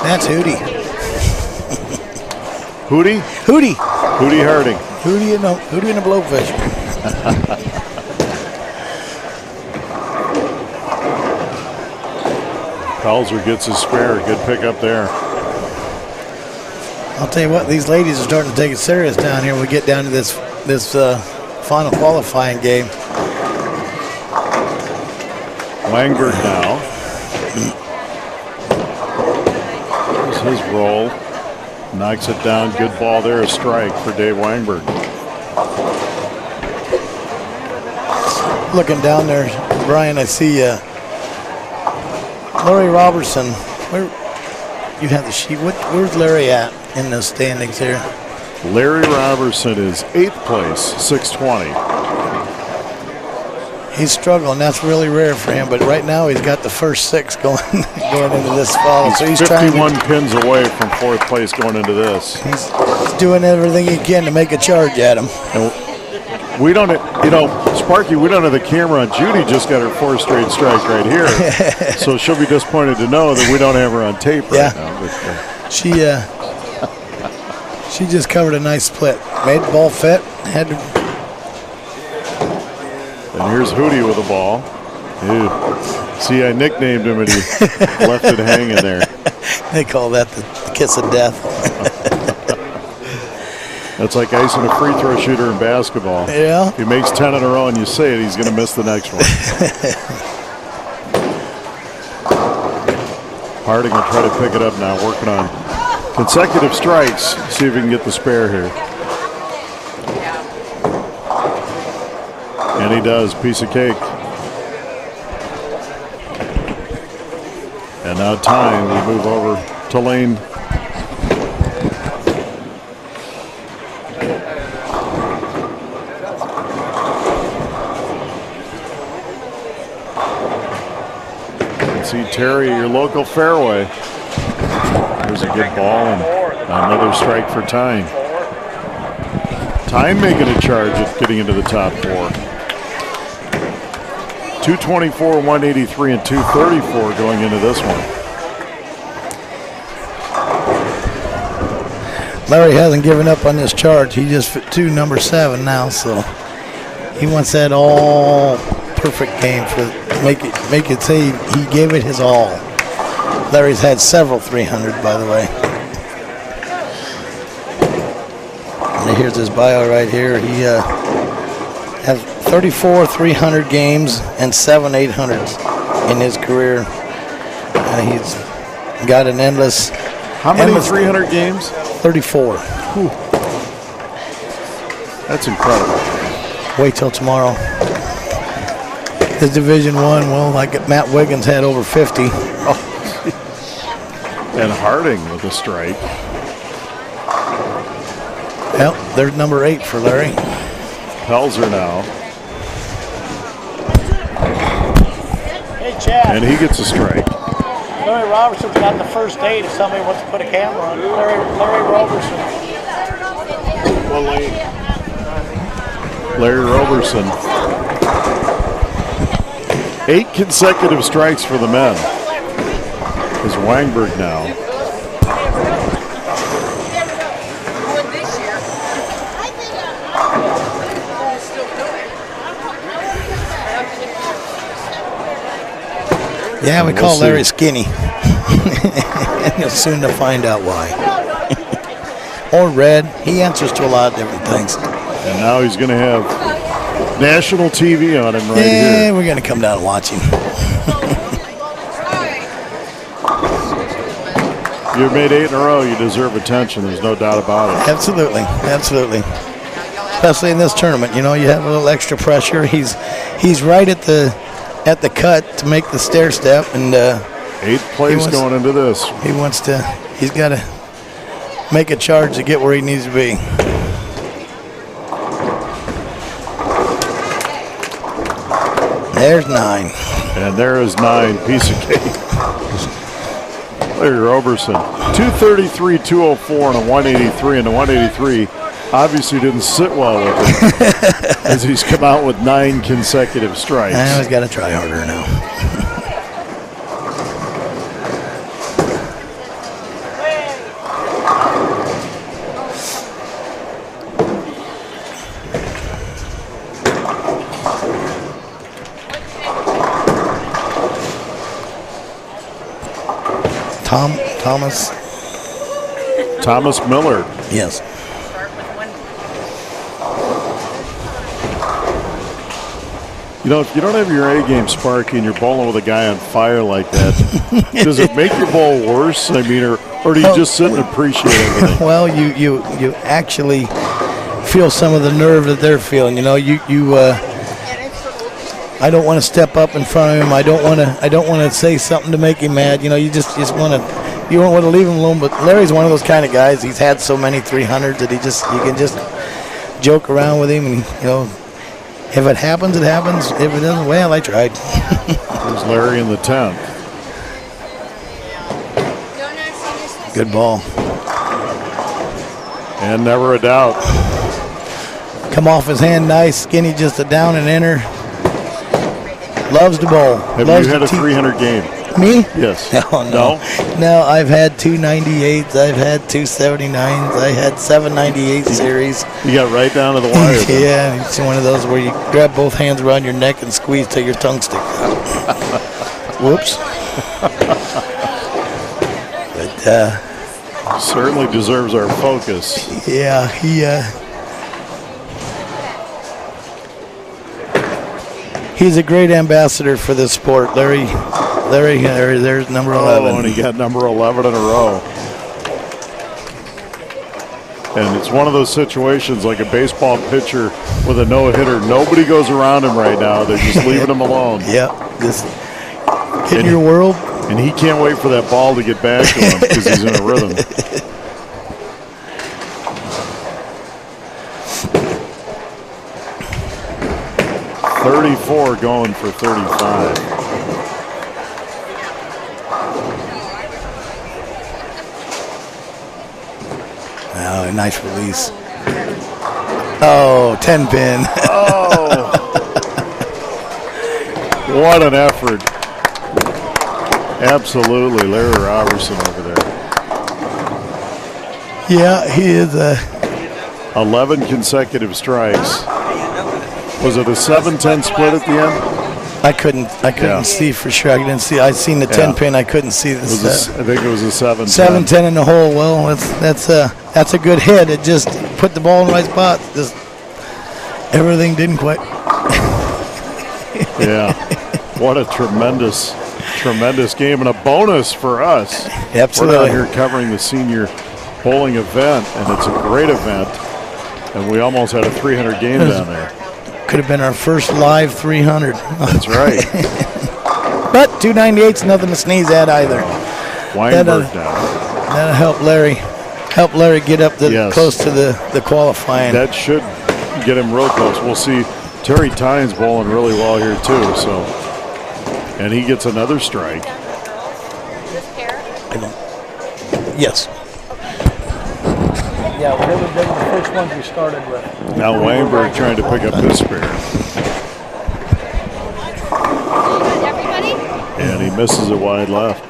That's Hootie. Hootie? Hootie. Hootie Harding. Hootie and a blowfish. Pelzer gets his spare. Good pickup there. I'll tell you what, these ladies are starting to take it serious down here when we get down to this final qualifying game. Wangberg now. Here's his roll. Knocks it down. Good ball there. A strike for Dave Wangberg. Looking down there, Brian, I see Larry Robertson. Where you have the sheet? Where's Larry at in the standings here? Larry Robertson is 8th place, 620. He's struggling. That's really rare for him. But right now he's got the first 6 going into this fall. He's 51 pins away from 4th place going into this. He's doing everything he can to make a charge at him. And we don't, Sparky, we don't have the camera on. Judy just got her 4th straight strike right here. So she'll be disappointed to know that we don't have her on tape right now. But, she just covered a nice split. Made the ball fit. Had to. And here's Hootie with the ball. Ew. See, I nicknamed him and he left it hanging there. They call that the kiss of death. That's like icing a free throw shooter in basketball. Yeah. If he makes 10 in a row and you say it, he's going to miss the next one. Harding will try to pick it up now, working on consecutive strikes. See if he can get the spare here. And he does. Piece of cake. And now Tyne. We move over to lane. See Terry, your local fairway. There's a good ball and another strike for Tyne. Tyne making a charge at getting into the top 4. 224, 183, and 234 going into this one. Larry hasn't given up on this charge. He just fit to number 7 now, so he wants that all perfect game for make it say he gave it his all. Larry's had several 300, by the way. And here's his bio right here. He has 34 300 games and 7 800s in his career. He's got an endless. How many 300 games? 34. Whew. That's incredible. Wait till tomorrow. His Division I, well, like Matt Wiggins had over 50. Oh. And Harding with a strike. Well, there's number 8 for Larry. Pelzer now. Hey, Chad. And he gets a strike. Larry Robertson's got the first 8 if somebody wants to put a camera on. Larry Robertson. Larry Robertson. 8 consecutive strikes for the men. Is Wangberg now. Yeah, we call Larry skinny. And you'll soon to find out why. Or red. He answers to a lot of different things. And now he's going to have national TV on him right Yeah, here. we're going to come down and watch him. You've made 8 in a row. You deserve attention. There's no doubt about it. Absolutely, absolutely. Especially in this tournament, you know, you have a little extra pressure. He's right at the cut to make the stair step, and 8th place going into this. He's got to make a charge to get where he needs to be. There's 9. And there is 9. Piece of cake. Larry Roberson, 233, 204, and a 183. And the 183 obviously didn't sit well with him as he's come out with 9 consecutive strikes. I always got to try harder now. Thomas Miller. Yes. You know, if you don't have your A game, Sparky, and you're bowling with a guy on fire like that, does it make your bowl worse? I mean, or do you just sit and appreciate everything? Well, you actually feel some of the nerve that they're feeling. You know, I don't want to step up in front of him. I don't want to say something to make him mad. You know, you just want to. You don't want to leave him alone. But Larry's one of those kind of guys. He's had so many 300s that you can just joke around with him, and you know, if it happens, it happens. If it doesn't, well, I tried. There's Larry in the 10th. Good ball. And never a doubt. Come off his hand, nice, skinny, just a down and inner. Loves to bowl. Have Loves you had to a 300 game? Me? Yes. No. I've had 298s. I've had 279s. I had 798 series. You got right down to the wire. Yeah, it's one of those where you grab both hands around your neck and squeeze till your tongue sticks out. Whoops. But certainly deserves our focus. Yeah, he's a great ambassador for this sport. Larry, there's number 11. Oh, and he got number 11 in a row. And it's one of those situations like a baseball pitcher with a no-hitter. Nobody goes around him right now. They're just leaving him alone. Yep. Just in your world. And he can't wait for that ball to get back to him because he's in a rhythm. .34 going for 35. Oh, nice release. Oh, 10 pin. Oh. What an effort. Absolutely, Larry Roberson over there. Yeah, he is 11 consecutive strikes. Was it a 7-10 split at the end? I couldn't see for sure. I didn't see. I seen the 10 pin. I couldn't see this. I think it was a 7-10. 7-10 in the hole. Well, that's a good hit. It just put the ball in the right spot. Just everything didn't quite. Yeah. What a tremendous game and a bonus for us. Absolutely. We're down here covering the senior bowling event, and it's a great event. And we almost had a 300 game down there. Could have been our first live 300. That's right. But 298's nothing to sneeze at either. Weinberg down. That'll help Larry get up close to the qualifying. That should get him real close. We'll see. Terry Tynes bowling really well here too. So, and he gets another strike. Yes. Yeah, they were the first ones we started with. Now Weinberg trying to pick up his spare. And he misses it wide left.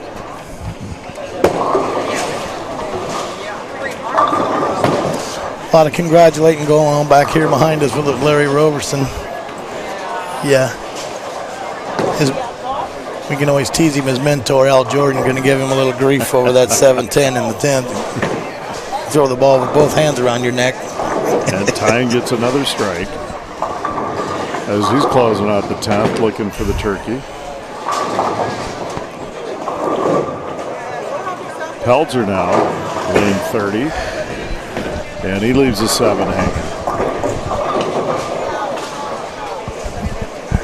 A lot of congratulating going on back here behind us with Larry Roberson. Yeah. We can always tease him. His mentor, Al Jordan, going to give him a little grief over that 7-10 in the 10th. Throw the ball with both hands around your neck. And Tyne gets another strike as he's closing out the 10th, looking for the turkey. Pelzer now, lane 30, and he leaves a 7 hanging.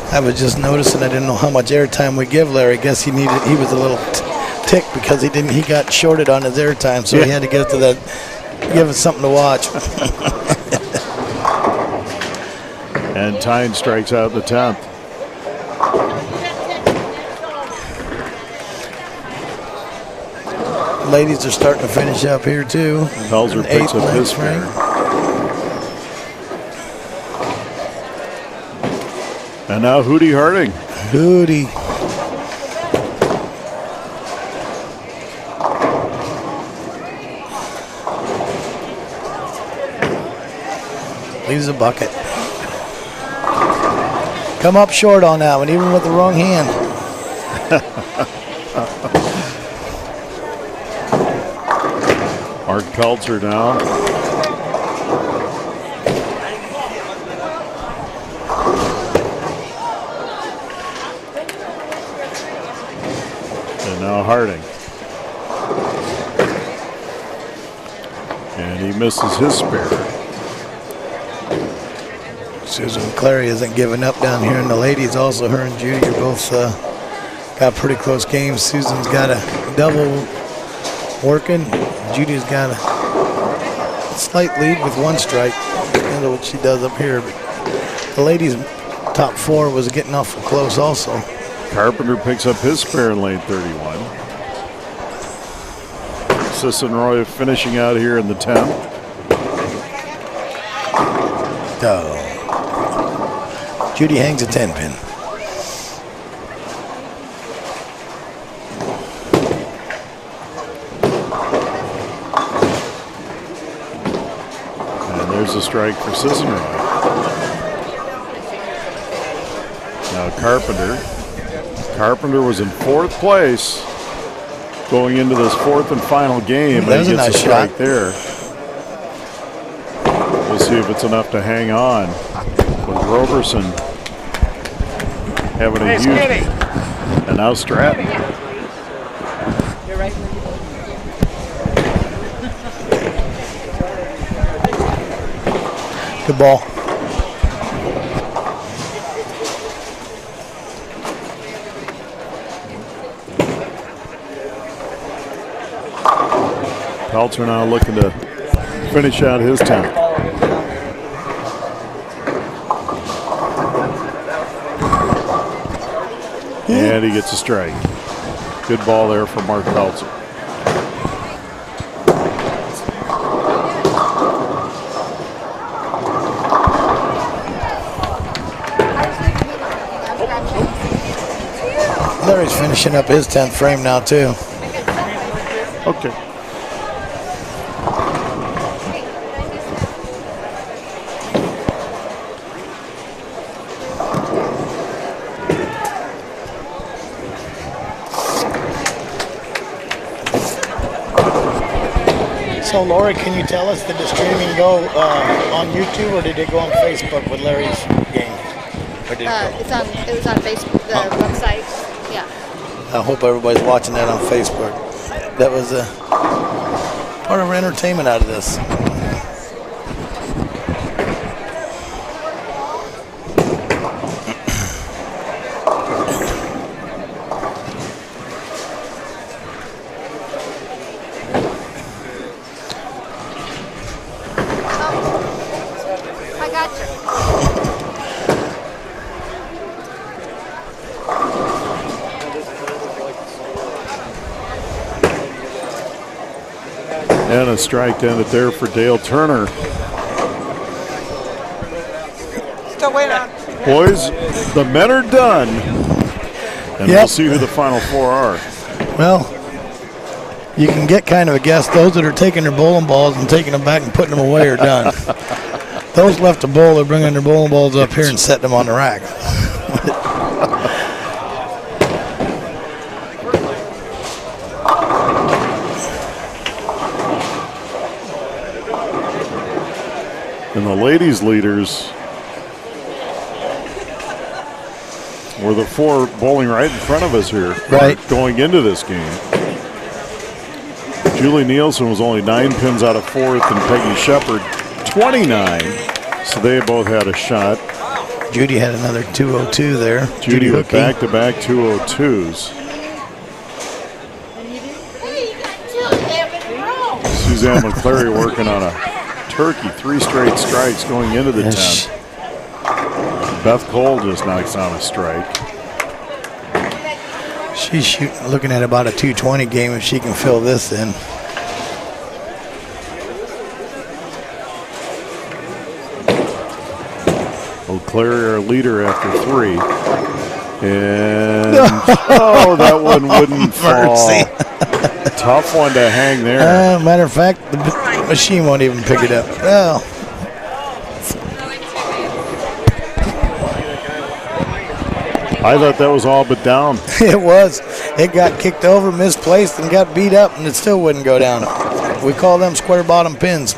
I was just noticing, I didn't know how much airtime we give Larry. Guess he was a little ticked because he got shorted on his airtime, so he had to get it to that, give us something to watch. And Tyne strikes out the 10th. Ladies are starting to finish up here too. Pelzer picks up his spare. And now Hootie Harding. Hootie. Leaves a bucket. Come up short on that one, even with the wrong hand. Mark Pelzer now. And now Harding. And he misses his spare. Susan Clary isn't giving up down here, and the ladies also, her and Judy are both got pretty close games. Susan's got a double working. Judy's got a slight lead with 1 strike. I know what she does up here, but the ladies' top 4 was getting awful close also. Carpenter picks up his spare in lane 31. Sisson Roy finishing out here in the 10th. Oh. Judy hangs a 10-pin. And there's a strike for Sisson Roy. Now Carpenter. Carpenter was in 4th place going into this 4th and final game. And he gets a strike there. We'll see if it's enough to hang on. With Roberson having a huge, and now Stratton. Good ball. Pelzer now looking to finish out his 10th. And he gets a strike. Good ball there for Mark Pelzer. Larry's finishing up his 10th frame now too. Okay. So, Laura, can you tell us, did the streaming go on YouTube or did it go on Facebook with Larry's game? Or did It was on Facebook, the website. Yeah. I hope everybody's watching that on Facebook. That was part of our entertainment out of this. I got you. And a strike to end it there for Dale Turner. Still waiting on. Boys, the men are done. And we'll see who the final 4 are. Well, you can get kind of a guess. Those that are taking their bowling balls and taking them back and putting them away are done. Those left to bowl are bringing their bowling balls up here and setting them on the rack. the ladies' leaders were the four bowling right in front of us here. Right. Going into this game. Julie Nielsen was only 9 pins out of 4th, and Peggy Shepard 29. So they both had a shot. Judy had another 202 there. Judy with Hookey. back-to-back 202s. Suzanne McClary working on a turkey, 3 straight strikes going into the 10th. Beth Cole just knocks down a strike. She's looking at about a 220 game if she can fill this in. O'Cleary, our leader after 3. And oh, that one wouldn't fall. Tough one to hang there. Matter of fact, the machine won't even pick it up. Oh. I thought that was all but down. It was. It got kicked over, misplaced, and got beat up, and it still wouldn't go down. We call them square bottom pins.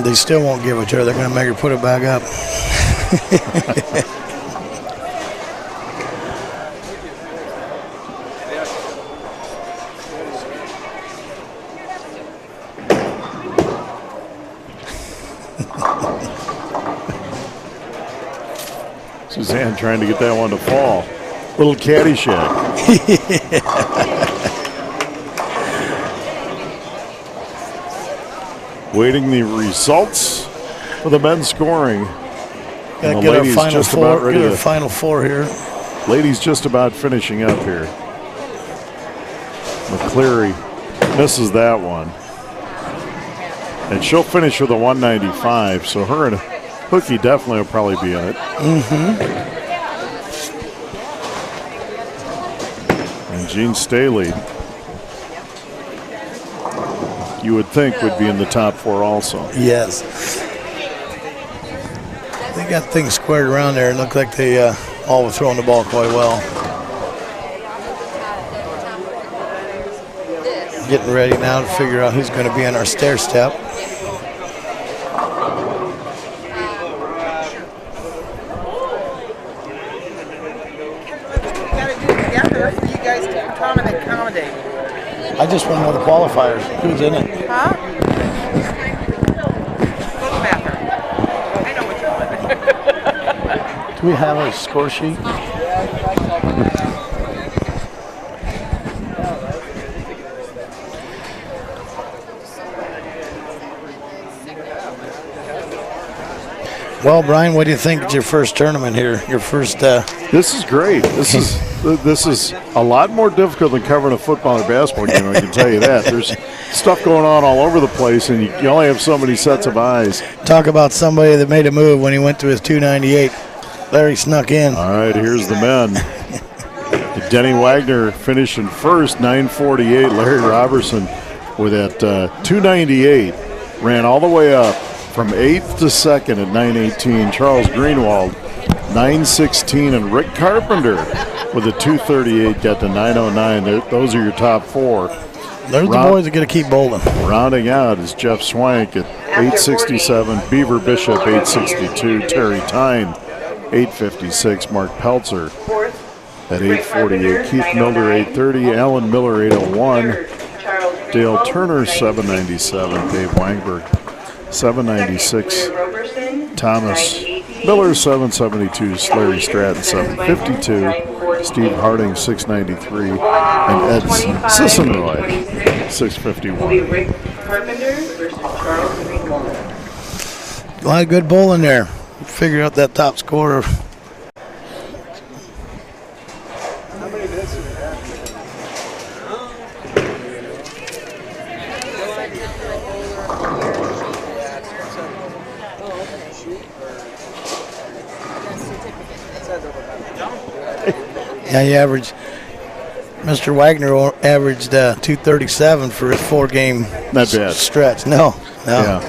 They still won't give it to her. They're going to make her put it back up. Suzanne trying to get that one to fall. Little Caddyshack. Waiting the results for the men's scoring. Gotta get our final four. Get our final 4 here. Ladies just about finishing up here. McCleary misses that one. And she'll finish with a 195, so her and Hookey definitely will probably be in it. And Jean Staley, you would think would be in the top 4 also. Yes. They got things squared around there. It looked like they all were throwing the ball quite well. Getting ready now to figure out who's going to be on our stair step. I just want to know the qualifiers. Who's in it? Huh? Do we have a score sheet? Well, Brian, what do you think is your first tournament here? Your first. This is great. This is a lot more difficult than covering a football or basketball game. I can tell you that. There's stuff going on all over the place, and you only have so many sets of eyes. Talk about somebody that made a move when he went to his 298. Larry snuck in. All right, here's the men. Denny Wagner finishing first, 948. Larry Robertson with that 298 ran all the way up from 8th to 2nd at 918. Charles Greenwald, 916, and Rick Carpenter with a 238 got to 909. Those are your top 4. There's the boys that got to keep bowling. Rounding out is Jeff Swank at 867, Beaver Bishop 862, Terry Tyne 856, Mark Peltzer at 848, Keith Milder 830, Alan Miller 801, Dale Turner 797, Dave Wangberg 796, Thomas Miller 772, Larry Stratton 752, Steve Harding 693, and Ed Sissenroy 651. A lot of good bowling there. Figure out that top scorer. Yeah, you average Mr. Wagner averaged 237 for his 4-game Not bad. stretch. No. Yeah.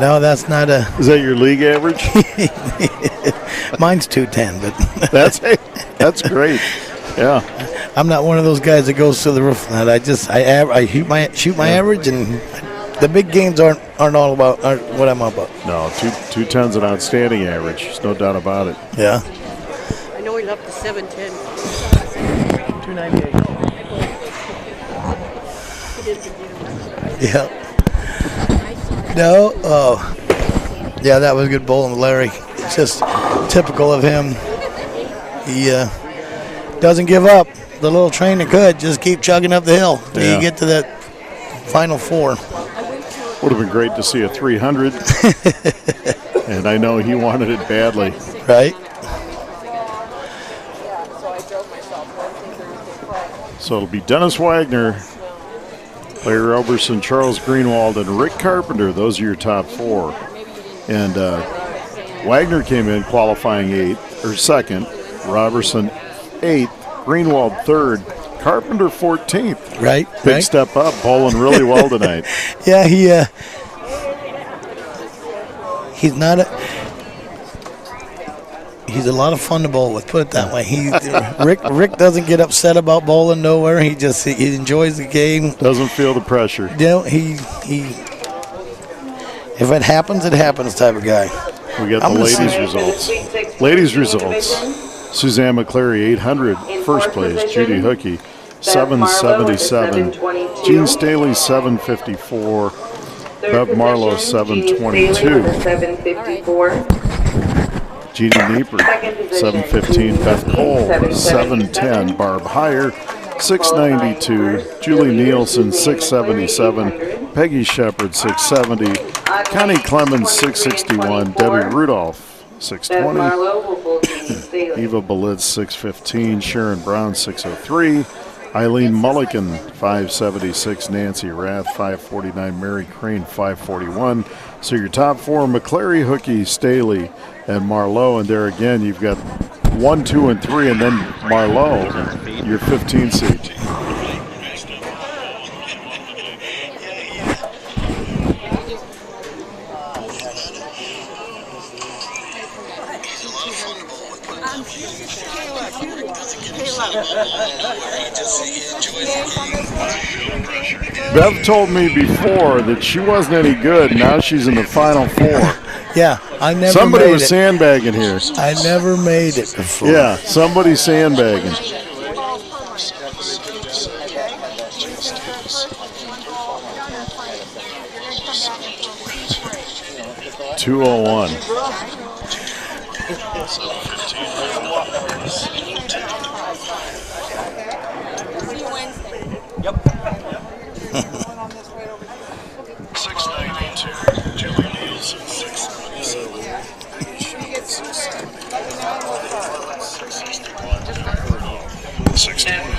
No, that's not a. Is that your league average? Mine's 210, but that's great. Yeah. I'm not one of those guys that goes to the roof. I shoot my average, and the big games aren't what I'm about. No, 210's an outstanding average. There's no doubt about it. Yeah. I know he left the 710. 298. Yeah. No. Oh. Yeah, that was good bowling with Larry. It's just typical of him. He doesn't give up. The little train that could just keep chugging up the hill till you get to that final 4. Would have been great to see a 300. And I know he wanted it badly. Right. So it'll be Dennis Wagner, Larry Roberson, Charles Greenwald, and Rick Carpenter. Those are your top 4. And Wagner came in qualifying 2nd, Roberson 8th, Greenwald 3rd, Carpenter 14th. Right. Big step up, bowling really well tonight. Yeah, he's not he's a lot of fun to bowl with, put it that way. Rick doesn't get upset about bowling nowhere. He enjoys the game. Doesn't feel the pressure. You know, he if it happens type of guy. We got the ladies' results. Ladies' results. Suzanne McClary, 800, first place. Judy Hookey, 777. Jean Staley, 754. Bev Marlowe, 722. 754. Jeannie Nieper, 715. Beth Cole, 710. Barb Heyer, 692. Julie Nielsen, 677. Peggy Shepard, 670. Connie Clemens, 661. Debbie Rudolph, 620. Eva Belitz, 615. Sharon Brown, 603. Eileen Mulligan, 576. Nancy Rath, 549. Mary Crane, 541. So your top 4, McClary, Hookey, Staley, and Marlowe. And there again, you've got 1, 2, and 3, and then Marlowe, your 15 seed. Bev told me before that she wasn't any good. Now she's in the final 4. Yeah, I never. Somebody made was it. sandbagging here. I never made it before. Yeah, somebody's sandbagging. 201. Yep. 692. Julie Nielsen, 677. 603.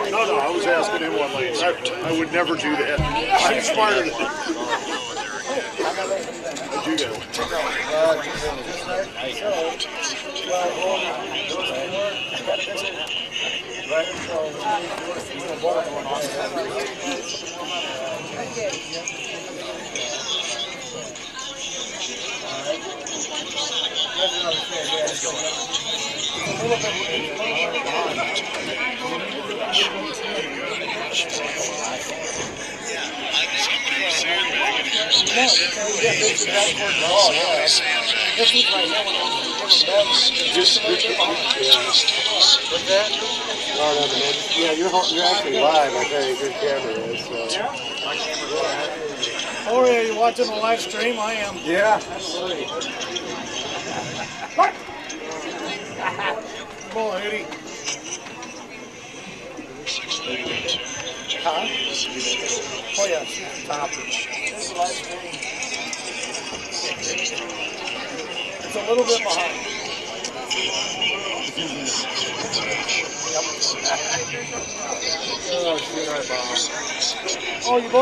No, I was asking him one lane. I would never do that. I'm smarter than him. What'd you Yeah, you're actually live. I tell you, good camera is. So. Oh, yeah, you watching the live stream? I am. Yeah. Come on, Eddie. Huh? Oh, yeah, she's the topper. This is live stream. It's a little bit behind. Yep. Oh,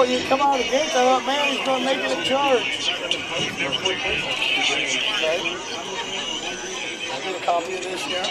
you come out of the gate, I thought, man, he's going to make it a charge. Okay. I'll get a copy of this here.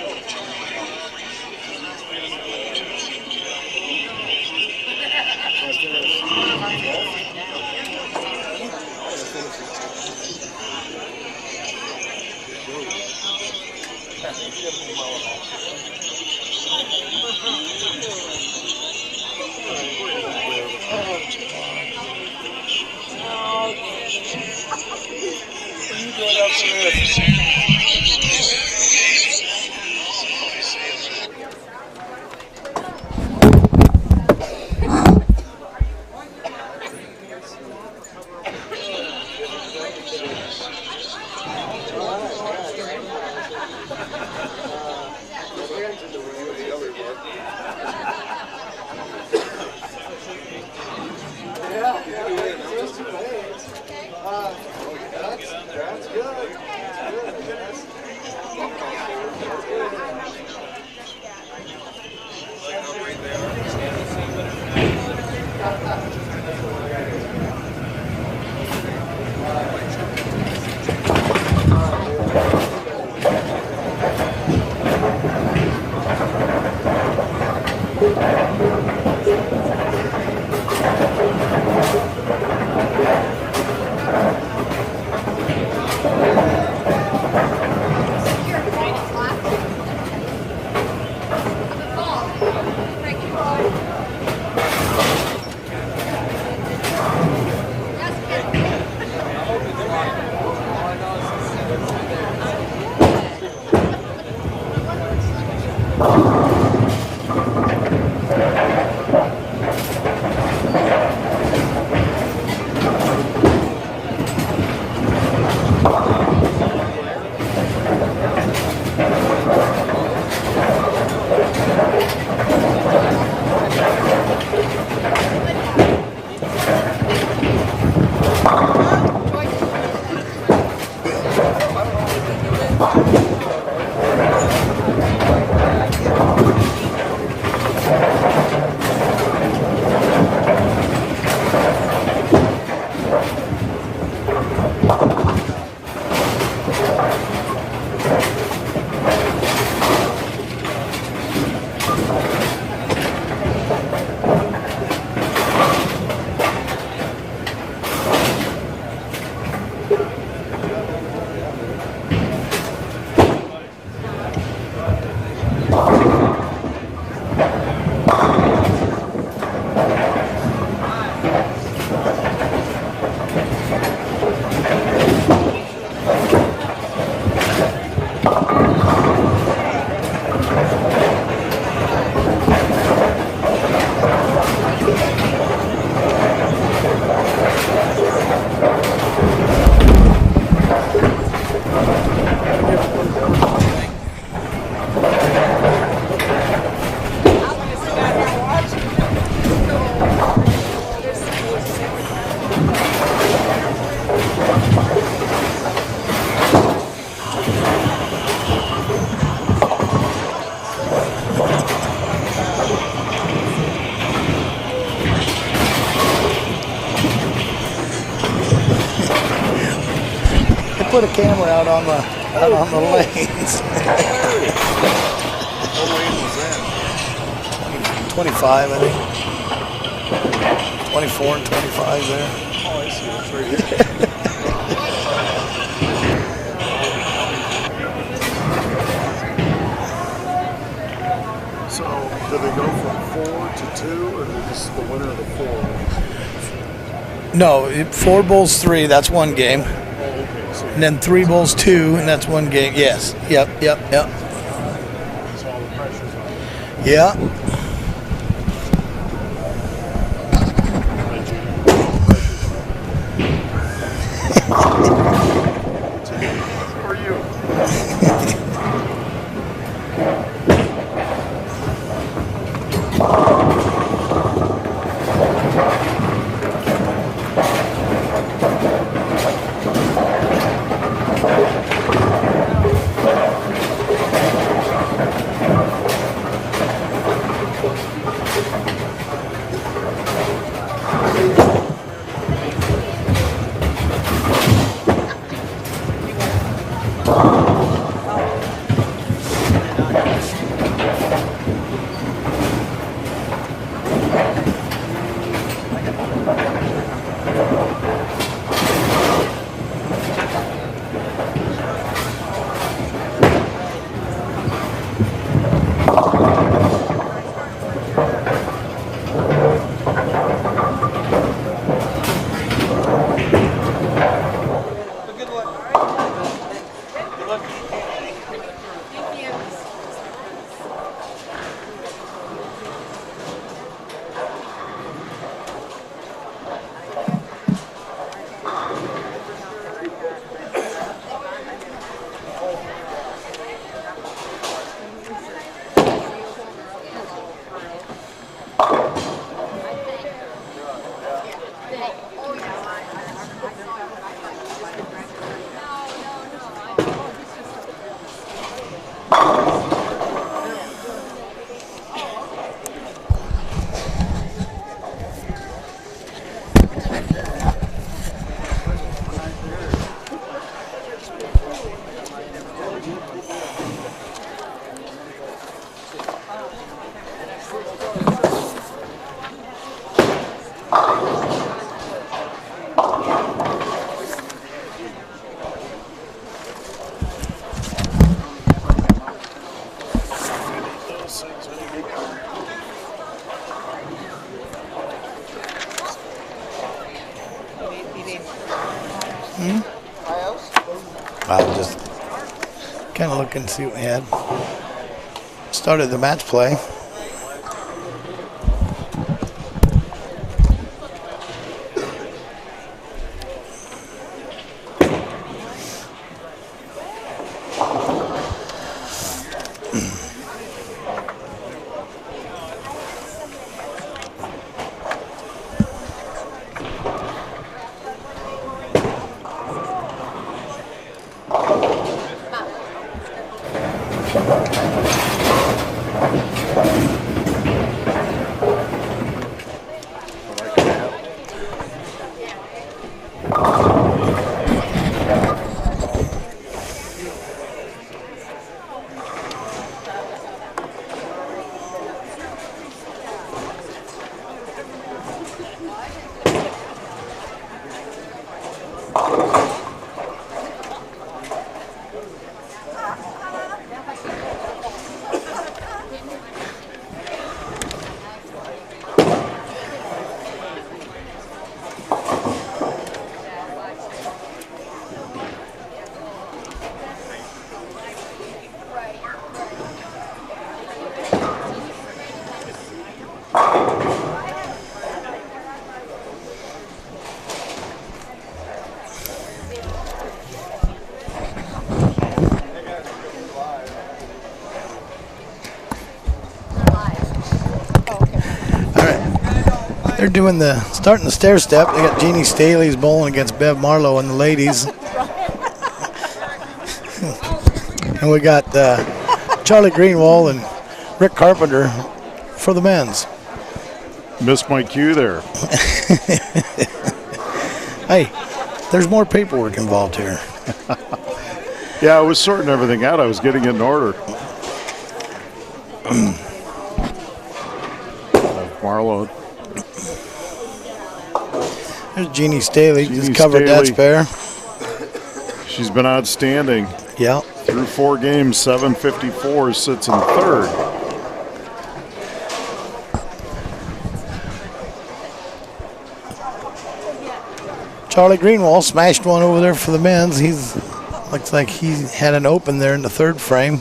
Put a camera out on the lanes. What lane was that? 25, I think. 24 and 25 there. Oh, I see. It's right here. So, do they go from 4 to 2, or is this the winner of the 4? No, 4 bowls 3, that's one game. And then 3 bowls 2, and that's one game. Yes. Yep. So all the pressure's on. Yeah. For you. I'll just kind of look and see what we had. Started the match play. They're doing starting the stair step. They got Jeannie Staley's bowling against Bev Marlowe in the ladies. And we got Charlie Greenwald and Rick Carpenter for the men's. Missed my cue there. Hey, there's more paperwork involved here. Yeah, I was sorting everything out. I was getting it in order. Marlowe. There's Jeannie Staley. Just covered that spare. She's been outstanding. Yeah. Through 4 games, 754, sits in third. Charlie Greenwald smashed one over there for the men's. Looks like he had an open there in the third frame.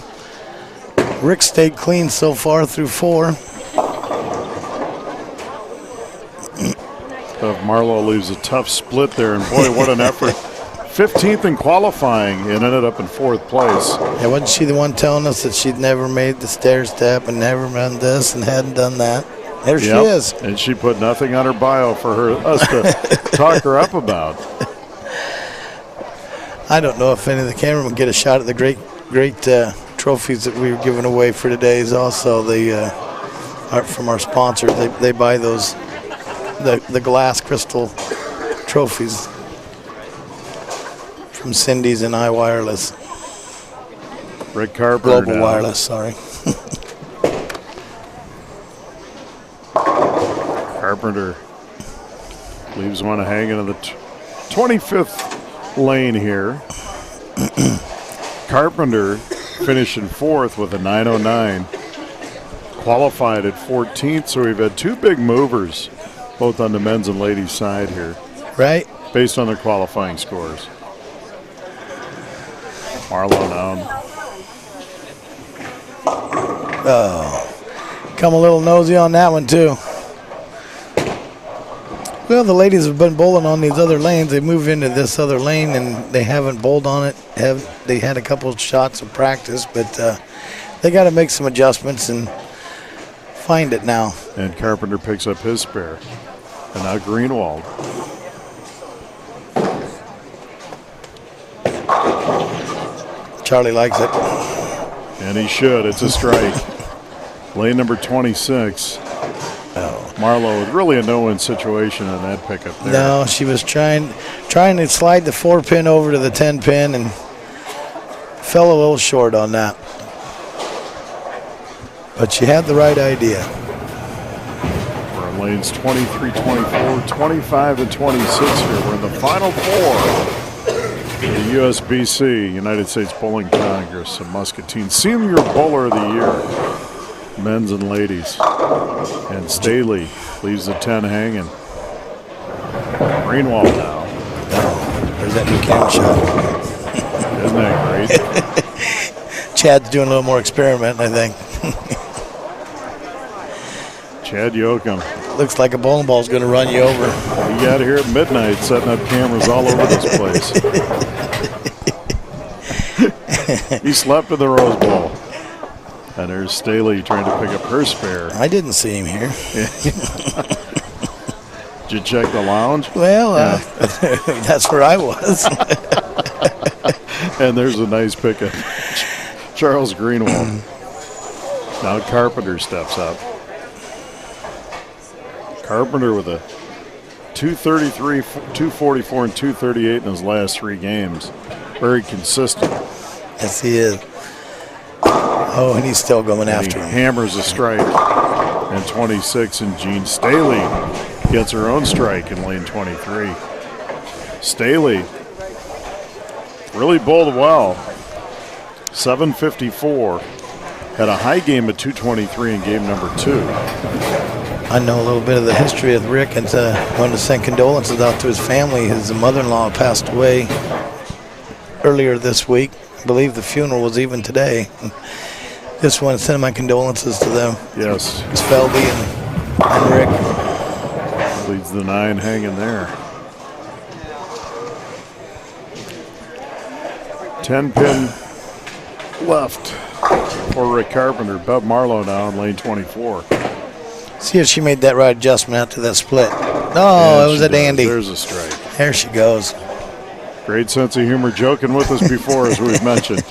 Rick stayed clean so far through 4. Marlowe leaves a tough split there, and boy, what an effort. 15th in qualifying and ended up in 4th place. Yeah, wasn't she the one telling us that she'd never made the stair step and never done this and hadn't done that? There she is. And she put nothing on her bio for us to talk her up about. I don't know if any of the cameramen get a shot at the great trophies that we were giving away for today's. Also, the art from our sponsor. They buy those the glass crystal trophies from Cindy's and iWireless. Rick Carpenter. Global Wireless, sorry. Carpenter leaves one hanging in the 25th lane here. Carpenter finishing 4th with a 909. Qualified at 14th, so we've had 2 big movers, both on the men's and ladies' side here. Right. Based on their qualifying scores. Marlowe down. Oh, come a little nosy on that one too. Well, the ladies have been bowling on these other lanes. They move into this other lane and they haven't bowled on it. They had a couple of shots of practice, but they got to make some adjustments and find it now. And Carpenter picks up his spare. And now Greenwald. Charlie likes it. And he should. It's a strike. Lane number 26. Oh. Marlowe was really a no-win situation in that pickup there. No, she was trying to slide the 4-pin over to the 10-pin and fell a little short on that. But she had the right idea. For a lanes 23, 24, 25, and 26 here. We're in the final four of the USBC, United States Bowling Congress of Muscatine. Senior Bowler of the Year, men's and ladies. And Staley leaves the 10 hanging. Greenwald now. There's that new camera shot. Isn't that great? Chad's doing a little more experiment, I think. Chad Yoakum. Looks like a bowling ball's going to run you over. He got here at midnight setting up cameras all over this place. He slept in the Rose Bowl. And there's Staley trying to pick up her spare. I didn't see him here. Did you check the lounge? Well, that's where I was. And there's a nice pickup. Charles Greenwald. Now Carpenter steps up. Carpenter with a 233, 244, and 238 in his last 3 games. Very consistent. Yes, he is. Oh, and he's still going after him. Hammers a strike. And 26, and Jean Staley gets her own strike in lane 23. Staley really bowled well. 754. Had a high game at 223 in game number 2. I know a little bit of the history of Rick and wanted to send condolences out to his family. His mother-in-law passed away earlier this week. I believe the funeral was even today. Just want to send my condolences to them. Yes. It's Felby and Rick. Leads the 9 hanging there. 10-pin left for Rick Carpenter. Bev Marlowe now in lane 24. See if she made that right adjustment after that split. No, it was a dandy. There's a strike. There she goes. Great sense of humor, joking with us before, as we've mentioned.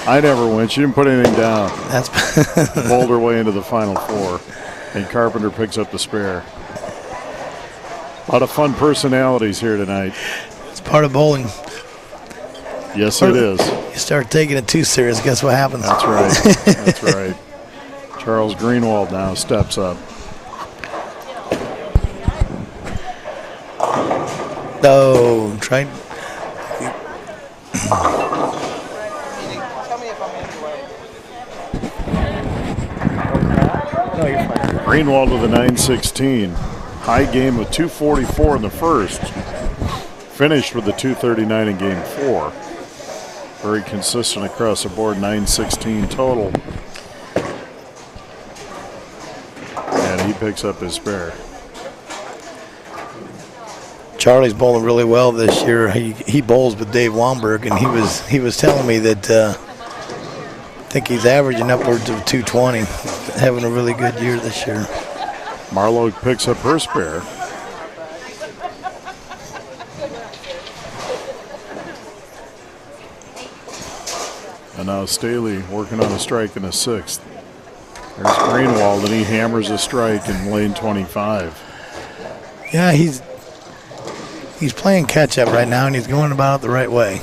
I never went. She didn't put anything down. That's bowled her way into the final 4, and Carpenter picks up the spare. A lot of fun personalities here tonight. It's part of bowling. Yes, it is. You start taking it too serious, guess what happens? That's right. That's right. Charles Greenwald now steps up. No, try. Greenwald with a 916. High game with 244 in the first. Finished with the 239 in game 4. Very consistent across the board, 916 total. And he picks up his spare. Charlie's bowling really well this year. He bowls with Dave Womberg, and he was telling me that I think he's averaging upwards of 220, having a really good year this year. Marlowe picks up her spare. And now Staley working on a strike in the 6th. There's Greenwald, and he hammers a strike in lane 25. Yeah, he's playing catch-up right now, and he's going about it the right way.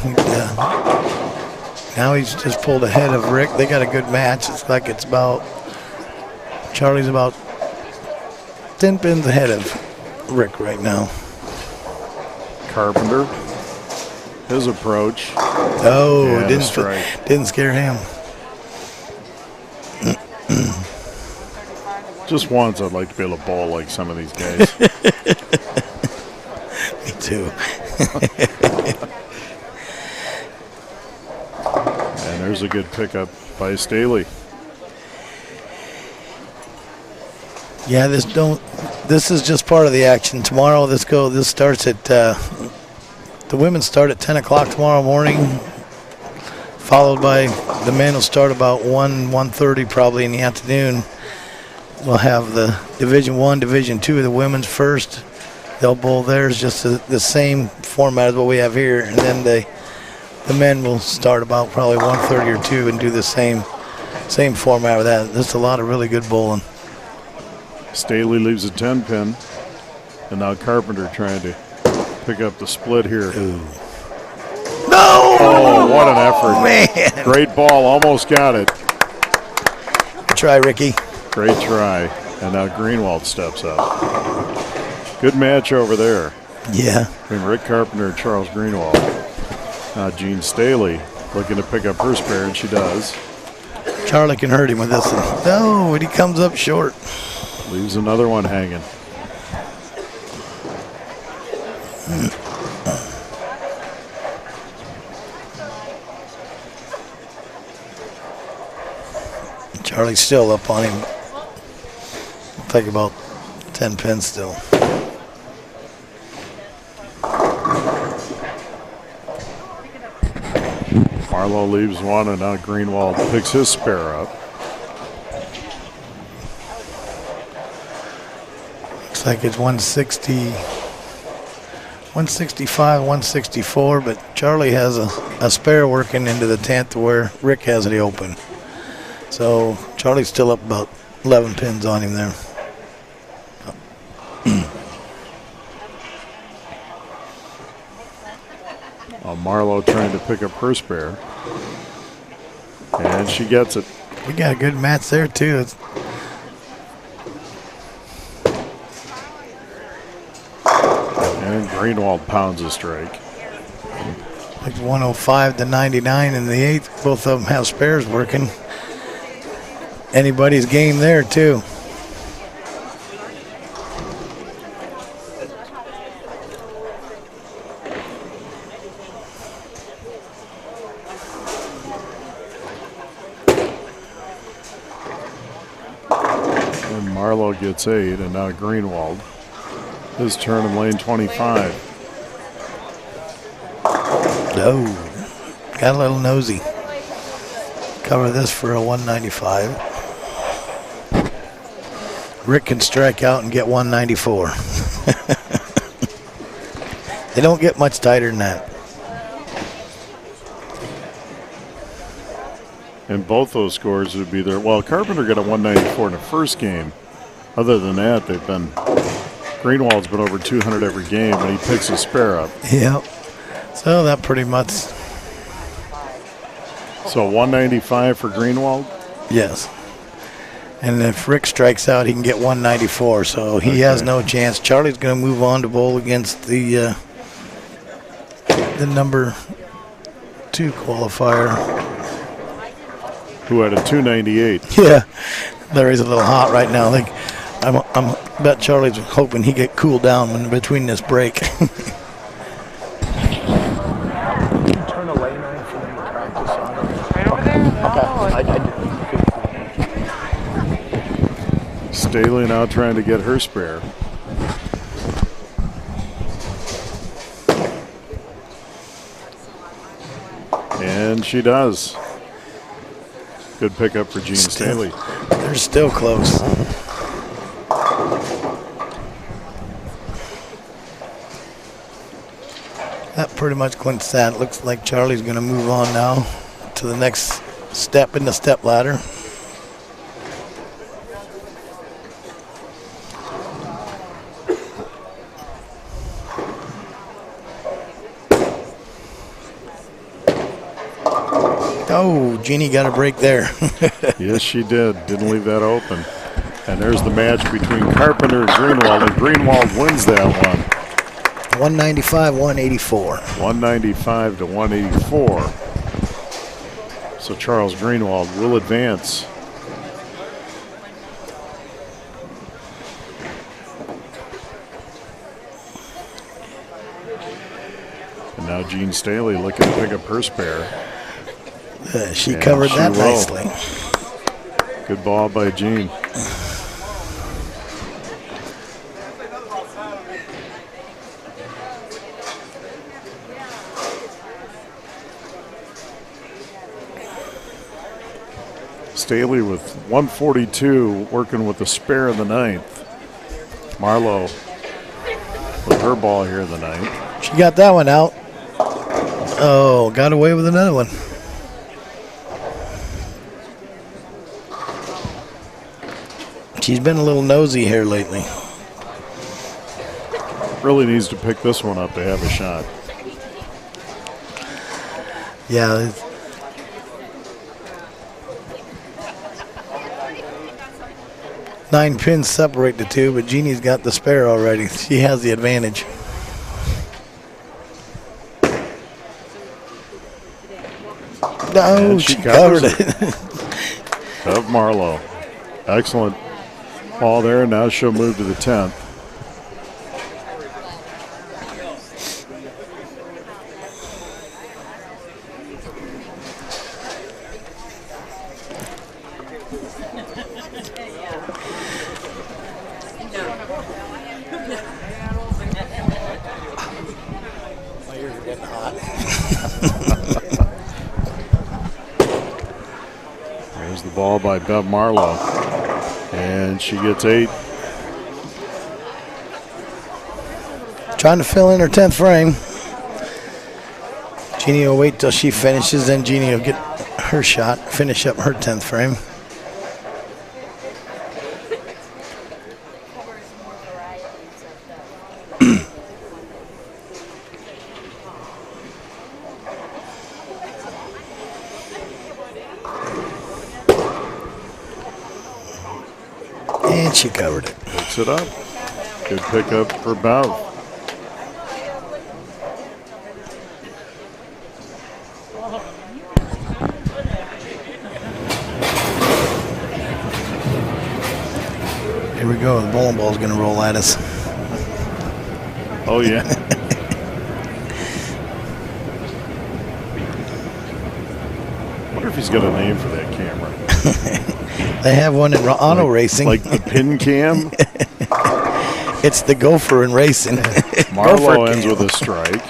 Now he's just pulled ahead of Rick. They got a good match. It's like Charlie's about 10 pins ahead of Rick right now. Carpenter, his approach. Oh, didn't scare him. Just once I'd like to be able to bowl like some of these guys. Me too. And there's a good pickup by Staley. Yeah, this is just part of the action. Tomorrow, this starts at the women start at 10 o'clock tomorrow morning, followed by the men will start about 1:30 probably in the afternoon. We'll have the Division 1, Division 2 of the women's first. They'll bowl theirs just the same format as what we have here, and then the men will start about probably 1:30 or 2 and do the same format with that. There's a lot of really good bowling. Staley leaves a 10-pin, and now Carpenter trying to pick up the split here. Ooh. No! Oh, what an effort. Man. Great ball, almost got it. Good try, Ricky. Great try. And now Greenwald steps up. Good match over there. Yeah. Between Rick Carpenter and Charles Greenwald. Now Jean Staley looking to pick up her spare, and she does. Charlie can hurt him with this one. No, and he comes up short. Leaves another one hanging. Charlie's still up on him. Take about 10 pins still. Marlowe leaves one, and now Greenwald picks his spare up. Looks like it's 160, 165, 164, but Charlie has a spare working into the 10th where Rick has it open. So Charlie's still up about 11 pins on him there. Marlowe trying to pick up her spare. And she gets it. We got a good match there too. And Greenwald pounds a strike. Like 105 to 99 in the 8th. Both of them have spares working. Anybody's game there too. And Marlowe gets 8, and now Greenwald. His turn in lane 25. Oh, got a little nosy. Cover this for a 195. Rick can strike out and get 194. They don't get much tighter than that. And both those scores would be there. Well, Carpenter got a 194 in the first game. Other than that, they've been, Greenwald's been over 200 every game, and he picks a spare up. Yep. So that pretty much. So 195 for Greenwald? Yes. And if Rick strikes out, he can get 194. So he has no chance. Charlie's going to move on to bowl against the number 2 qualifier. Who had a 298. Yeah. Larry's a little hot right now. I think I'm bet Charlie's hoping he get cooled down in between this break. Can you turn a lane on for them to practice on? Right over there? I did. Staley now trying to get her spare. And she does. Good pickup for Jean Staley. They're still close. That pretty much clinches that. Looks like Charlie's going to move on now to the next step in the step ladder. Oh, Jeannie got a break there. Yes, she did. Didn't leave that open. And there's the match between Carpenter and Greenwald, and Greenwald wins that one. 195, 184. 195 to 184. So Charles Greenwald will advance. And now Jean Staley looking to pick up her spare. She covered that nicely. Good ball by Jean. Staley with 142, working with the spare in the 9th. Marlowe with her ball here in the 9th. She got that one out. Oh, got away with another one. She's been a little nosy here lately. Really needs to pick this one up to have a shot. Yeah. 9 pins separate the two, but Jeannie's got the spare already. She has the advantage. No, And she covers covered it. Bev Marlowe. Excellent ball there. Now she'll move to the 10th. There's the ball by Bev Marlowe. And she gets 8. Trying to fill in her 10th frame. Jeannie will wait till she finishes, then Jeannie will get her shot, finish up her 10th frame. And she covered it. Picks it up. Good pickup for Bev. Here we go. The bowling ball's going to roll at us. Oh, yeah. I wonder if he's got a name for that camera. They have one in auto racing. Like the pin cam? It's the gopher in racing. Marlowe ends with a strike.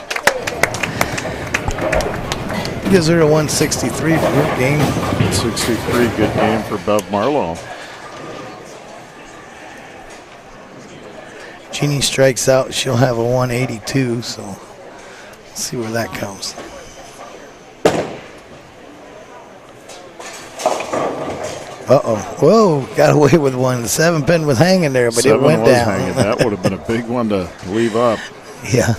Gives her a 163 for good game. 163, good game for Bev Marlowe. Jeannie strikes out, she'll have a 182, so let's see where that comes. Uh-oh. Whoa, got away with one. The 7 pin was hanging there, but it went down. Hanging. That would have been a big one to leave up. Yeah.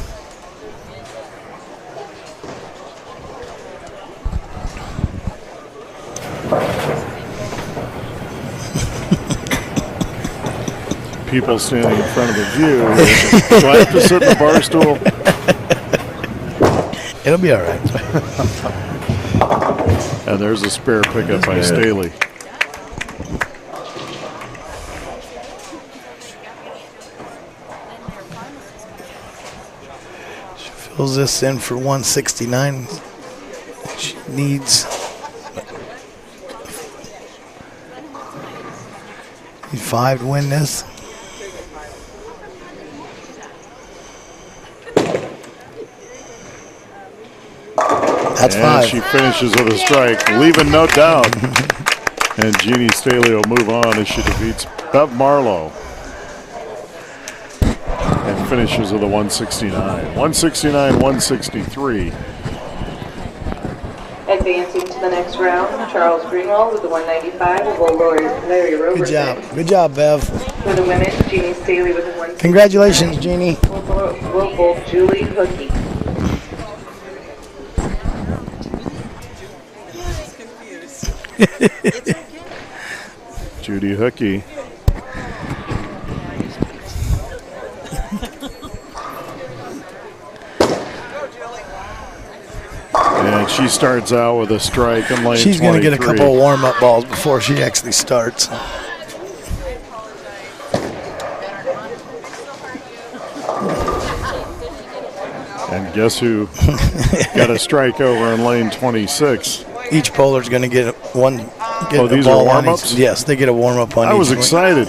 People standing in front of the view. Do I have to sit in the bar stool? It'll be all right. And there's a spare pickup by Staley. She fills this in for 169. She needs 5 to win this. That's and 5. She finishes with a strike, leaving no doubt. And Jeannie Staley will move on as she defeats Bev Marlowe. And finishes with a 169. 169, 163. Advancing to the next round, Charles Greenwald with the 195, will Larry Roberson. Good job. Good job, Bev. For the women, Jeannie Staley with the 169. Congratulations, Jeannie. Will both Julie Hookie. Judy Hookie. And she starts out with a strike in lane 23. She's going to get a couple of warm-up balls before she actually starts. And guess who got a strike over in lane 26? Each bowler's going to get one. Get Oh, these ball are warm-ups? Yes, they get a warm-up on I each was one. excited.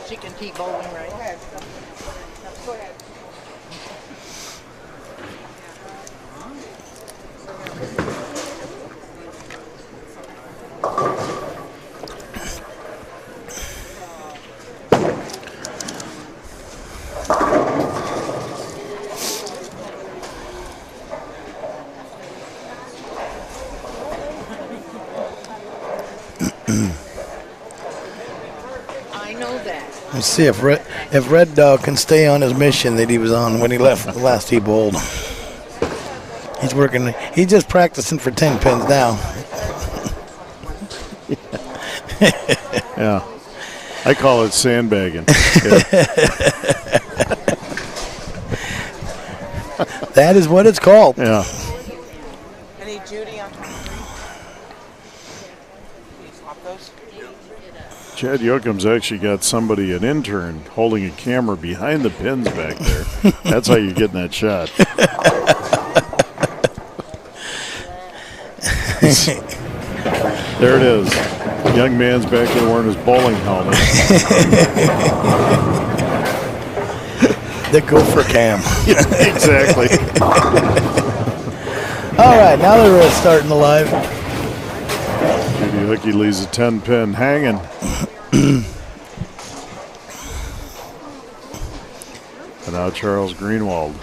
She can keep bowling right ahead. Go ahead. I know that. Let's see if Red Dog can stay on his mission that he was on when he left the last he bowled. He's working. He's just practicing for 10 pins now. Yeah. I call it sandbagging. That is what it's called. Yeah. I need Judy on 23. Can you swap those? Chad Yoakum's actually got somebody, an intern, holding a camera behind the pins back there. That's how you're getting that shot. There it is. Young man's back there wearing his bowling helmet. The gopher cam. Exactly. All right, now they're starting the live. Judy Hookey leaves a 10-pin hanging. And now Charles Greenwald.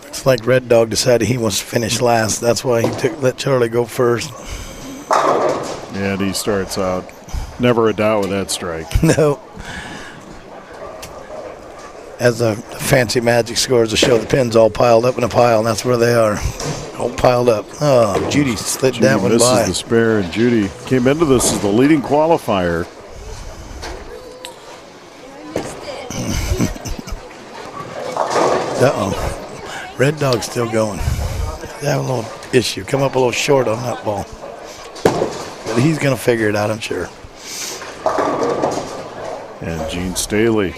Looks like Red Dog decided he wants to finish last. That's why he let Charlie go first. And he starts out. Never a doubt with that strike. No. As the fancy magic scores to show, the pins all piled up in a pile, and that's where they are. All piled up. Oh, Judy slid that one misses by. the spare, and Judy came into this as the leading qualifier. Uh-oh. Red Dog's still going. They have a little issue. Come up a little short on that ball. But he's going to figure it out, I'm sure. And Gene Staley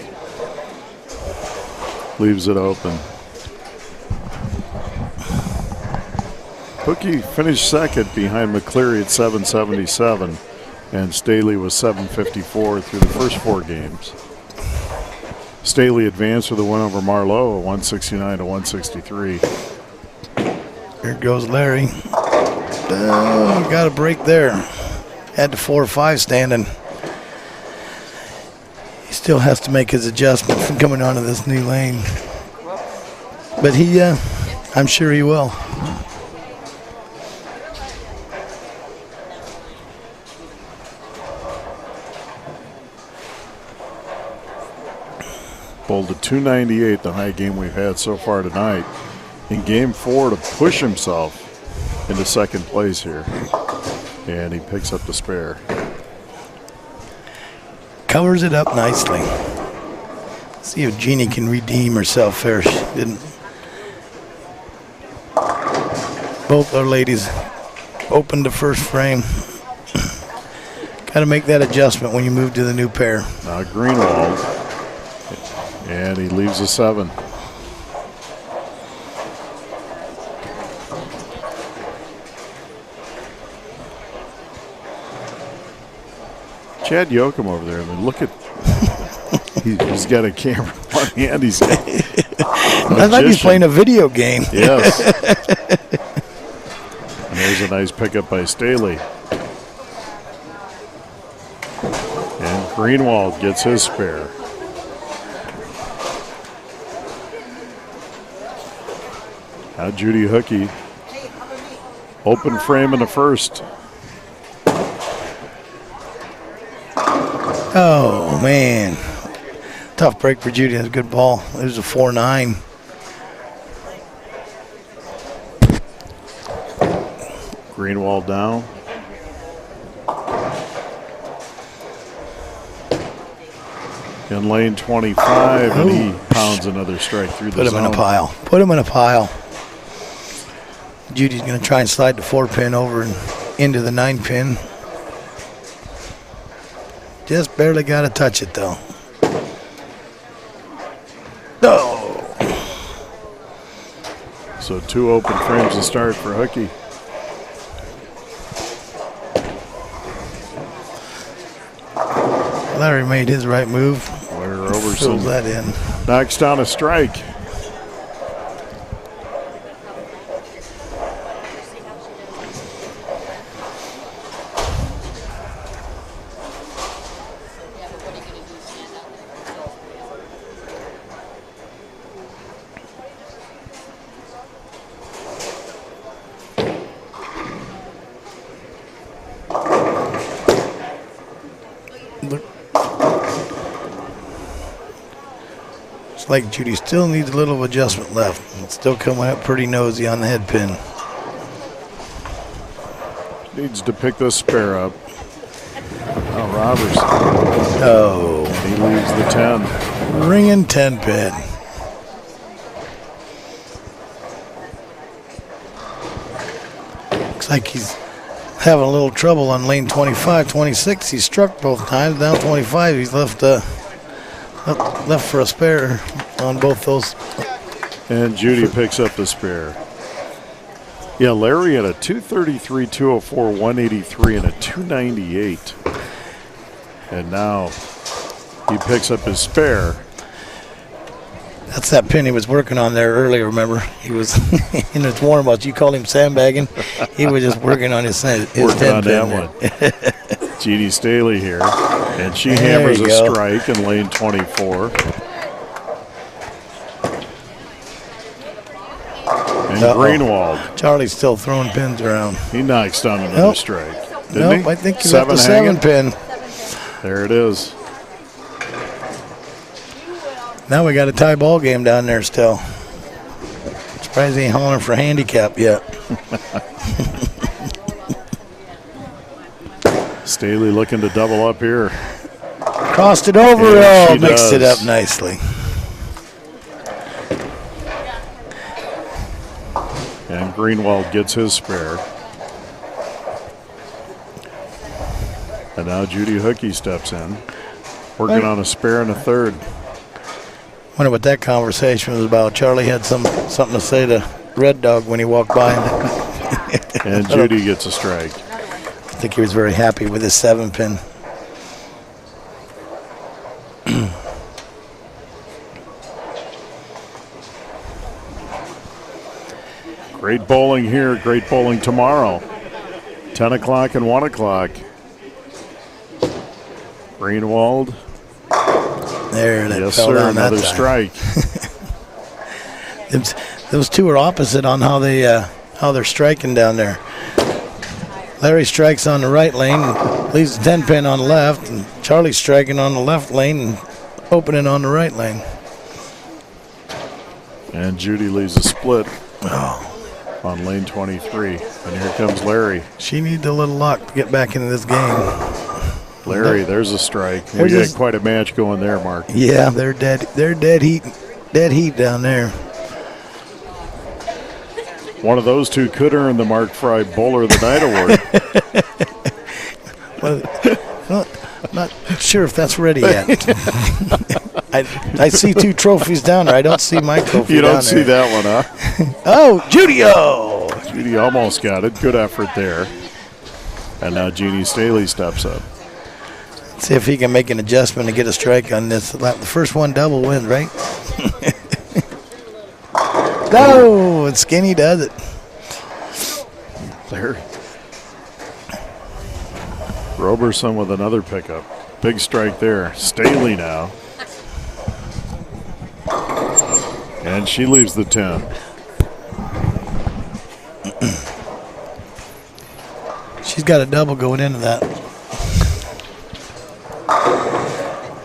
leaves it open. Hookey finished second behind McCleary at 777, and Staley was 754 through the first 4 games. Staley advanced with a win over Marlowe at 169 to 163. Here goes Larry. Oh, got a break there. Had the 4 or 5 standing. He still has to make his adjustment from coming onto this new lane. But he, I'm sure he will. Bowled a 298, the high game we've had so far tonight. In game 4 to push himself into second place here. And he picks up the spare. Covers it up nicely. See if Jeannie can redeem herself there. She didn't. Both our ladies opened the first frame. Got to make that adjustment when you move to the new pair. Now Greenwald. And he leaves a 7. Chad Yoakum over there. I mean, look at he's got a camera in one hand. He's I thought he's playing a video game. Yes. And there's a nice pickup by Staley. And Greenwald gets his spare. Now Judy Hookey. Open frame in the first. Oh, man. Tough break for Judy. That's a good ball. There's a 4-9. Greenwald down. In lane 25, and he pounds another strike through the zone. Put him in a pile. Put him in a pile. Judy's going to try and slide the 4-pin over and into the 9-pin. Just barely got to touch it, though. No. So 2 open frames to start for Hookey. Larry made his right move. Larry Roberson fills that in. Knocks down a strike. It's like Judy still needs a little adjustment left. It's still coming up pretty nosy on the head pin. needs to pick this spare up. Oh, Robertson. Oh. And he leaves the 10. Ringing 10 pin. Looks like he's having a little trouble on lane 25, 26. He struck both times. Down 25, he's left for a spare on both those. And Judy picks up the spare. Yeah, Larry had a 233, 204, 183, and a 298. And now he picks up his spare. That's that pin he was working on there earlier, remember? He was in his warm-ups. You called him sandbagging. He was just working on his 10 Working on pin that one. Jeannie Staley here. And she There hammers you a go. strike in lane 24. And Uh-oh. Greenwald. Charlie's still throwing pins around. He knocks down another Nope. strike. Didn't he? I think he left the hanging? 7 pin. There it is. Now we got a tie ball game down there still. Surprised he ain't hollering for handicap yet. Staley looking to double up here. Crossed it over. Yeah, Oh, she mixed it does. up nicely. And Greenwald gets his spare. And now Judy Hookey steps in, working on a spare and a third. Wonder what that conversation was about. Charlie had something to say to Red Dog when he walked by. And Judy gets a strike. I think he was very happy with his 7 pin. Great bowling here, great bowling tomorrow. 10 o'clock and 1 o'clock. Greenwald. There, that Yes, fell sir, down that another time. strike. Those two are opposite on how they're striking down there. Larry strikes on the right lane, and leaves the 10 pin on the left, and Charlie's striking on the left lane and opening on the right lane. And Judy leaves a split on lane 23. And here comes Larry. She needs a little luck to get back into this game. Larry, there's a strike. We There's got quite a match going there, Mark. Yeah, they're dead. They're dead heat down there. One of those two could earn the Mark Fry Bowler of the Night Award. Well, not sure if that's ready yet. I see 2 trophies down there. I don't see my trophy You down don't see there. that one, huh? Oh, Judy-O! Judy almost got it. Good effort there. And now Jeannie Staley steps up. See if he can make an adjustment to get a strike on this. The first one double wins, right? No, and Skinny does it. There. Roberson with another pickup. Big strike there. Staley now. And she leaves the 10. She's got a double going into that.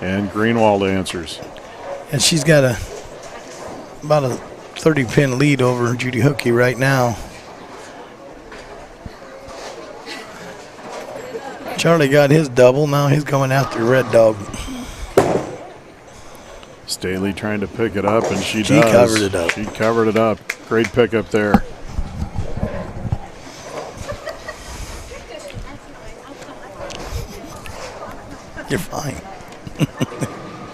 And Greenwald answers. And she's got about a 30-pin lead over Judy Hookey right now. Charlie got his double. Now he's going after Red Dog. Staley trying to pick it up, and she She does. covered it up. She covered it up. Great pickup there. You're fine.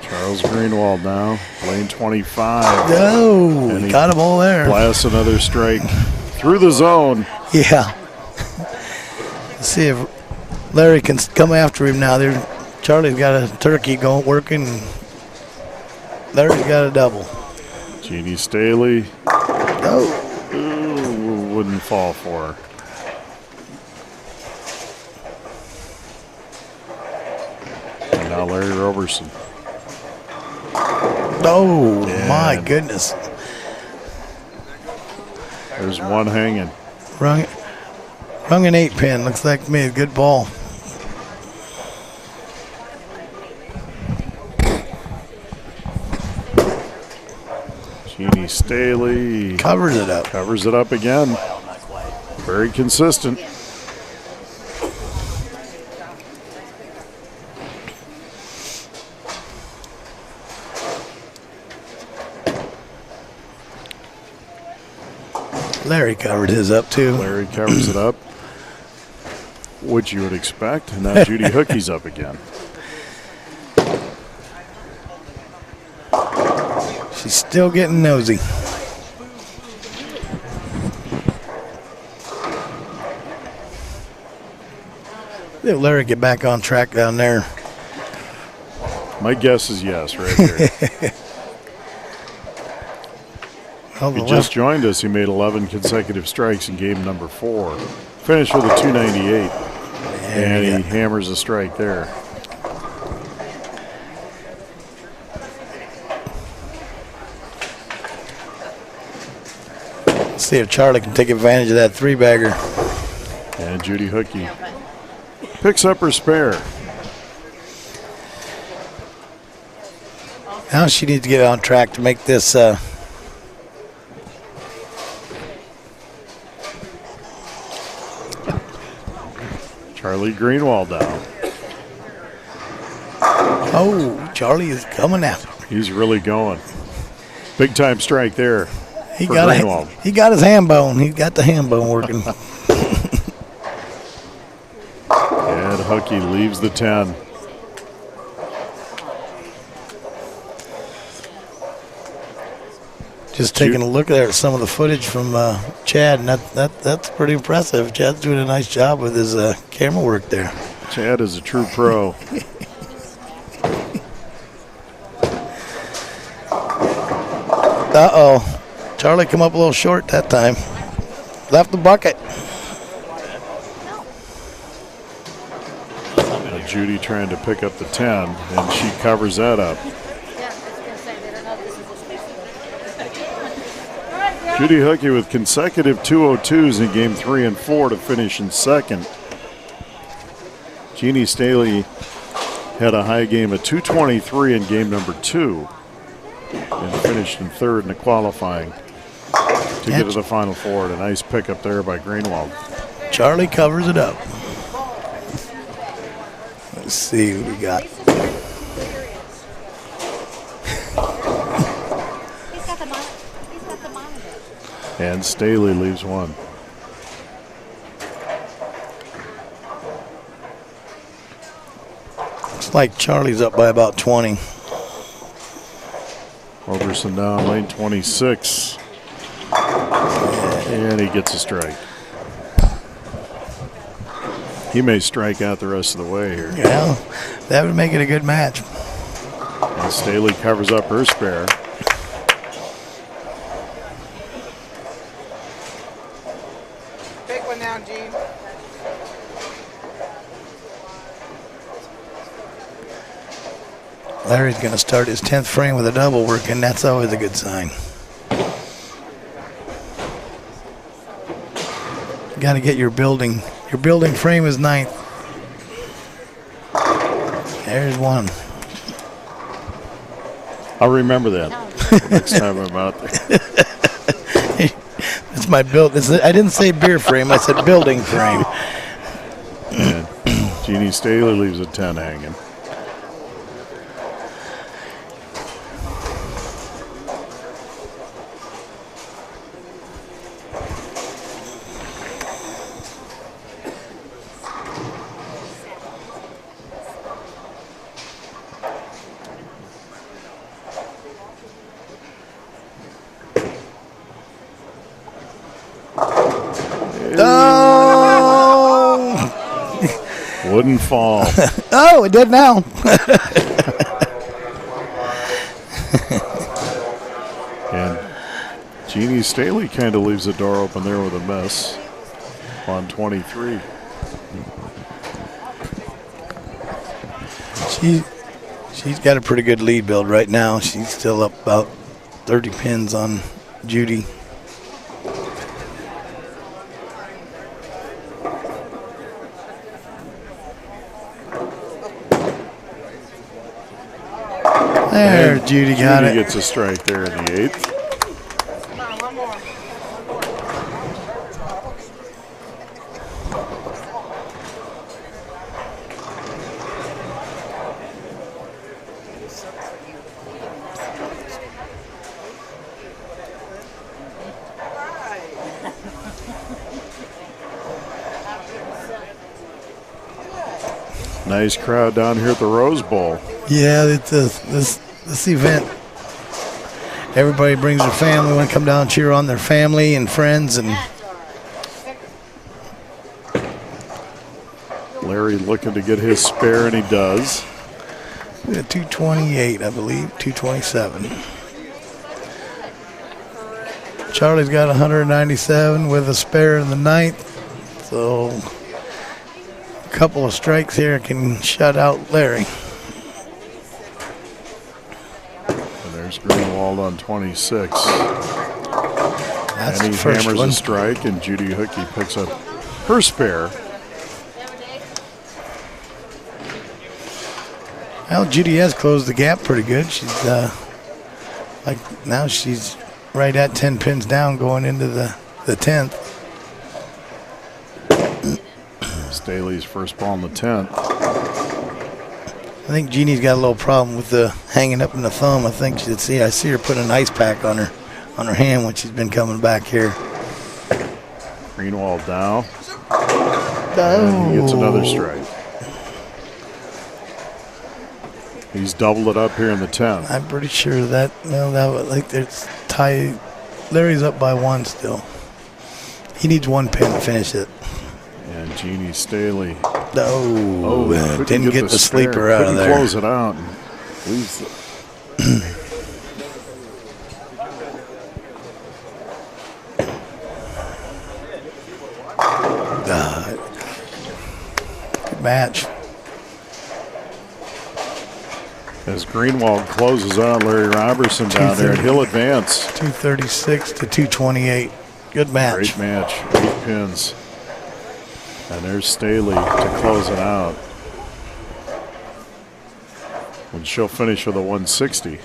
Charles Greenwald now, lane 25. No, And he got him all there. Blasts another strike through the zone. Yeah. Let's see if Larry can come after him now. Charlie's got a turkey working. Larry's got a double. Jeannie Staley. Oh. Ooh, wouldn't fall for her. And now Larry Roberson. Oh, And my goodness. There's one hanging. Rung an 8-pin. Looks like to me a good ball. Jeannie Staley Covers it up. covers it up again. Very consistent. Larry covered his up too. Larry covers it up, which you would expect. And now Judy Hookie's up again. She's still getting nosy. Did Larry get back on track down there? My guess is yes, right here. Oh, He just joined us. He made 11 consecutive strikes in game number 4. Finished with a 298. And he hammers a strike there. Let's see if Charlie can take advantage of that 3-bagger. And Judy Hookie picks up her spare. Now she needs to get on track to make this. Charlie Greenwald down. Oh, Charlie is coming out. He's really going. Big time strike there. He for got Greenwald. he got his ham bone. He got the ham bone working. And Hookie leaves the 10. Just taking a look at some of the footage from Chad, and that's pretty impressive. Chad's doing a nice job with his camera work there. Chad is a true pro. Uh-oh. Charlie come up a little short that time. Left the bucket. Now Judy trying to pick up the 10, and she covers that up. Judy Hookie with consecutive 202s in game 3 and 4 to finish in second. Jeannie Staley had a high game of 223 in game number 2 and finished in third in the qualifying to get to the Final Four. A nice pickup there by Greenwald. Charlie covers it up. Let's see who we got. And Staley leaves one. Looks like Charlie's up by about 20. Roberson down lane 26. And he gets a strike. He may strike out the rest of the way here. Yeah, that would make it a good match. And Staley covers up her spare. Big one now, Gene. Larry's going to start his 10th frame with a double working. That's always a good sign. Got to get your building. Your building frame is 9th. There's one. I'll remember that next time I'm out there. It's my build. I didn't say beer frame. I said building frame. And Jeannie Staley leaves a 10 hanging. Wouldn't fall. Oh, it did now. And Jeannie Staley kind of leaves the door open there with a miss on 23. She's got a pretty good lead build right now. She's still up about 30 pins on Judy. There, Judy got it. Judy gets a strike there in the 8th. Nice crowd down here at the Rose Bowl. Yeah, it's this event. Everybody brings their family, want to come down and cheer on their family and friends. And Larry looking to get his spare, and he does. 228, I believe, 227. Charlie's got 197 with a spare in the ninth. So a couple of strikes here can shut out Larry. And there's Greenwald on 26. That's and the he first hammers one. a strike, and Judy Hookey picks up her spare. Well, Judy has closed the gap pretty good. She's like now she's right at 10 pins down going into the 10th. Staley's first ball in the 10th. I think Jeannie's got a little problem with the hanging up in the thumb. I think I see her put an ice pack on her hand when she's been coming back here. Greenwald now. And he gets another strike. He's doubled it up here in the 10th. I'm pretty sure that was like it's tied. Larry's up by one still. He needs one pin to finish it. And Jeannie Staley. Didn't get the sleeper out of there. Close it out. And leaves Good match. As Greenwald closes out Larry Robertson down there, and he'll advance. 236 to 228. Good match. Great match. 8 pins. And there's Staley to close it out. And she'll finish with a 160.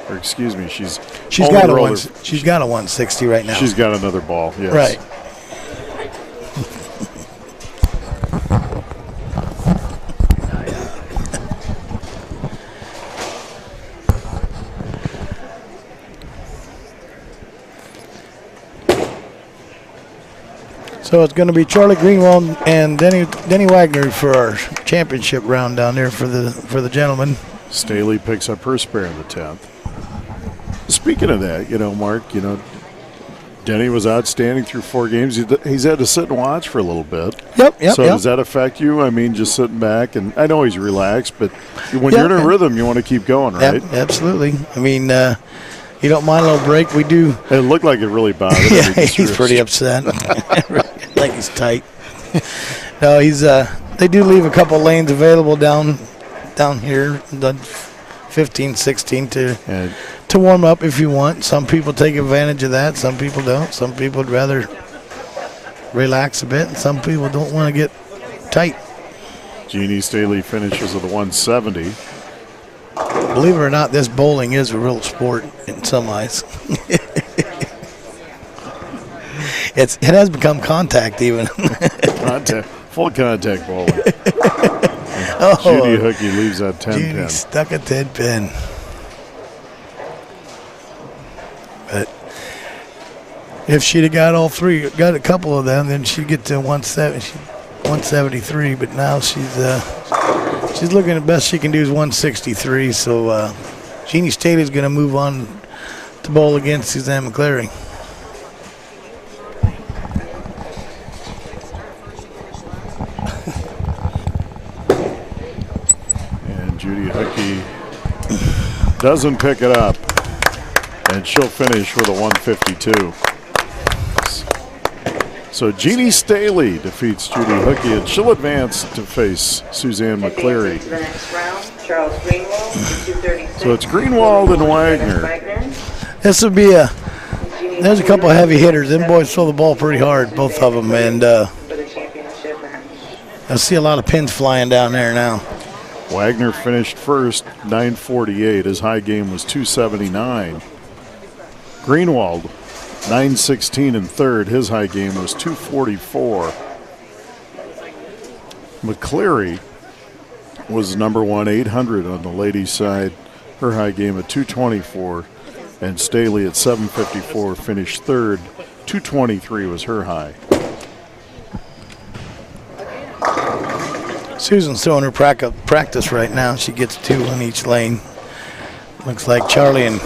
Or excuse me, she's got a 160 right now. She's got another ball, yes. Right. So it's going to be Charlie Greenwald and Denny Wagner for our championship round down there for the gentlemen. Staley picks up her spare in the 10th. Speaking of that, Mark, Denny was outstanding through 4 games. He's had to sit and watch for a little bit. Yep. So does that affect you? I mean, just sitting back, and I know he's relaxed, but when you're in a rhythm, you want to keep going, right? Yep, absolutely. I mean, you don't mind a little break. We do. It looked like it really bothered him. Yeah, he's pretty upset. Like he's tight. No, he's. They do leave a couple lanes available down here, the 15, 16 to warm up if you want. Some people take advantage of that. Some people don't. Some people would rather relax a bit, and some people don't want to get tight. Jeannie Staley finishes with a 170. Believe it or not, this bowling is a real sport in some eyes. It has become contact even. Full contact bowling. Oh, Judy Hookey leaves that 10 Judy pin. stuck a 10 pin. But if she'd have got all three, got a couple of them, then she'd get to 173. But now she's looking at best she can do is 163. So Jeannie Staley's going to move on to bowl against Suzanne McClary. Judy Hookey doesn't pick it up, and she'll finish with a 152. So Jeannie Staley defeats Judy Hookey, and she'll advance to face Suzanne McClary. The next round, Charles Greenwald, 236. So it's Greenwald and Wagner. This would be there's a couple of heavy hitters. Them boys throw the ball pretty hard, both of them, and I see a lot of pins flying down there now. Wagner finished first, 948. His high game was 279. Greenwald, 916 in third. His high game was 244. McClary was number 1, 800 on the ladies' side. Her high game at 224. And Staley at 754 finished third. 223 was her high. Susan's throwing her practice right now. She gets 2 on each lane. Looks like Charlie and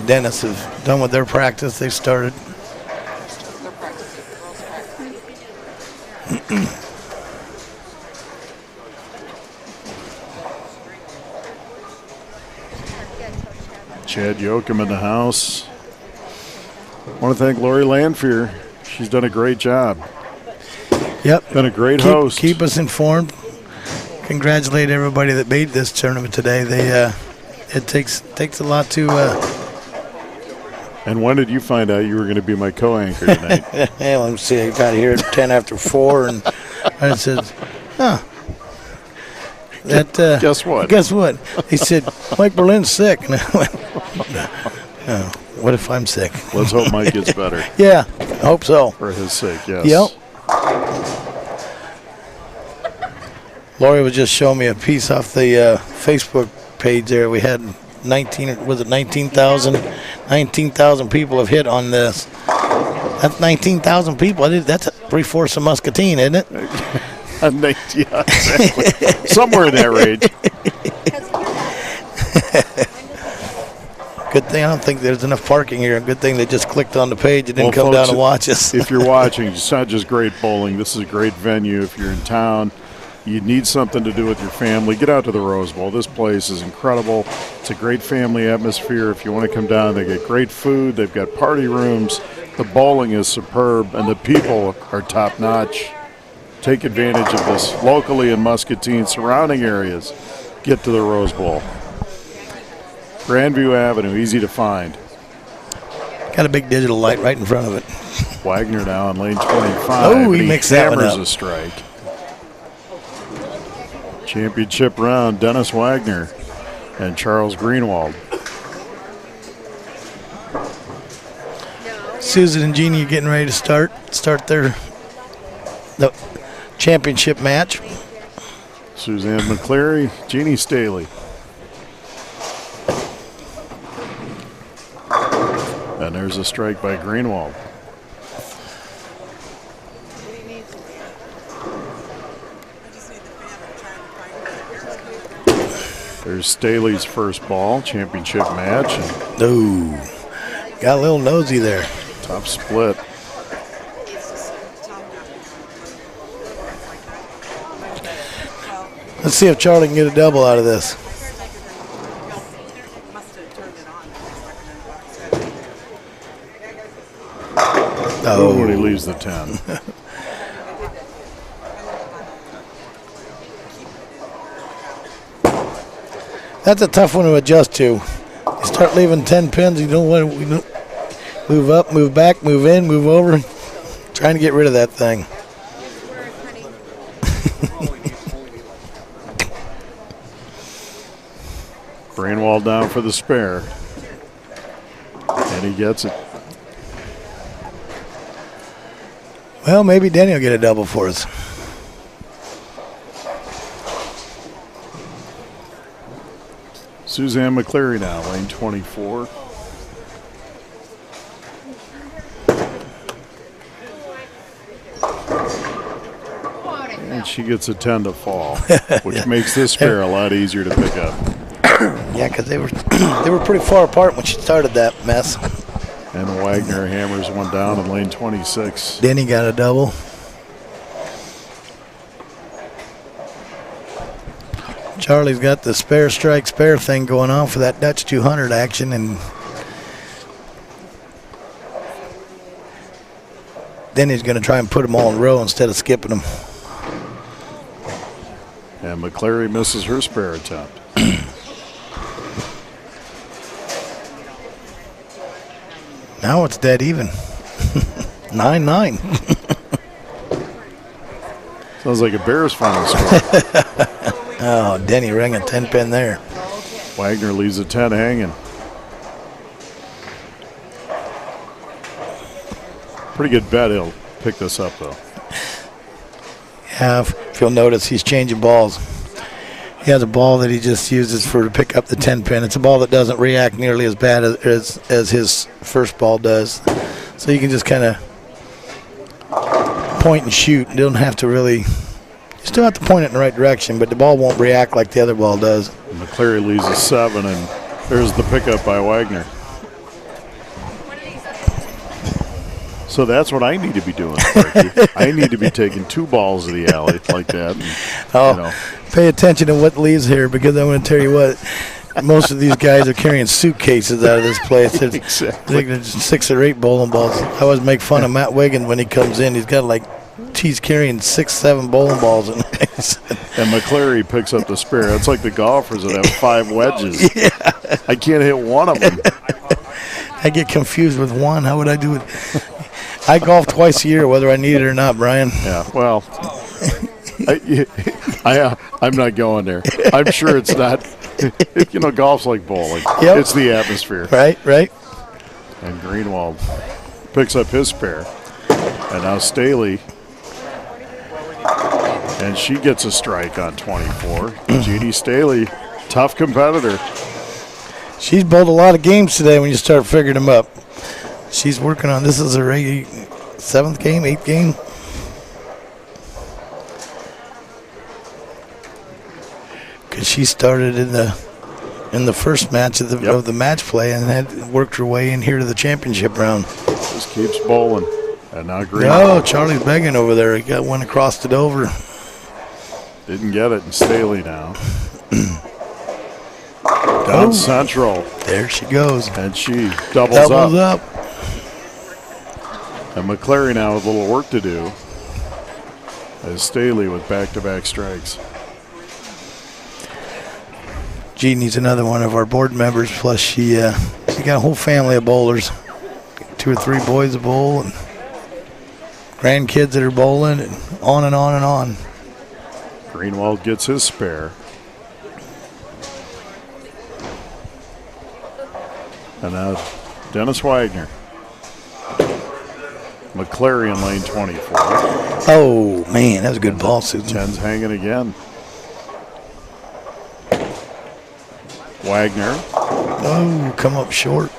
Dennis have done with their practice. They've started. Chad Yoakum in the house. I want to thank Lori Lanfear. She's done a great job. Yep. Been a great host. Keep us informed. Congratulate everybody that made this tournament today. It takes a lot to. And when did you find out you were going to be my co-anchor tonight? Yeah, let me see. I got here at 10 after 4, and I said, "Huh." Guess what? Guess what? He said, "Mike Berlin's sick." And I went, "Oh, what if I'm sick?" Let's hope Mike gets better. Yeah, I hope so. For his sake, yes. Yep. Lori was just showing me a piece off the Facebook page there. We had 19,000 people have hit on this. That's 19,000 people. That's 3/4 of Muscatine, isn't it? Yeah, exactly. Somewhere in that range. Good thing I don't think there's enough parking here. Good thing they just clicked on the page and didn't Well, come folks, down and watch us. If you're watching, it's not just great bowling. This is a great venue. If you're in town, you need something to do with your family, get out to the Rose Bowl. This place is incredible. It's a great family atmosphere. If you want to come down, they get great food. They've got party rooms. The bowling is superb, and the people are top-notch. Take advantage of this locally in Muscatine, surrounding areas. Get to the Rose Bowl. Grandview Avenue, easy to find. Got a big digital light right in front of it. Wagner now on lane 25. Oh, he mixed that one hammers up. a strike. Championship round, Dennis Wagner and Charles Greenwald. Susan and Jeannie are getting ready to start the championship match. Suzanne McCleary, Jeannie Staley. And there's a strike by Greenwald. There's Staley's first ball, championship match. Ooh, got a little nosy there. Tough split. Let's see if Charlie can get a double out of this. Oh, when he leaves the 10. That's a tough one to adjust to. You start leaving 10 pins, you don't want to move up, move back, move in, move over. Trying to get rid of that thing. Greenwald down for the spare. And he gets it. Well, maybe Denny will get a double for us. Suzanne McCleary now, lane 24. And she gets a 10 to fall, which Yeah. makes this spare a lot easier to pick up. Yeah, because they were pretty far apart when she started that mess. And Wagner hammers one down in lane 26. Denny got a double. Charlie's got the spare strike spare thing going on for that Dutch 200 action, and Denny's going to try and put them all in a row instead of skipping them. And McCleary misses her spare attempt. Now it's dead even. 9-9. Sounds like a Bears final score. Oh, Denny rang a 10 pin there. Wagner leaves a 10 hanging. Pretty good bet he'll pick this up, though. Yeah, if you'll notice, he's changing balls. He has a ball that he just uses to pick up the 10 pin. It's a ball that doesn't react nearly as bad as his first ball does. So you can just kind of point and shoot. You don't have to really You still have to point it in the right direction, but the ball won't react like the other ball does. McCleary leads a 7, and there's the pickup by Wagner. So that's what I need to be doing, Sparky. I need to be taking 2 balls to the alley like that. And, pay attention to what leaves here, because I'm going to tell you what, most of these guys are carrying suitcases out of this place. There's, Exactly. I think there's 6 or 8 bowling balls. I always make fun of Matt Wiggins when he comes in. He's got he's carrying 6, 7 bowling balls. And McCleary picks up the spare. It's like the golfers that have 5 wedges. Yeah. I can't hit one of them. I get confused with one. How would I do it? I golf twice a year, whether I need it or not, Brian. Yeah, well, I'm not going there. I'm sure it's not. Golf's like bowling. Yep. It's the atmosphere. Right. And Greenwald picks up his spare. And now Staley. And she gets a strike on 24. Jeannie Staley, tough competitor. She's bowled a lot of games today when you start figuring them up. She's working on, this is her 7th game, 8th game. Because she started in the first match of the match play and had worked her way in here to the championship round. Just keeps bowling. And now Green. Oh, Charlie's begging over there. He got one across it over. Didn't get it, and Staley now. Down central. There she goes. And she doubles up. And McCleary now with a little work to do. As Staley with back-to-back strikes. Jeannie's another one of our board members. Plus, she got a whole family of bowlers. 2 or 3 boys that bowl, and grandkids that are bowling, and on and on and on. Greenwald gets his spare. And now Dennis Wagner. McCleary in lane 24. Oh, man, that was a good ball, Susan. 10's hanging again. Wagner. Oh, come up short.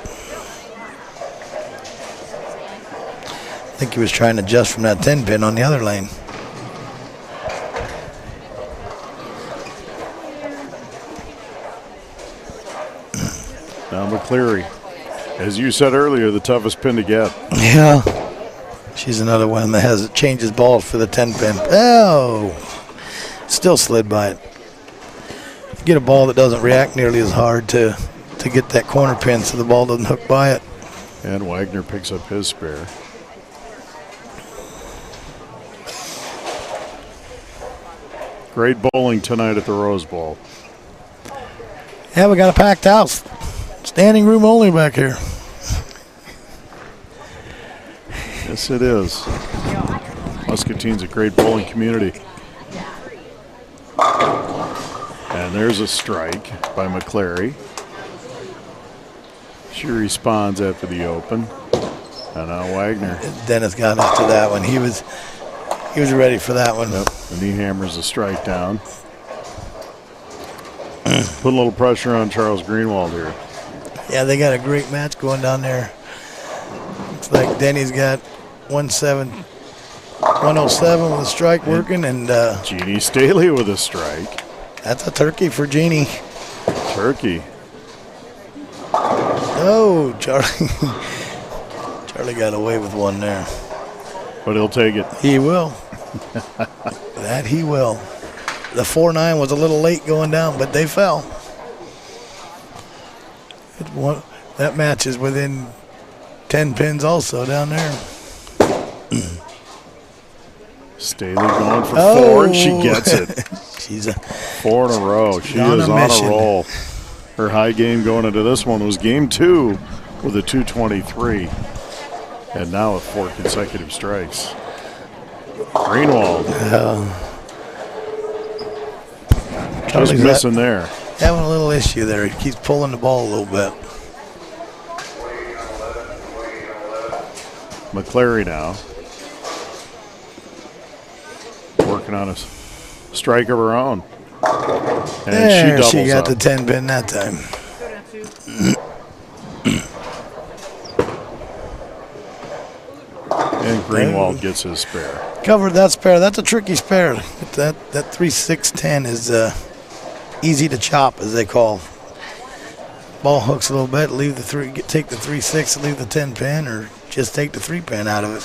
I think he was trying to adjust from that 10 pin on the other lane. Now McCleary, as you said earlier, the toughest pin to get. Yeah. She's another one that changes balls for the 10 pin. Oh, still slid by it. Get a ball that doesn't react nearly as hard to get that corner pin so the ball doesn't hook by it. And Wagner picks up his spare. Great bowling tonight at the Rose Bowl. Yeah, we got a packed house. Standing room only back here. Yes, it is. Muscatine's a great bowling community. And there's a strike by McCleary. She responds after the open. And now Wagner. Dennis got after that one. He was ready for that one. Yep. And he hammers a strike down. Put a little pressure on Charles Greenwald here. Yeah, they got a great match going down there. Looks like Denny's got 107 with a strike working, and Jeannie Staley with a strike. That's a turkey for Jeannie. Turkey. Oh, Charlie. Charlie got away with one there. But he'll take it. He will. That he will. The 4-9 was a little late going down, but they fell. That match is within 10 pins also down there. Staley going for 4, and she gets it. She's a 4 in a row. She is on a roll. Her high game going into this one was game 2 with a 223. And now with 4 consecutive strikes. Greenwald. Just missing there. Having a little issue there. He keeps pulling the ball a little bit. McCleary now. Working on a strike of her own. And there, she doubles she got up. the 10 pin that time. And Greenwald gets his spare. Covered that spare. That's a tricky spare. That 3-6-10 is easy to chop, as they call. Ball hooks a little bit. Leave the take the 3-6 and leave the 10 pin, or just take the 3 pin out of it.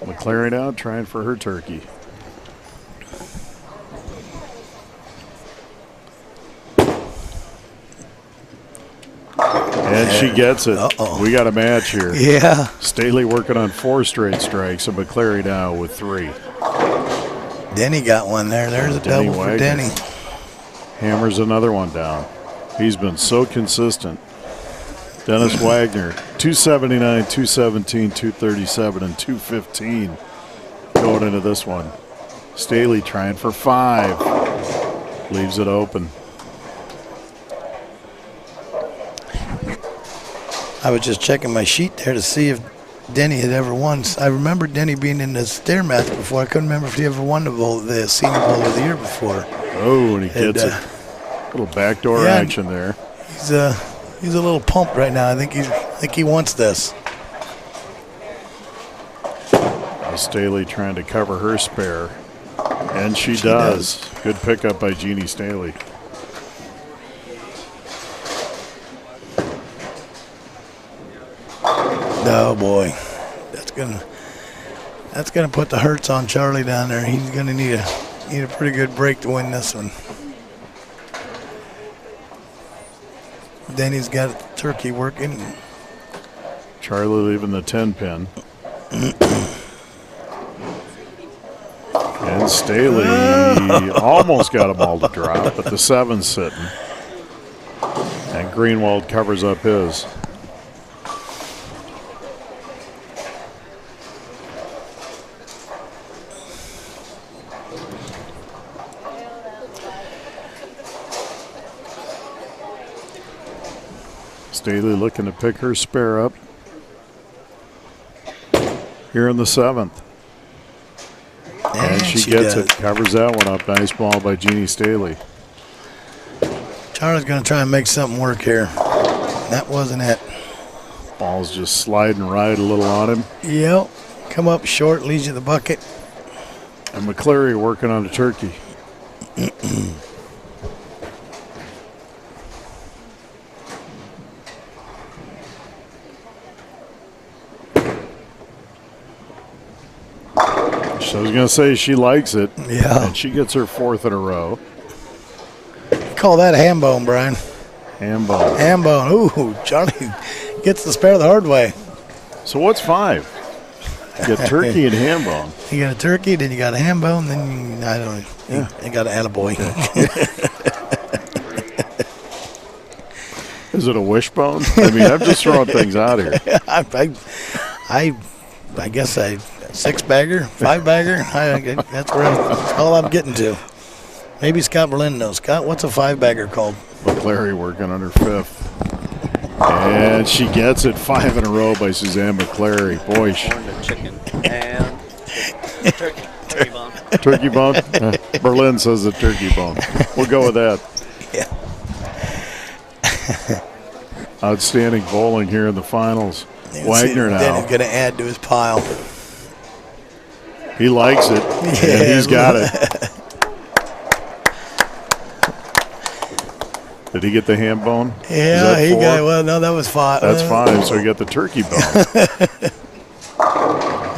McClary now trying for her turkey. And she gets it. We got a match here. Yeah. Staley working on 4 straight strikes, and McClary now with 3. Denny got one there. There's a double for Denny. Hammers another one down. He's been so consistent. Dennis Wagner, 279, 217, 237, and 215 going into this one. Staley trying for 5. Leaves it open. I was just checking my sheet there to see if Denny had ever won. I remember Denny being in the stair match before. I couldn't remember if he ever won the Senior Bowl of the year before. Oh, and he gets it. Little backdoor action there. He's a little pumped right now. I think he wants this. Staley trying to cover her spare, and she does. Good pickup by Jeannie Staley. Oh boy, that's gonna put the hurts on Charlie down there. He's gonna need a pretty good break to win this one. Denny's got turkey working. Charlie leaving the 10 pin. And Staley almost got them all to drop, but the 7's sitting. And Greenwald covers up his. Staley looking to pick her spare up here in the 7th. And she gets it. Covers that one up. Nice ball by Jeannie Staley. Charlie's going to try and make something work here. That wasn't it. Ball's just sliding right a little on him. Yep. Come up short, leads you the bucket. And McClary working on the turkey. So I was going to say she likes it. Yeah. And she gets her 4th in a row. Call that a ham bone, Brian. Ham bone. Ham bone. Ooh, Charlie gets the spare the hard way. So what's 5? You got turkey and ham bone. You got a turkey, then you got a ham bone, then I don't know. Yeah. You got an attaboy. Is it a wishbone? I mean, I'm just throwing things out here. I guess 6-bagger, 5-bagger. That's all I'm getting to. Maybe Scott Berlin knows. Scott, what's a 5-bagger called? McClary working on her 5th. And she gets it 5 in a row by Suzanne McClary. Boy, chicken and turkey bone. Turkey bone? Berlin says the turkey bone. We'll go with that. Yeah. Outstanding bowling here in the finals. Wagner now. Then he's going to add to his pile. He likes it, and he's got it. Did he get the ham bone? Yeah, he got. Well, no, that was 5. That's 5. So he got the turkey bone.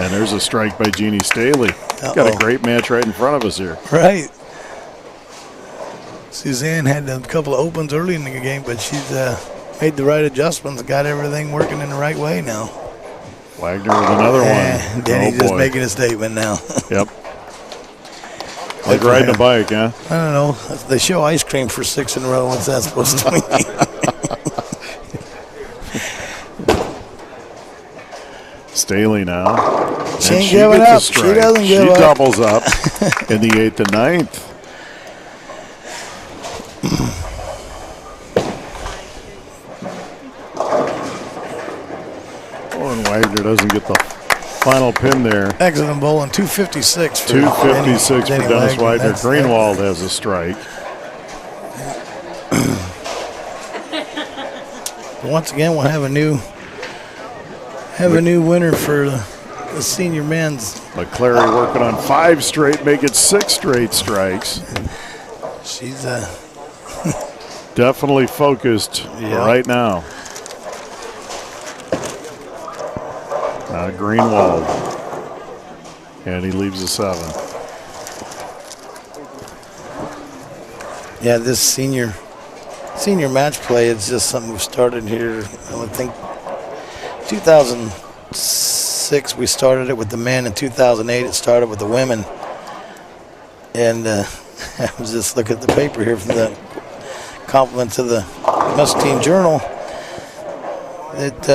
And there's a strike by Jeannie Staley. Got a great match right in front of us here. Right. Suzanne had a couple of opens early in the game, but she's made the right adjustments, got everything working in the right way now. Wagner with another one. Danny's just making a statement now. Yep. Like riding a bike, huh? I don't know. They show ice cream for 6 in a row. What's that supposed to mean? Staley now. She ain't giving up. She doesn't give up. She doubles up in the 8th and 9th. Oh, and Wagner doesn't get the final pin there. Excellent bowling. 256 for 256 for Dennis Wagner. That's Greenwald has a strike. Once again, we'll have a new have a new winner for the senior men's. McClary working on 5 straight, make it 6 straight strikes. She's definitely focused right now. Greenwald. And he leaves a 7. Yeah, this senior match play is just something we've started here. I would think 2006 we started it with the men. In 2008 it started with the women. And I was just looking at the paper here from the compliments of the Muscatine Journal that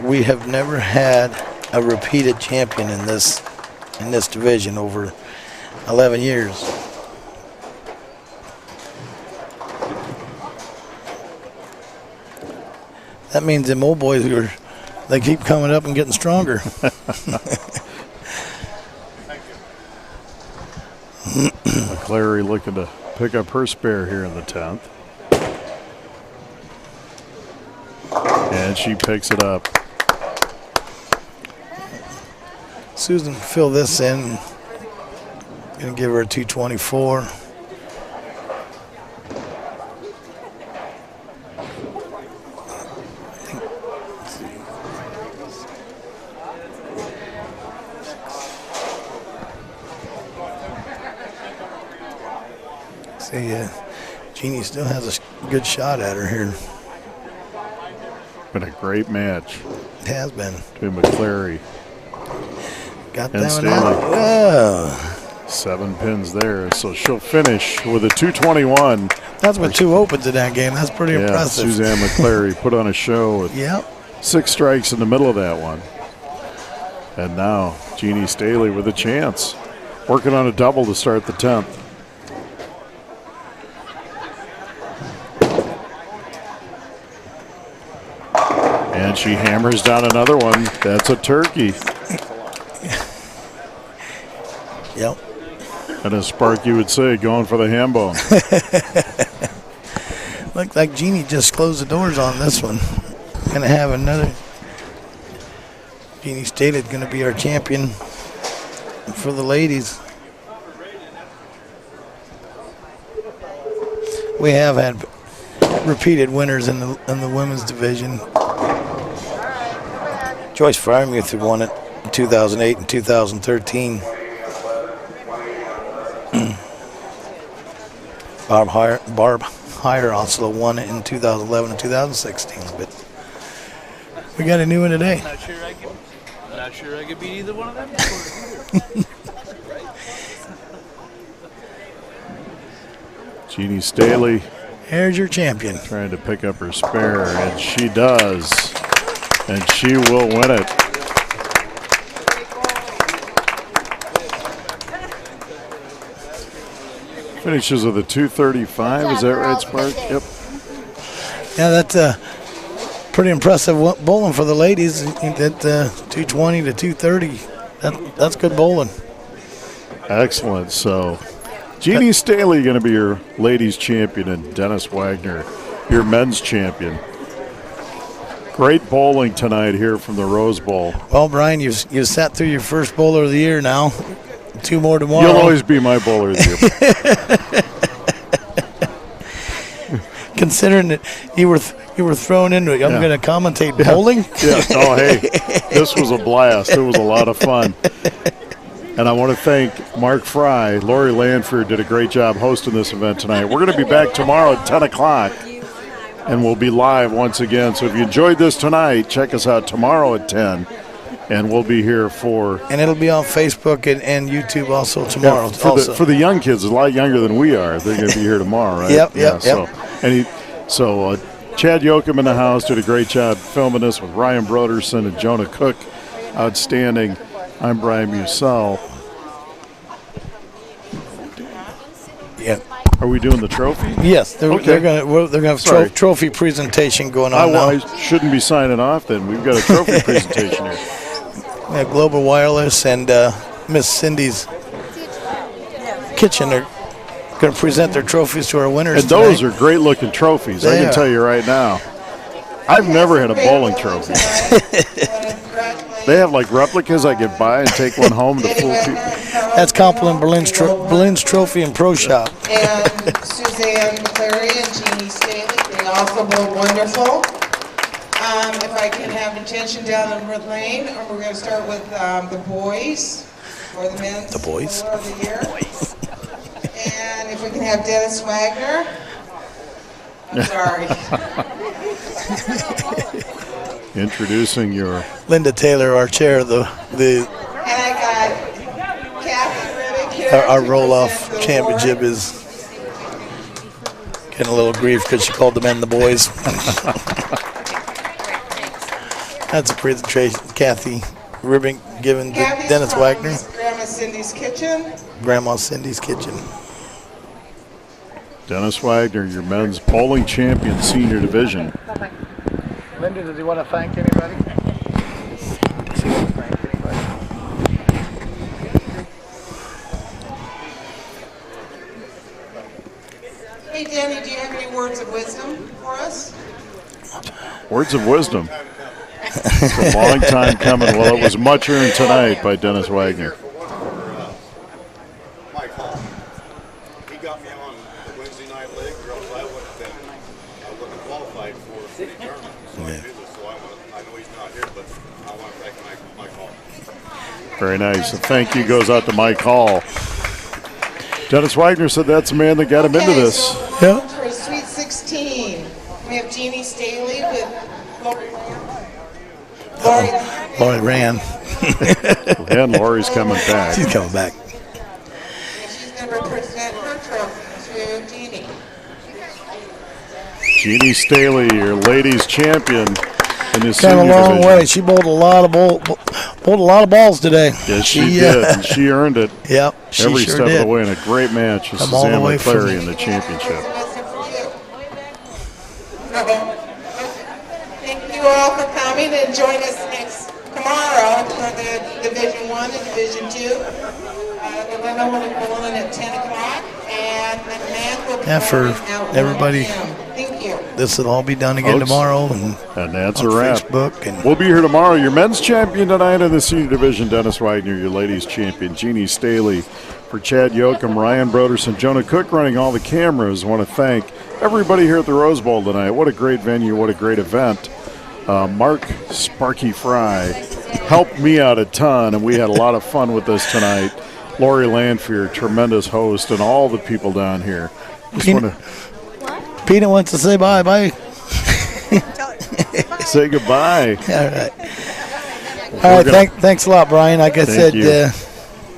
we have never had a repeated champion in this division over 11 years. That means them old boys they keep coming up and getting stronger. McClary looking to pick up her spare here in the 10th. And she picks it up. Susan, fill this in. Gonna give her a 224. See, Jeannie still has a good shot at her here. Been a great match. It has been. Between McClary Got and that Staley. one out. Yeah. 7 pins there, so she'll finish with a 221. That's with 2 opens in that game. That's pretty impressive. Suzanne McClary put on a show with 6 strikes in the middle of that one. And now Jeannie Staley with a chance. Working on a double to start the 10th. And she hammers down another one. That's a turkey. Yep. And as Sparky would say, going for the ham bone. Looks like Jeannie just closed the doors on this one. Gonna have another. Jeannie Staley is gonna be our champion for the ladies. We have had repeated winners in the women's division. Joyce Frymuth won it in 2008 and 2013. Barb Heyer also won it in 2011 and 2016. But we got a new one today. Not sure I could beat either one of them. Jeannie Staley. Here's your champion. Trying to pick up her spare, and she does. And she will win it. Finishes with a 235. Is that right, Spark? Yep. Yeah, that's pretty impressive bowling for the ladies. That 220 to 230. That's good bowling. Excellent. So, Jeannie Staley going to be your ladies champion, and Dennis Wagner your men's champion. Great bowling tonight here from the Rose Bowl. Well, Brian, you've sat through your first bowler of the year now. 2 more tomorrow. You'll always be my bowler of the year. Considering that you were thrown into it, I'm going to commentate bowling. Yeah. Oh, hey, this was a blast. It was a lot of fun. And I want to thank Mark Fry. Lori Lanford did a great job hosting this event tonight. We're going to be back tomorrow at 10 o'clock, and we'll be live once again. So if you enjoyed this tonight, check us out tomorrow at 10, and we'll be here for... And it'll be on Facebook and YouTube also tomorrow. Yeah, for the young kids, a lot younger than we are, they're going to be here tomorrow, right? Yep. So Chad Yoakum in the house did a great job filming this with Ryan Broderson and Jonah Cook. Outstanding. I'm Brian Musell. Yeah. Are we doing the trophy? Yes, they're going to have a trophy presentation going on now. I shouldn't be signing off then. We've got a trophy presentation here. We have Global Wireless and Miss Cindy's Kitchen are going to present their trophies to our winners. And those are great looking trophies. I can tell you right now. I've never had a bowling trophy. They have like replicas I could buy and take one home to fool people. That's Compliment Berlin's Trophy and Pro Shop. And Suzanne McCleary and Jeannie Staley, they also bowled wonderful. If I can have attention down in Red Lane, we're going to start with the boys for the men's bowler of the year. And if we can have Dennis Wagner. I'm sorry. Introducing your Linda Taylor, our chair, And I got Kathy Riddick here. our roll-off championship is getting a little grief because she called the men the boys. That's a presentation. Kathy Ribbing given to Kathy's Dennis from Wagner. Grandma Cindy's Kitchen. Grandma Cindy's Kitchen. Dennis Wagner, your men's bowling champion, senior division. Linda, does he want to thank anybody? Does he want to thank anybody? Hey, Danny, do you have any words of wisdom for us? Words of wisdom. It's a long time coming. Well, it was much earned tonight by Dennis Wagner. Mike Hall. He got me on the Wednesday night league, or else I wouldn't have qualified for the tournament. So I do this, so I know he's not here, but I want to thank Mike Hall. Very nice. A thank you goes out to Mike Hall. Dennis Wagner said that's the man that got him into this. So for Sweet 16, we have Jeannie Staley with Lori ran. And Lori's coming back. She's coming back. She's going to present her trophy to Jeannie. Jeannie Staley, your ladies champion in the Came senior a long division. way. She bowled a lot of balls today. Yes, she did. And she earned it. Yep, she every sure step did. of the way in a great match with Come all the Suzanne way McCleary from- in the championship. Thank you all for coming and join us tomorrow for the Division 1 and Division 2. The women will be bowling at 10 o'clock, and the men will be Yeah, for bowling at 1 everybody. p.m. Thank you. This will all be done again Folks, tomorrow. And that's a on wrap. Facebook and We'll be here tomorrow. Your men's champion tonight in the senior division, Dennis Wagner. Your ladies champion, Jeannie Staley. For Chad Yoakum, Ryan Broderson, Jonah Cook running all the cameras. I want to thank everybody here at the Rose Bowl tonight. What a great venue. What a great event. Mark Sparky Fry helped me out a ton, and we had a lot of fun with this tonight. Lori Lanfear, tremendous host, and all the people down here. Just want to Peanut wants to say bye. say goodbye. All right. All right. Thanks a lot, Brian. Like I Thank said, you.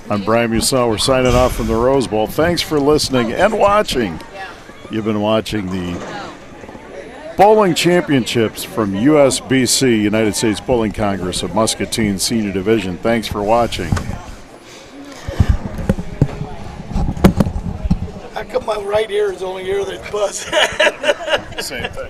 I'm Brian Musell. We're signing off from the Rose Bowl. Thanks for listening and watching. You've been watching the Bowling Championships from USBC, United States Bowling Congress of Muscatine Senior Division. Thanks for watching. How come my right ear is the only ear that's buzzing? Same thing.